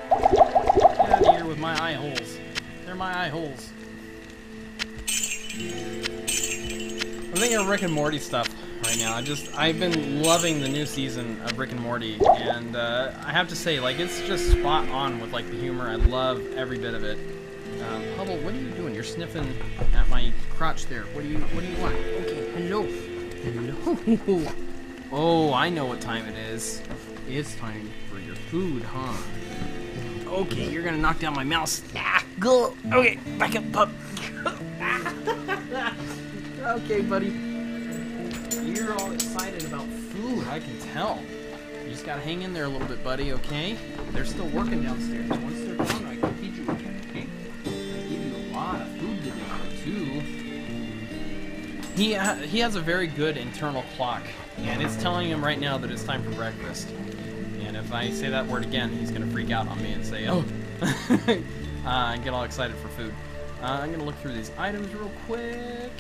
Get out of here with my eye holes. They're my eye holes. I'm thinking of Rick and Morty stuff right now. I've been loving the new season of Rick and Morty, and I have to say, like, it's just spot on with, like, the humor. I love every bit of it. Hubble, what are you doing? You're sniffing at my crotch there. What do you want? Okay, hello. Hello. Oh, I know what time it is. It's time for your food, huh? Okay, you're gonna knock down my mouse. Ah, go. Okay, back up, pup. Okay, buddy. You're all excited about food, I can tell. You just gotta hang in there a little bit, buddy, okay? They're still working downstairs. Once they're done, I can feed you again, okay? I give you a lot of food today, too. He has a very good internal clock, and it's telling him right now that it's time for breakfast. And if I say that word again, he's gonna freak out on me and say, oh. And get all excited for food. I'm gonna look through these items real quick.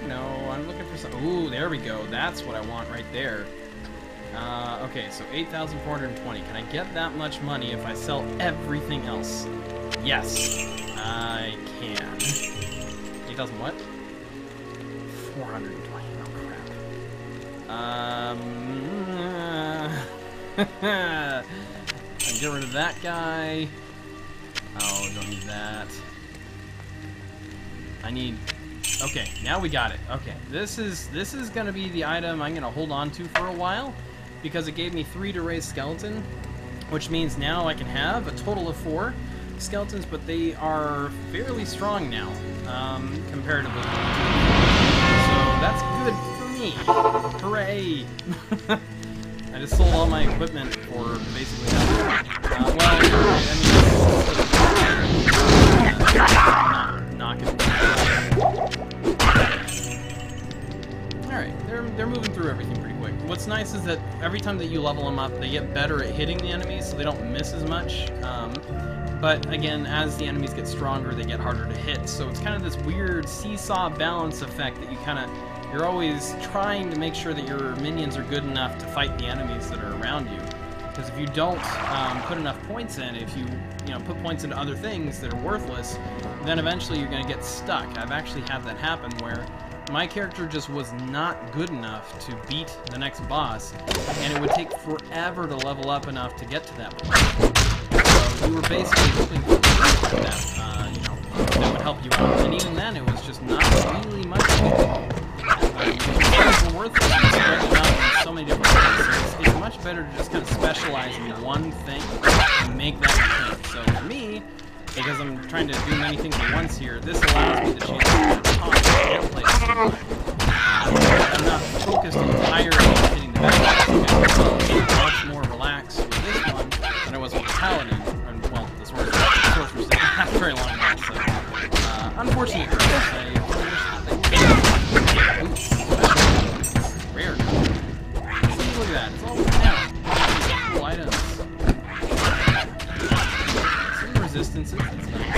No, I'm looking for some. Ooh, there we go. That's what I want right there. Okay, so 8,420. Can I get that much money if I sell everything else? Yes, I can. 8,000 what? 420. Oh crap. I'll get rid of that guy. Oh, don't need that. I need. Okay, now we got it. Okay, this is gonna be the item I'm gonna hold on to for a while because it gave me 3 to raise skeleton, which means now I can have a total of 4 skeletons, but they are fairly strong now, comparatively. So that's good for me. Hooray! I just sold all my equipment for basically nothing. Well, knock it. Alright, they're moving through everything pretty quick. What's nice is that every time that you level them up, they get better at hitting the enemies, so they don't miss as much. But again, as the enemies get stronger, they get harder to hit. So it's kind of this weird seesaw balance effect that you're always trying to make sure that your minions are good enough to fight the enemies that are around you. Because if you don't put enough points in, if you put points into other things that are worthless, then eventually you're going to get stuck. I've actually had that happen where my character just was not good enough to beat the next boss, and it would take forever to level up enough to get to that point. So you were basically hoping for that, that would help you out, and even then it was just not really much help. It's worth it to spread it out in so many different ways. So it's much better to just kind of specialize in one thing and make that your thing. So for me, because I'm trying to do many things at once here, this allows me the chance to talk and play at the same time. I'm not focused entirely on hitting the back. I'm much more relaxed with this one than I was with the Paladin. And, well, the Sorceress didn't have very long enough, so unfortunate for us. Rare. See, look at that. It's all down. Cool items. Some resistances. That's nice.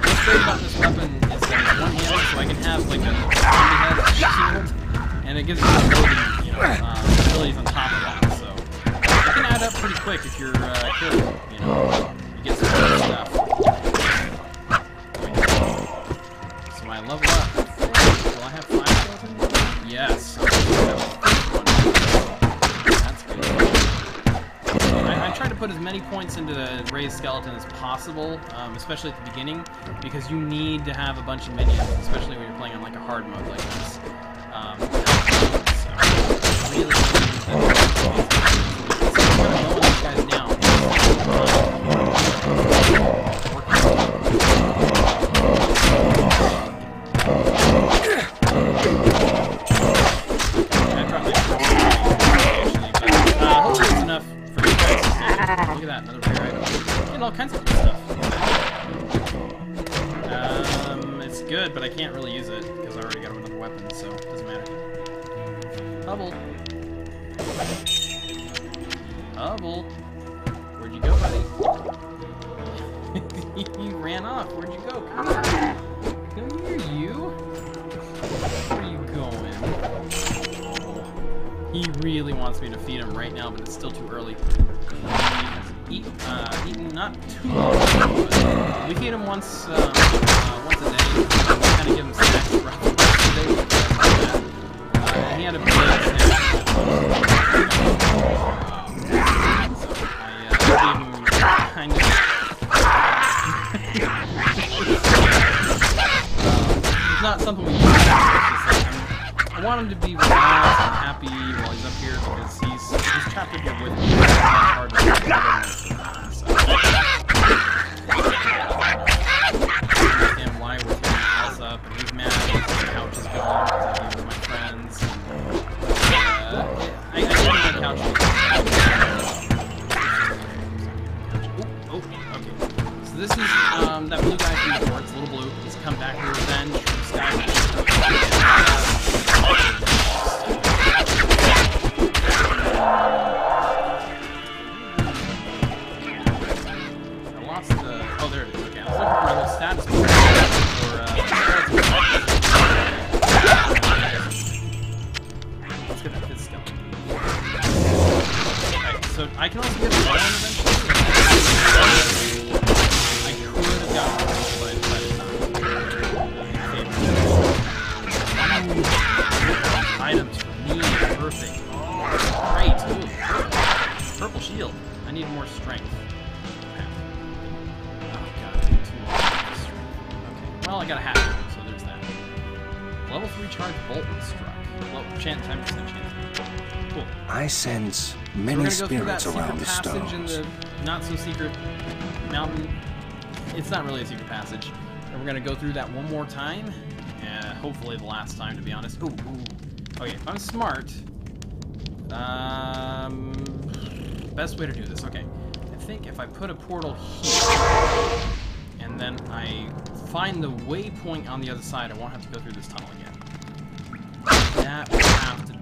What's great about this weapon is that it's one-handed, so I can have like a zombie head shield, and it gives me abilities on top of that. So it can add up pretty quick if you're careful. You get some good stuff. So I level up. Will I have 5 skeletons? Yes. That's good. I try to put as many points into the raised skeleton as possible, especially at the beginning, because you need to have a bunch of minions, especially when you're playing on like a hard mode like this. So really, these guys down. Hopefully it's enough for you guys to see. Look at that, another rare item. Getting all kinds of good stuff. It's good, but I can't really use it because I already got another weapon, so it doesn't matter. Hubble. Hubble. Where'd you go, buddy? off. Where'd you go? Come here. Come here, you. Where are you going? Oh, he really wants me to feed him right now, but it's still too early. He has eaten not too long. We feed him once a day. Kind of give him snacks throughout the rest of the day. He had a big snack. So I gave him kind of. It's not something we use. It's just like, I want him to be relaxed and happy while he's up here because he's trapped up here with me. It's hard to get him. So. Why we're taking the house up, and he's mad because the couch is gone because I gave it to my friends. I gave him my couch. Oh, okay. So this is that blue guy from before. It's a little blue. He's come back for revenge from Sky. I lost the. Oh, there it is. Okay, I was looking for my little status bar. Let's get this skeleton. Okay, so I can also get a button eventually. I could have gotten it, but I decided not. Items for me, perfect. Great. Ooh, purple shield. I need more strength. Well, I got a hat, so there's that. Level 3 charge bolt struck. Well, time to send chance. Cool. I sense many spirits around the stones. In the not so secret mountain. It's not really a secret passage. And we're gonna go through that one more time. Hopefully the last time, to be honest. Ooh. Okay, if I'm smart. Best way to do this. Okay. I think if I put a portal here, and then I find the waypoint on the other side, I won't have to go through this tunnel again. That will have to do.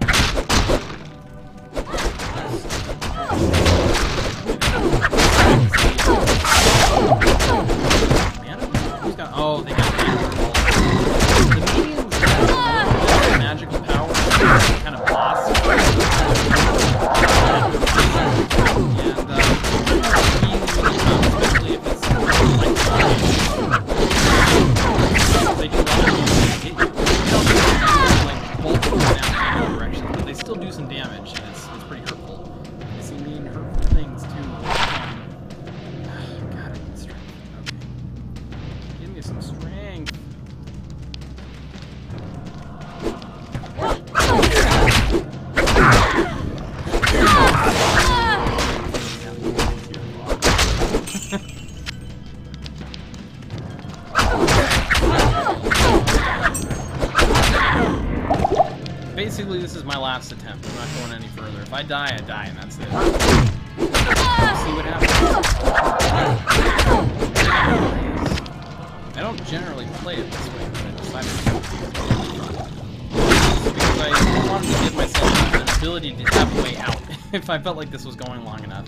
Man, who's got? Oh, they got the minions have magical power, kind of boss. Especially if it's like they do like bolt down in all directions, but they still do some damage, and it's pretty hurtful. I see mean hurtful things too. God, I need strength. Okay. Give me some strength. Basically, this is my last attempt. I'm not going any further. If I die, I die, and that's it. We'll see what happens. I don't generally play it this way, but I decided to do it because I wanted to give myself an ability to have a way out if I felt like this was going long enough.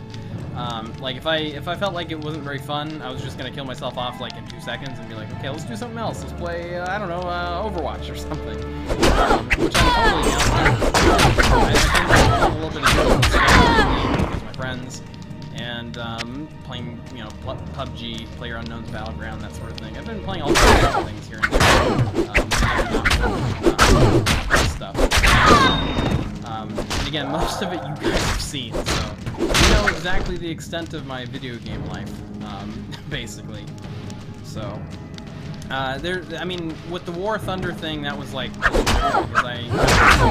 Like if I felt like it wasn't very fun, I was just gonna kill myself off like in 2 seconds and be like, okay, let's do something else. Let's play, I don't know, Overwatch or something. Which I'm totally down for. I think a little bit of with my friends and playing, you know, PUBG, PlayerUnknown's Battleground, that sort of thing. I've been playing all sorts of things here and there. Stuff. And again, most of it you guys have seen, so you know exactly the extent of my video game life, basically. So, I mean, with the War Thunder thing, that was like, because I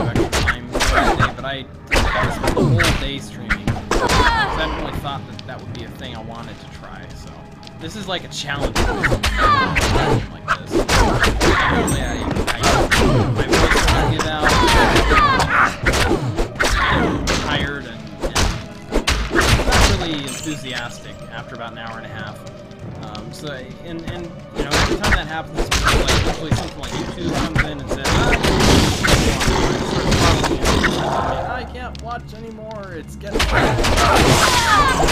extra time every day, but I spent the whole day streaming, because I hadn't really thought that that would be a thing I wanted to try, so. This is like a challenge like this. Normally my voice doesn't get out, tired and not really enthusiastic after about an hour and a half. So and you know, every time that happens, like usually something like YouTube comes in and says, I can't watch anymore. It's getting bad.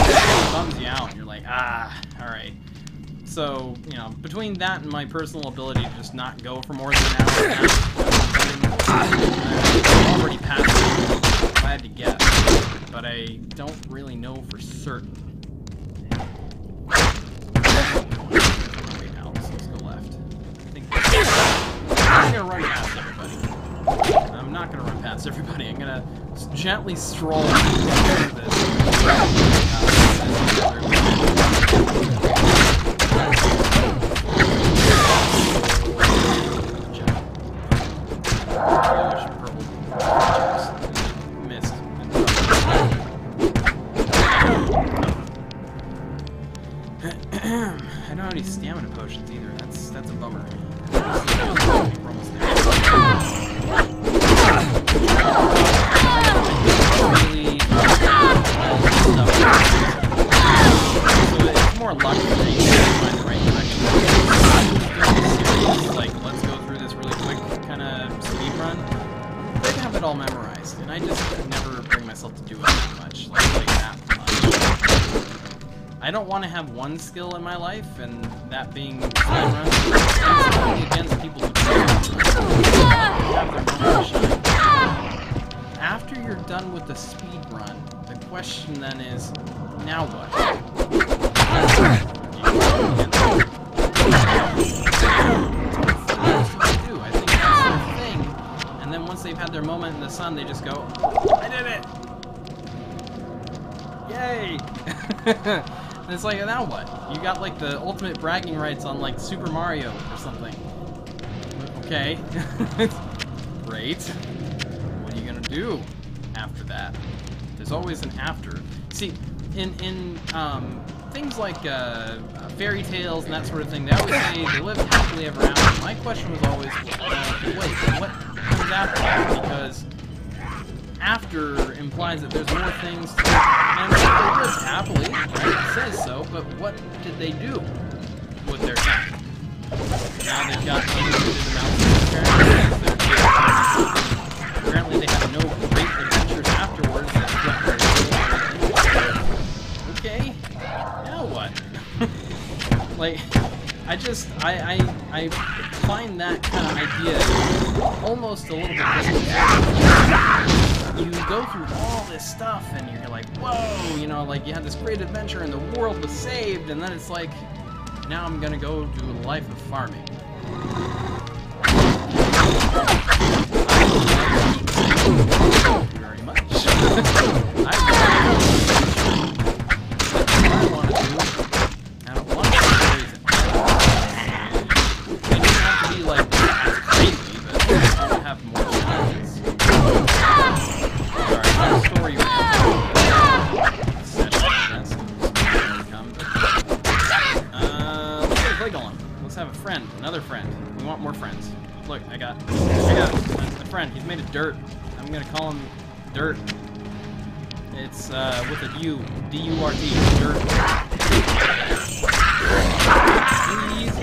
It bums you out. You're like, all right. So, you know, between that and my personal ability to just not go for more than an hour and a half, I've already passed it if I had to guess, but I don't really know for certain. Wait, Alex, let's go left. I'm gonna run past everybody. I'm not gonna run past everybody. I'm gonna gently stroll through this. I don't have any stamina potions either. That's a bummer. We're almost there. Really, so it's more luck than you can find the right direction. Like, let's go through this really quick kind of speed run. I have it all memorized, and I just never bring myself to do it that much. Like that much. I don't want to have one skill in my life, and that being speedrun. I'm against people who have their moment shine. After you're done with the speed run, the question then is, now what? I think that's their thing. And then once they've had their moment in the sun, they just go, I did it! Yay! And it's like, now what? You got like the ultimate bragging rights on like Super Mario or something. Okay. Great. What are you gonna do after that? There's always an after. See, in things like fairy tales and that sort of thing, they always say they lived happily ever after. My question was always, wait, what comes after that? Because after implies that there's more things to do. And they lived happily, right? It says so, but what did they do with their time? Now they've got unlimited amounts of experience. Apparently they have no great adventures afterwards. Okay, now what? Like, I find that kind of idea almost a little bit disconcerting. You go through all this stuff and you're like, whoa, you know, like you had this great adventure and the world was saved, and then it's like, now I'm gonna go do a life of farming. Thank you very much. I want to do. I don't want to do crazy. It doesn't have to be like crazy, but I want to have more challenges. Story let's have a friend, another friend. We want more friends. Look, I got a friend. He's made of dirt. I'm gonna call him Dirt. It's with a U, D-U-R-T, Dirt. He's a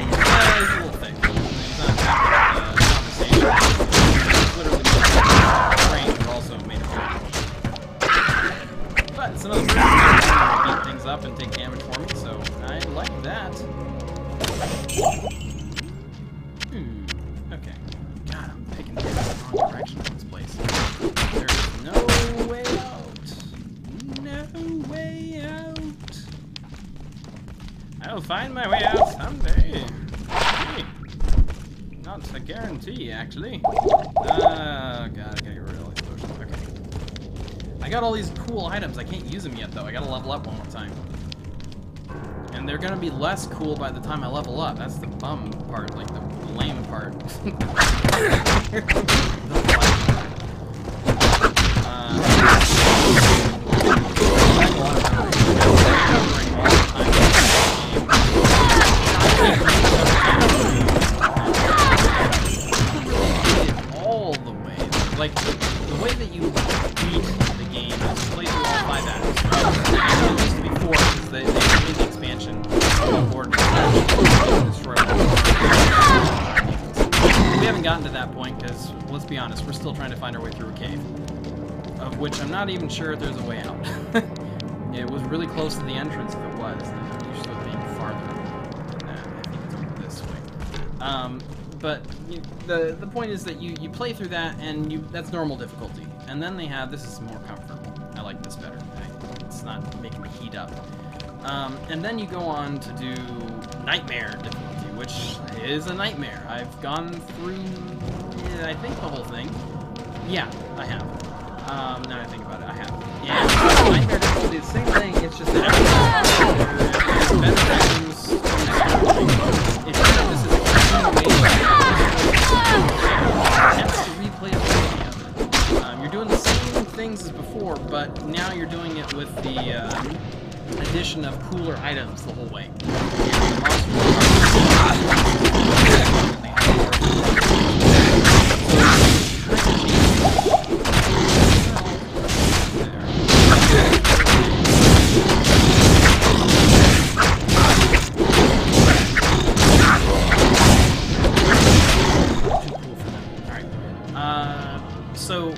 little thick. He's not the same. He's literally made of brains, but also made of dirt. But it's another person who's gonna beat things up and take damage for me, so I like that. Okay. God, I'm picking the wrong direction in this place. There's no way out. No way out. I'll find my way out someday. Hey. Not a guarantee, actually. God, I gotta get rid of all these potions. Okay. I got all these cool items. I can't use them yet, though. I gotta level up one more time. And they're gonna be less cool by the time I level up. That's the bum part, like the lame part. All the way. Like, the way that you beat the game is play through all 5 acts. It used to be 4 because they made the expansion on board. We haven't gotten to that point because, let's be honest, we're still trying to find our way through a cave, of which I'm not even sure if there's a way out. It was really close to the entrance if it was. There's usually being farther than that. But the point is that you play through that, and that's normal difficulty. And then they have, this is more comfortable. I like this better. It's not making me heat up. And then you go on to do Nightmare difficulty, which is a nightmare. I've gone through, I think, the whole thing. Yeah, I have. Now I think about it, I have. And Nightmare difficulty is the same thing, it's just that everything's better things. It's just, this is a continuation. Attempts to replayability of it. You're doing the same things as before, but now you're doing it with the addition of cooler items the whole way. So,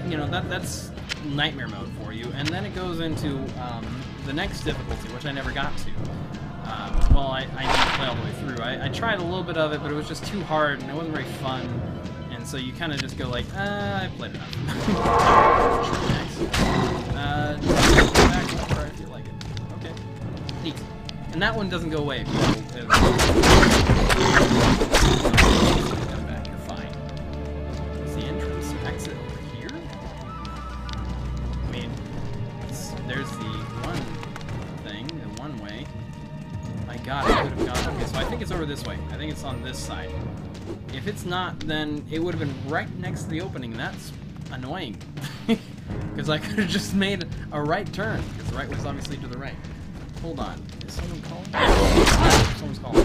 you know, that's nightmare mode for you, and then it goes into the next difficulty, which I never got to. Well, I didn't play all the way through. I tried a little bit of it, but it was just too hard, and it wasn't very fun, and so you kind of just go like, I played enough. Back where I feel like it. Okay. Neat. And that one doesn't go away. Exit over here? I mean, there's the one thing, the one way. My god, I could have gone. Okay, so I think it's over this way. I think it's on this side. If it's not, then it would have been right next to the opening. That's annoying. Because I could have just made a right turn. Because the right was obviously to the right. Hold on. Is someone calling? Someone's calling.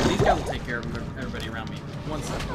These guys will take care of everybody around me. One second.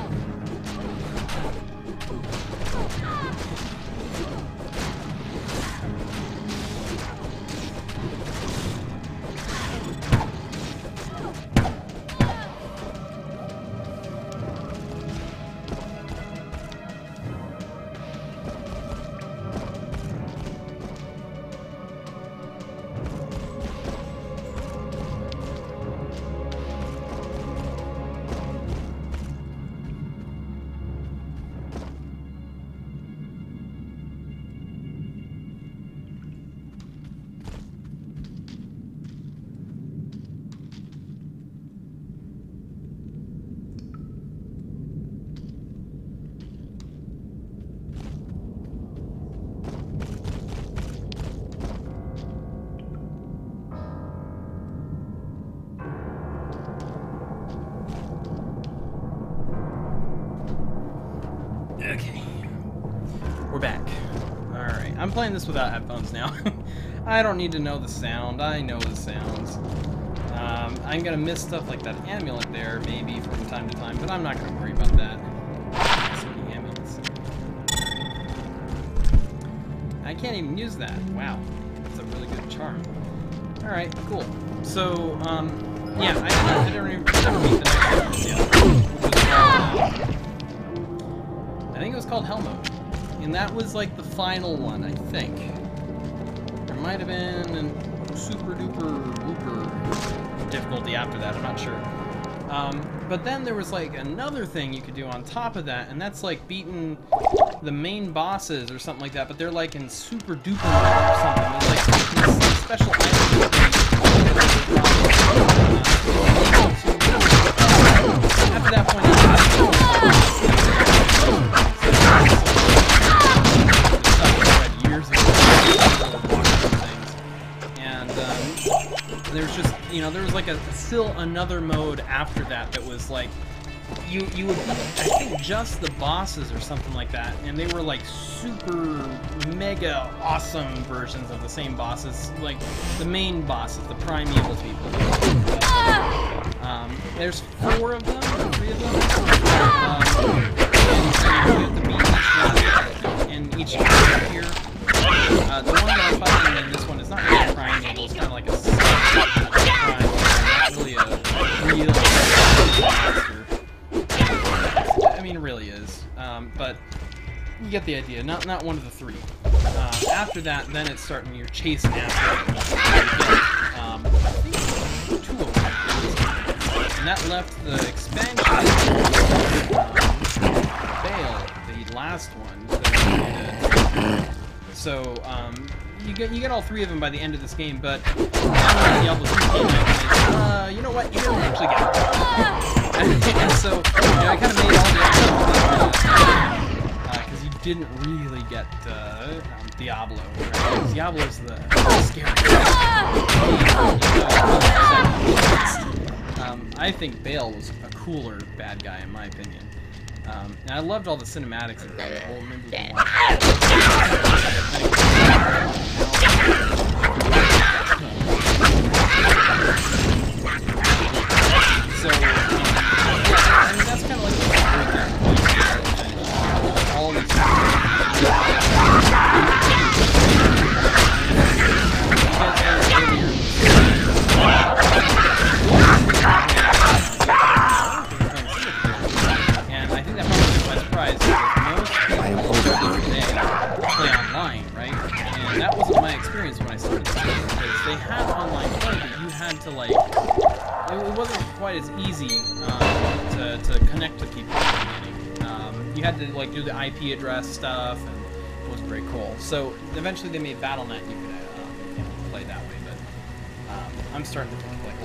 Okay, we're back. Alright, I'm playing this without headphones now. I don't need to know the sound, I know the sounds. I'm gonna miss stuff like that amulet there, maybe, from time to time, but I'm not gonna worry about that. So many amulets. I can't even use that. Wow, that's a really good charm. Alright, cool. So, yeah, I never beat the next one yet. I think it was called Hell Mode, and that was like the final one, I think. There might have been a super duper whooper difficulty after that, I'm not sure. But then there was like another thing you could do on top of that, and that's like beating the main bosses or something like that, but they're like in super duper mode or something. It's like these special items. After that point, years ago, and there's just, you know, there was like still another mode after that that was like you would beat, I think, just the bosses or something like that, and they were like super mega awesome versions of the same bosses, like the main bosses, the primeval people. There's 4 of them, or 3 of them, and so you have to beat each one in each character here. The one that I'm fighting in this one is not really a primeval, it's kind of like a prime, not really a real monster. I mean, it really is, but you get the idea. Not one of the three. After that, then it's starting you're chasing after it. I think 2 of them. And that left the expansion, Bale, the last one. So you get all 3 of them by the end of this game, but Diablo 3 came out, you know what? You don't actually get it. And so I kind of made all the because you didn't really get Diablo. Right? Diablo's the scary I think Bale was a cooler bad guy in my opinion. And I loved all the cinematics of the whole movie. So, I mean, that's kind of like the all these and I think that probably took my surprise because most people play online, right? And that wasn't my experience when I started this game because they had online play, but you had to like it wasn't quite as easy to connect to people at the beginning. You had to like do the IP address stuff, and it wasn't very cool. So eventually they made BattleNet, and you could play that way. But I'm starting to think of like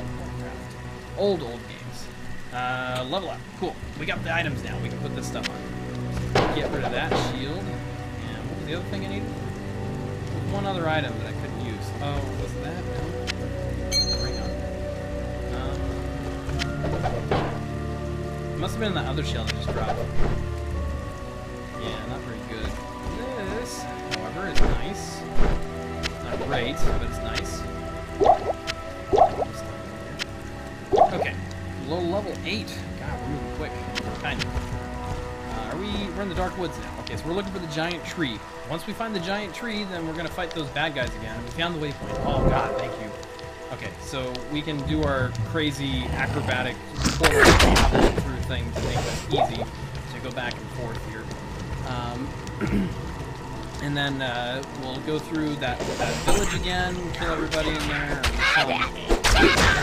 old games. Level up, cool. We got the items now. We can put this stuff on. Get rid of that shield. And what was the other thing I needed? One other item that I couldn't use. Oh, was that? No. Must have been the other shell that just dropped. Yeah, not very good. This, however, is nice. Not great, but it's nice. Okay, low level 8. God, we're moving quick. Kind of. We're in the dark woods now. Okay, so we're looking for the giant tree. Once we find the giant tree, then we're gonna fight those bad guys again. We found the waypoint. Oh God, thank you. Okay, so we can do our crazy acrobatic through things to make this easy. So go back and forth here. And then we'll go through that village again, kill everybody in there, and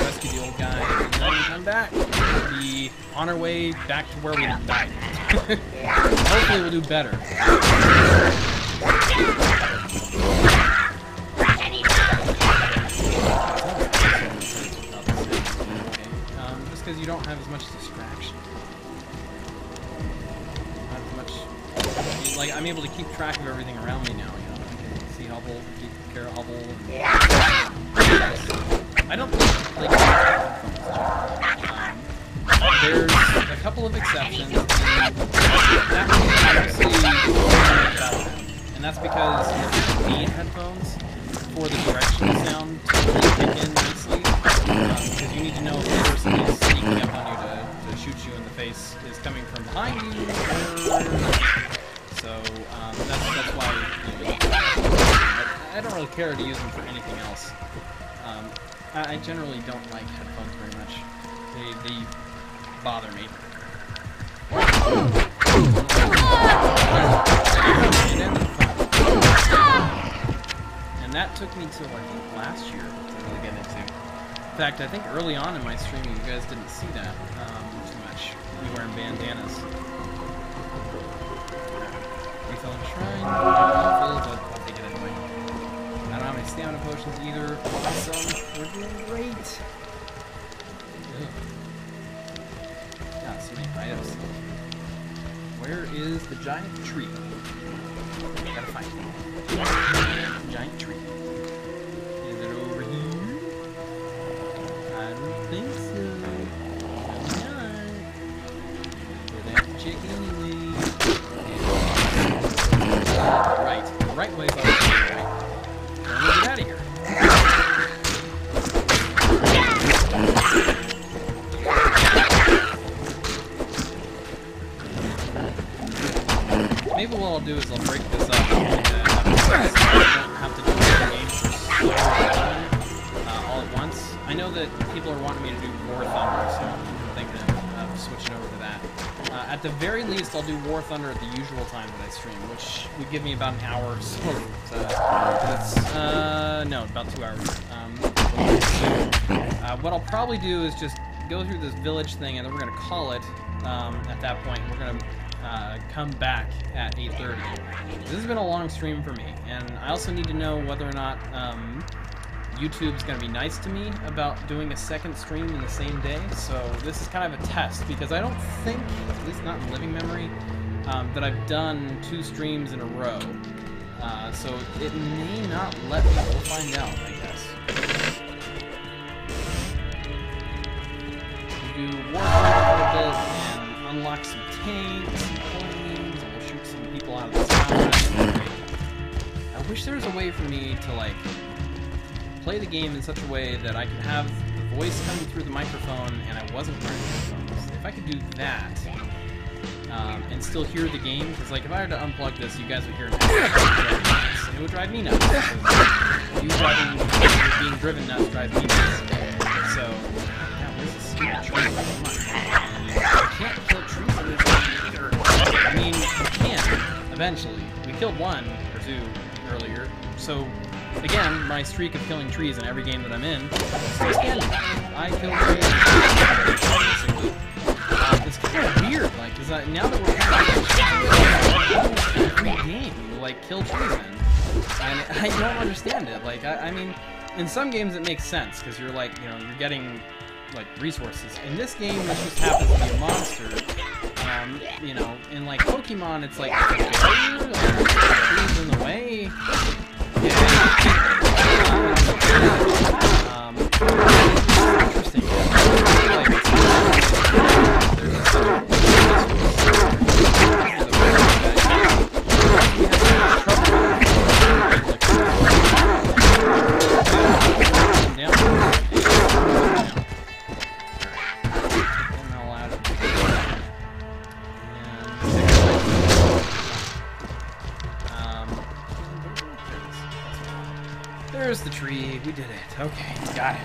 rescue the old guy, and then come back. We'll be on our way back to where we died. Hopefully we'll do better. Just because you don't have as much distraction. Not as much. Like, I'm able to keep track of everything around me now, you know. I can see Hubble, keep care of Hubble. I don't think, like, there's a couple of exceptions, and that's because you need headphones for the direction sound to really kick in nicely, because you need to know if the person is sneaking up on you to shoot you in the face is coming from behind you, so that's why, you know, I don't really care to use them for anything else. I generally don't like headphones very much. They bother me. And that took me to, I think, last year to really get into. In fact, I think early on in my streaming, you guys didn't see that too much. Me wearing bandanas. Refilling shrine. But I'll take it anyway. I don't have any stamina potions either. Awesome. We're doing great. Got so many items. Where is the giant tree? Gotta find it. Giant tree. Is it over here? I don't think so. Probably not. We'll have to check anyway. Right. The right way, folks. Right. Now get out of here. Maybe what I'll do is I'll break this up and I don't have to do the game for so long all at once. I know that people are wanting me to do more thumbs, so I'm thinking of switching over to that. At the very least, I'll do War Thunder at the usual time that I stream, which would give me about an hour or so. No, about 2 hours. What I'll probably do is just go through this village thing, and then we're going to call it at that point. We're going to come back at 8:30. This has been a long stream for me, and I also need to know whether or not YouTube's going to be nice to me about doing a second stream in the same day. So this is kind of a test, because I don't think, at least not in living memory, that I've done 2 streams in a row. So it may not let me. We'll find out, I guess. We'll do War Thunder a little bit and unlock some tanks and planes, and we'll shoot some people out of the sky. I wish there was a way for me to, like, play the game in such a way that I could have the voice coming through the microphone and I wasn't wearing headphones. If I could do that, and still hear the game, because, like, if I were to unplug this, you guys would hear it. It would drive me nuts. You being driven nuts drives me nuts. So, yeah, where's the stupid tree? You can't kill trees with this either. I mean, you can, eventually. We killed 1 or 2 earlier, so again, my streak of killing trees in every game that I'm in still standing. I kill trees. It's kind of weird, like, because now that we're every game, you, like, kill trees in. And I don't understand it. Like, I mean, in some games it makes sense, because you're, like, you know, you're getting, like, resources. In this game, this just happens to be a monster. You know, in, like, Pokemon, it's like, trees in the way. Interesting. There's the tree. We did it. Okay, got it.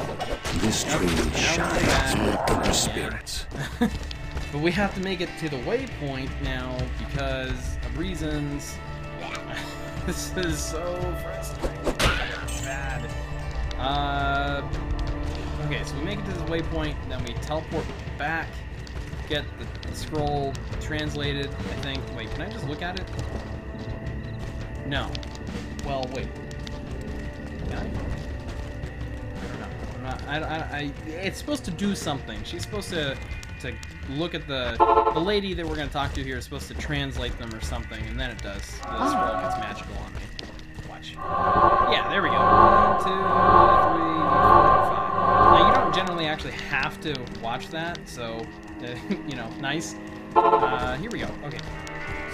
This tree shines with inner spirits. But we have to make it to the waypoint now because of reasons. This is so frustrating. Bad. Okay, so we make it to the waypoint, then we teleport back, get the scroll translated, I think. Wait, can I just look at it? No. Well, wait. I don't know. I'm not. It's supposed to do something. She's supposed to look at the lady that we're gonna talk to here is supposed to translate them or something, and then it does. The scroll gets magical on me. Watch. Yeah, there we go. 1, 2, 3, 4, 5. Now you don't generally actually have to watch that, so you know, nice. Here we go. Okay.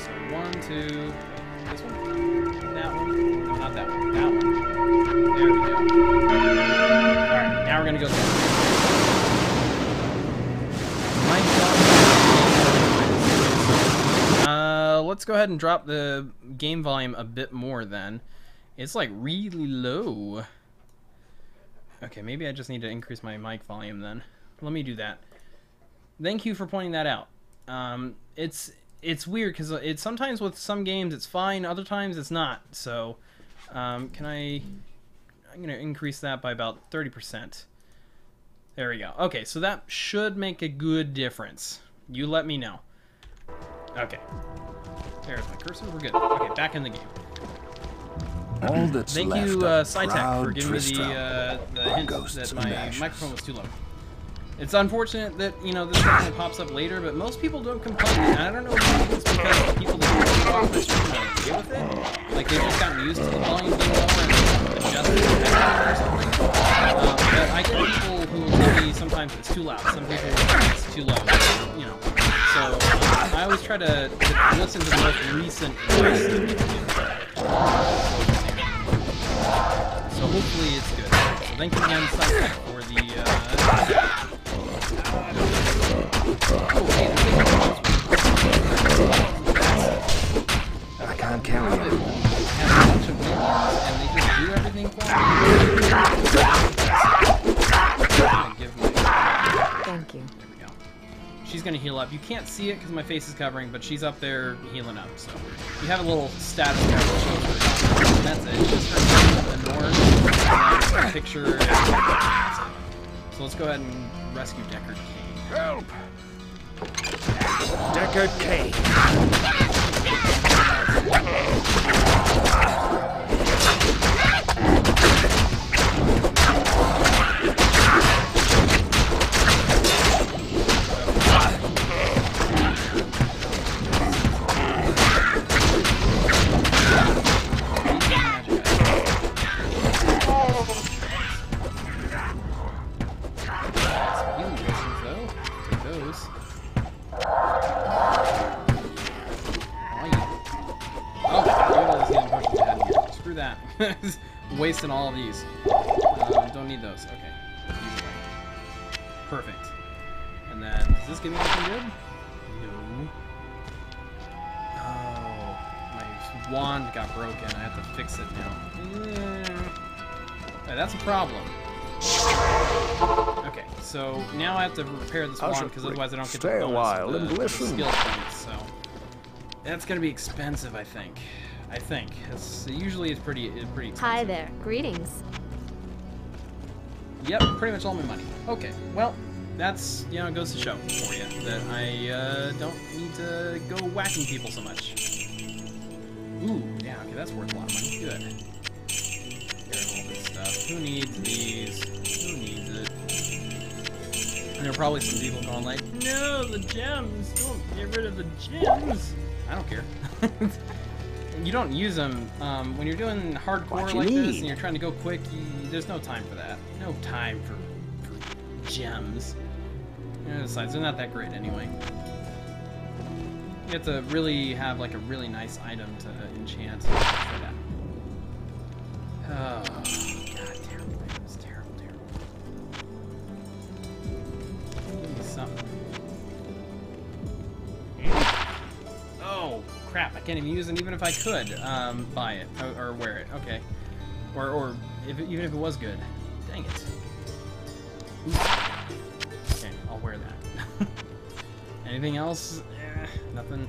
So 1, 2. This one? That one? No, not that one. That one. There we go. Alright, now we're gonna go through. Let's go ahead and drop the game volume a bit more then. It's like really low. Okay, maybe I just need to increase my mic volume then. Let me do that. Thank you for pointing that out. It's weird because it's sometimes with some games it's fine, other times it's not. So, I'm gonna increase that by about 30%. There we go. Okay, so that should make a good difference. You let me know. Okay. There's my cursor. We're good. Okay, back in the game. All that's Thank left you, of SciTech, proud for giving me Tristram the hint ghosts that of my ashes. microphone was too low. It's unfortunate that, you know, this kind of pops up later, but most people don't complain. And I don't know if it's because the people that watch my stream are okay with it. Like, they've just gotten used to the volume being lower and adjusted to it or something. But I get people who will tell me sometimes it's too loud. Some people will tell me it's too low. You know. So I always try to listen to the most recent advice that people give. So hopefully it's good. So thank you again, SciTech, for the I can't carry it. have a bunch of minions and they just do everything for me. Thank you. There we go. She she's going to heal up. You can't see it because my face is covering, but she's up there healing up. So you have a little status card that shows her. And that's it. It's just her the north picture. That's it. So let's go ahead and rescue Deckard Cain. Help! Deckard Cain. Wasting all of these. Don't need those. Okay. Perfect. And then, does this give me anything good? No. Oh, my wand got broken. I have to fix it now. Okay, that's a problem. Okay, so now I have to repair this wand because otherwise I don't get Stay a while and listen. Skill points. So that's gonna be expensive, I think. Usually it's pretty expensive. Hi there. Greetings. Yep, pretty much all my money. Okay, well, that's, you know, it goes to show for you that I don't need to go whacking people so much. Ooh, yeah, okay, that's worth a lot of money. Good. Get rid of all this stuff. Who needs these? Who needs it? And there are probably some people going like, no, the gems! Don't get rid of the gems! I don't care. You don't use them when you're doing hardcore like this and you're trying to go quick. There's no time for that. No time for gems. Besides, they're not that great anyway. You have to really have like a really nice item to enchant. Oh, God, terrible. It was terrible. Give me something. Oh. Crap, I can't even use it even if I could buy it or wear it. Okay. Or even if it was good. Dang it. Ooh. Okay, I'll wear that. Anything else? Nothing.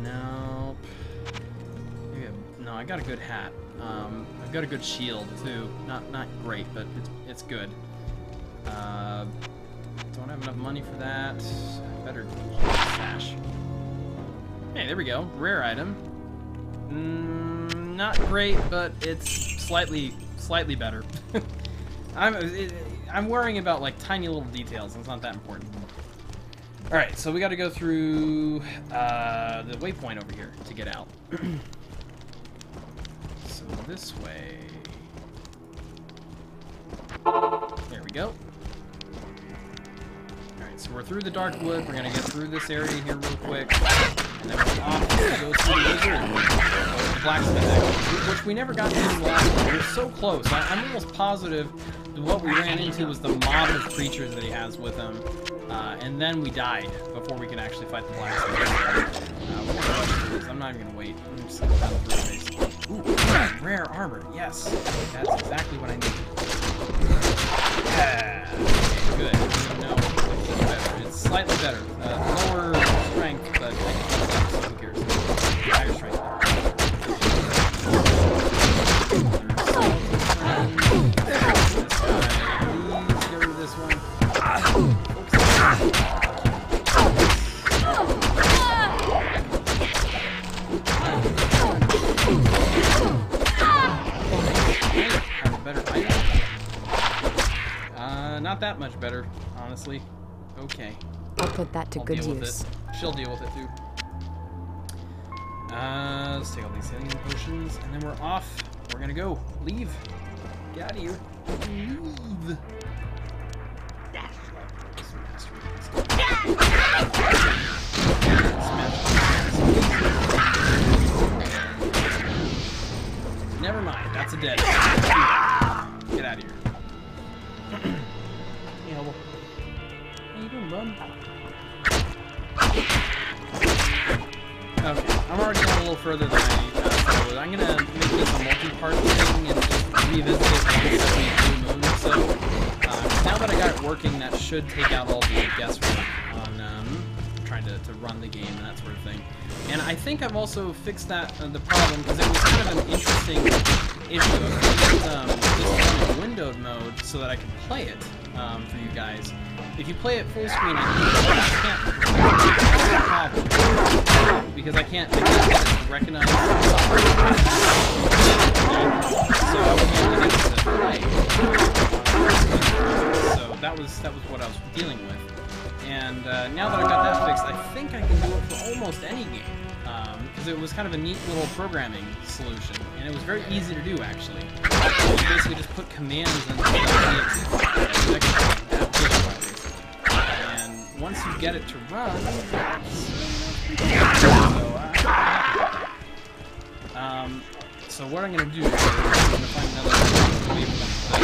Nope. No, I got a good hat. I've got a good shield too. Not great, but it's good. Don't have enough money for that. Better stash. Hey, there we go. Rare item. Not great, but it's slightly better. I'm worrying about like tiny little details. It's not that important. All right, so we got to go through the waypoint over here to get out. So this way. There we go. So we're through the dark wood. We're gonna get through this area here real quick, and then we're off to go through the wizard, the blacksmith, which we never got to in the last one. We're so close. I'm almost positive that what we ran into was the mob of creatures that he has with him, and then we died before we could actually fight the blacksmith. We're gonna rush through this. I'm not even gonna wait. I'm just gonna run through this. Ooh, rare armor. Yes, that's exactly what I need. Yeah. Okay, good. No. It's slightly better. Lower strength, but who cares? Higher strength. Please get rid of this one. Have a better item? Not that much better, honestly. Okay. I'll put that to good use. She'll deal with it too. Let's take all these healing potions, and then we're off. We're gonna go. Leave. Get out of here. Leave. Never mind. That's a dead. Get out of here. Yeah, well, how you doing, bud? Okay, I'm already going a little further than I thought I was. I'm gonna make this a multi-part thing and just revisit it once every blue moon or so. now that I got it working, that should take out all the guesswork on trying to run the game and that sort of thing. And I think I've also fixed that the problem, because it was kind of an interesting issue. This in windowed mode so that I can play it for you guys. If you play it full screen, I can't problem, because I can't recognize so I was able to play. So that was what I was dealing with. And now that I got that fixed, I think I can do it for almost any game. Because it was kind of a neat little programming solution. And it was very easy to do, actually. You basically just put commands into the and once you get it to run, so what I'm going to do is I'm going to find another way for them to play.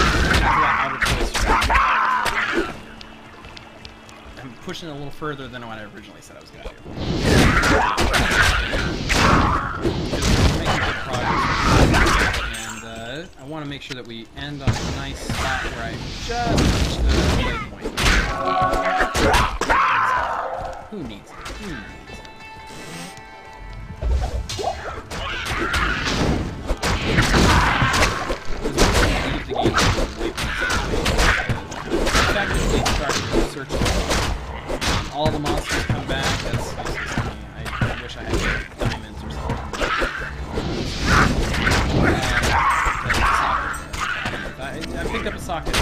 I'm pushing it a little further than what I originally said I was going to do. Making good progress. And I want to make sure that we end on a nice spot where I just reach the waypoint. Who needs it? Who needs it? Effectively start searching. All the monsters come back. That's funny. I wish I had diamonds or something. I picked up a socket.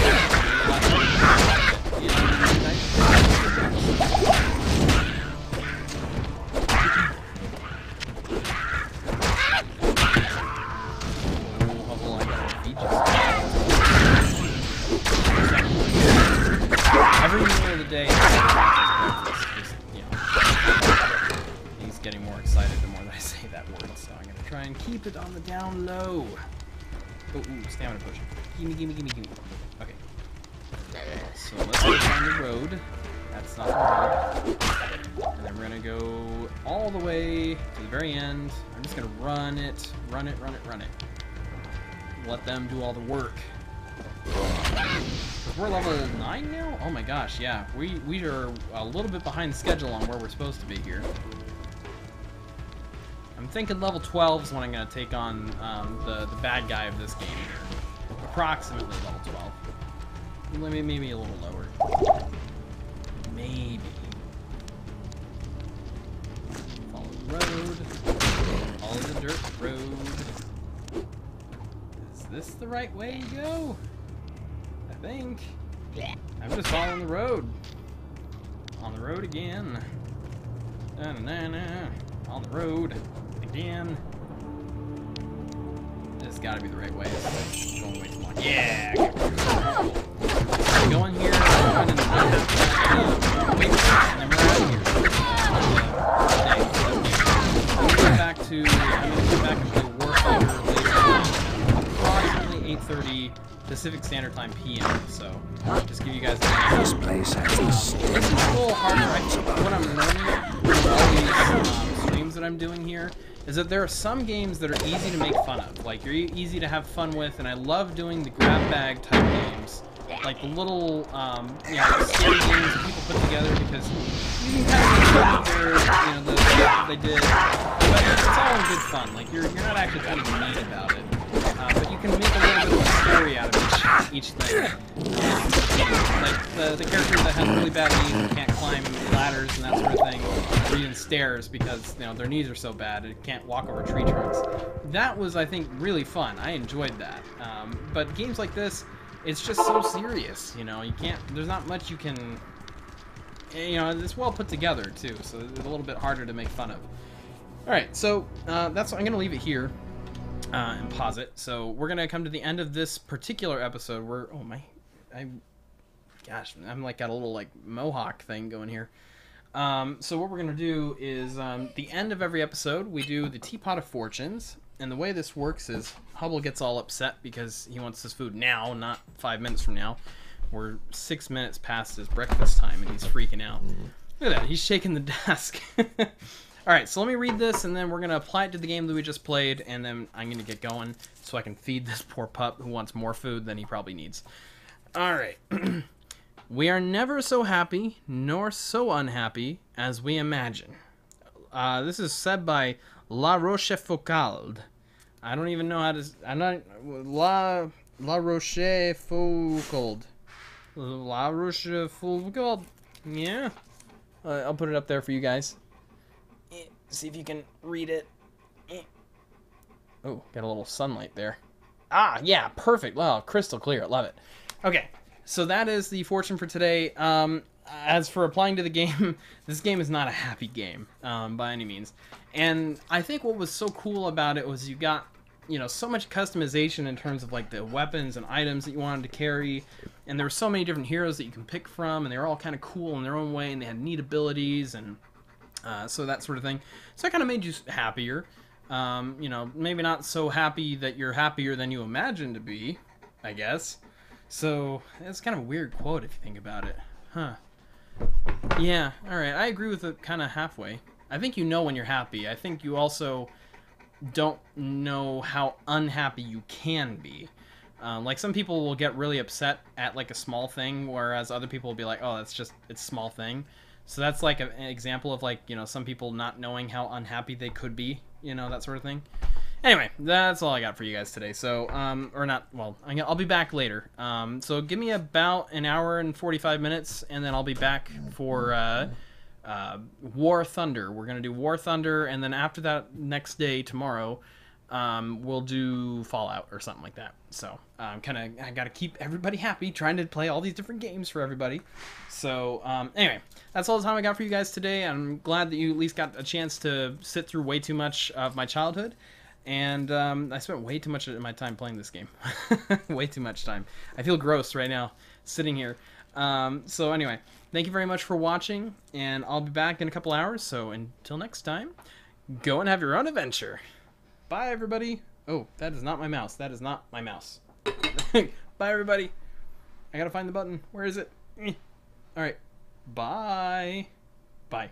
Every meal of the day, he's getting more excited the more that I say that word, so I'm going to try and keep it on the down low. Oh, ooh, stamina potion. Gimme, gimme, gimme, gimme. Okay. So let's go down the road. That's not the road. And then we're going to go all the way to the very end. I'm just going to run it, run it, run it, run it. Let them do all the work. We're level 9 now? Oh my gosh, yeah. We are a little bit behind schedule on where we're supposed to be here. I'm thinking level 12 is when I'm going to take on the bad guy of this game here. Approximately level 12. Maybe a little lower. Maybe. Follow the road. Follow the dirt road. Is this the right way to go? I think. I'm just following the road. On the road again. Na-na-na-na. On the road again. This has got to be the right way. It's going way too long. Yeah! Go in here, run in the and then we're out of here. I'm going to go back and play Warfighter later on. Approximately 8:30 Pacific Standard Time PM, so just give you guys This place has this is a little harder. I think what I'm learning with all these streams that I'm doing here is that there are some games that are easy to make fun of. Like, you're easy to have fun with, and I love doing the grab bag type games. Like the little, you know, scary games that people put together, because you can kind of make fun of their, you know, the stuff that they did. But it's all in good fun. Like, you're not actually kind of mean about it. But you can make a little bit of a story out of each thing. Like the character that has really bad knees and can't climb ladders and that sort of thing, or even stairs because, you know, their knees are so bad it can't walk over tree trunks. That was, I think, really fun. I enjoyed that. But games like this, it's just so serious. You know, you can't. There's not much you can. You know, it's well put together too, so it's a little bit harder to make fun of. All right, so that's. I'm gonna leave it here. And pause it. So we're gonna come to the end of this particular episode. Where gosh, I'm like got a little like mohawk thing going here. So what we're gonna do is the end of every episode we do the Teapot of Fortunes, and the way this works is Hubble gets all upset because he wants his food now, not 5 minutes from now. We're 6 minutes past his breakfast time, and he's freaking out. Look at that, he's shaking the desk. Alright, so let me read this, and then we're going to apply it to the game that we just played, and then I'm going to get going so I can feed this poor pup who wants more food than he probably needs. All right. We are never so happy nor so unhappy as we imagine. This is said by La Rochefoucauld. I don't even know how to... I'm not... La Rochefoucauld. La Rochefoucauld. Yeah. I'll put it up there for you guys. See if you can read it. Oh, got a little sunlight there. Ah, yeah, perfect. Wow, crystal clear. Love it. Okay, so that is the fortune for today. As for applying to the game, this game is not a happy game by any means. And I think what was so cool about it was you got, you know, so much customization in terms of like the weapons and items that you wanted to carry. And there were so many different heroes that you can pick from, and they were all kind of cool in their own way, and they had neat abilities, and so that sort of thing. So it kind of made you happier. You know, maybe not so happy that you're happier than you imagined to be, I guess. So it's kind of a weird quote if you think about it. Huh. Yeah, alright, I agree with it kind of halfway. I think you know when you're happy. I think you also don't know how unhappy you can be. Like some people will get really upset at like a small thing, whereas other people will be like, oh, it's a small thing. So that's like an example of like, you know, some people not knowing how unhappy they could be, you know, that sort of thing. Anyway, that's all I got for you guys today. So, or not, well, I'll be back later. So give me about an hour and 45 minutes, and then I'll be back for War Thunder. We're going to do War Thunder, and then after that, next day, tomorrow, we'll do Fallout or something like that. So, I got to keep everybody happy, trying to play all these different games for everybody. So, anyway, that's all the time I got for you guys today. I'm glad that you at least got a chance to sit through way too much of my childhood. And I spent way too much of my time playing this game. Way too much time. I feel gross right now, sitting here. So anyway, thank you very much for watching, and I'll be back in a couple hours. So until next time, go and have your own adventure. Bye, everybody. Oh, that is not my mouse. That is not my mouse. Bye, everybody. I gotta find the button. Where is it? All right. Bye. Bye.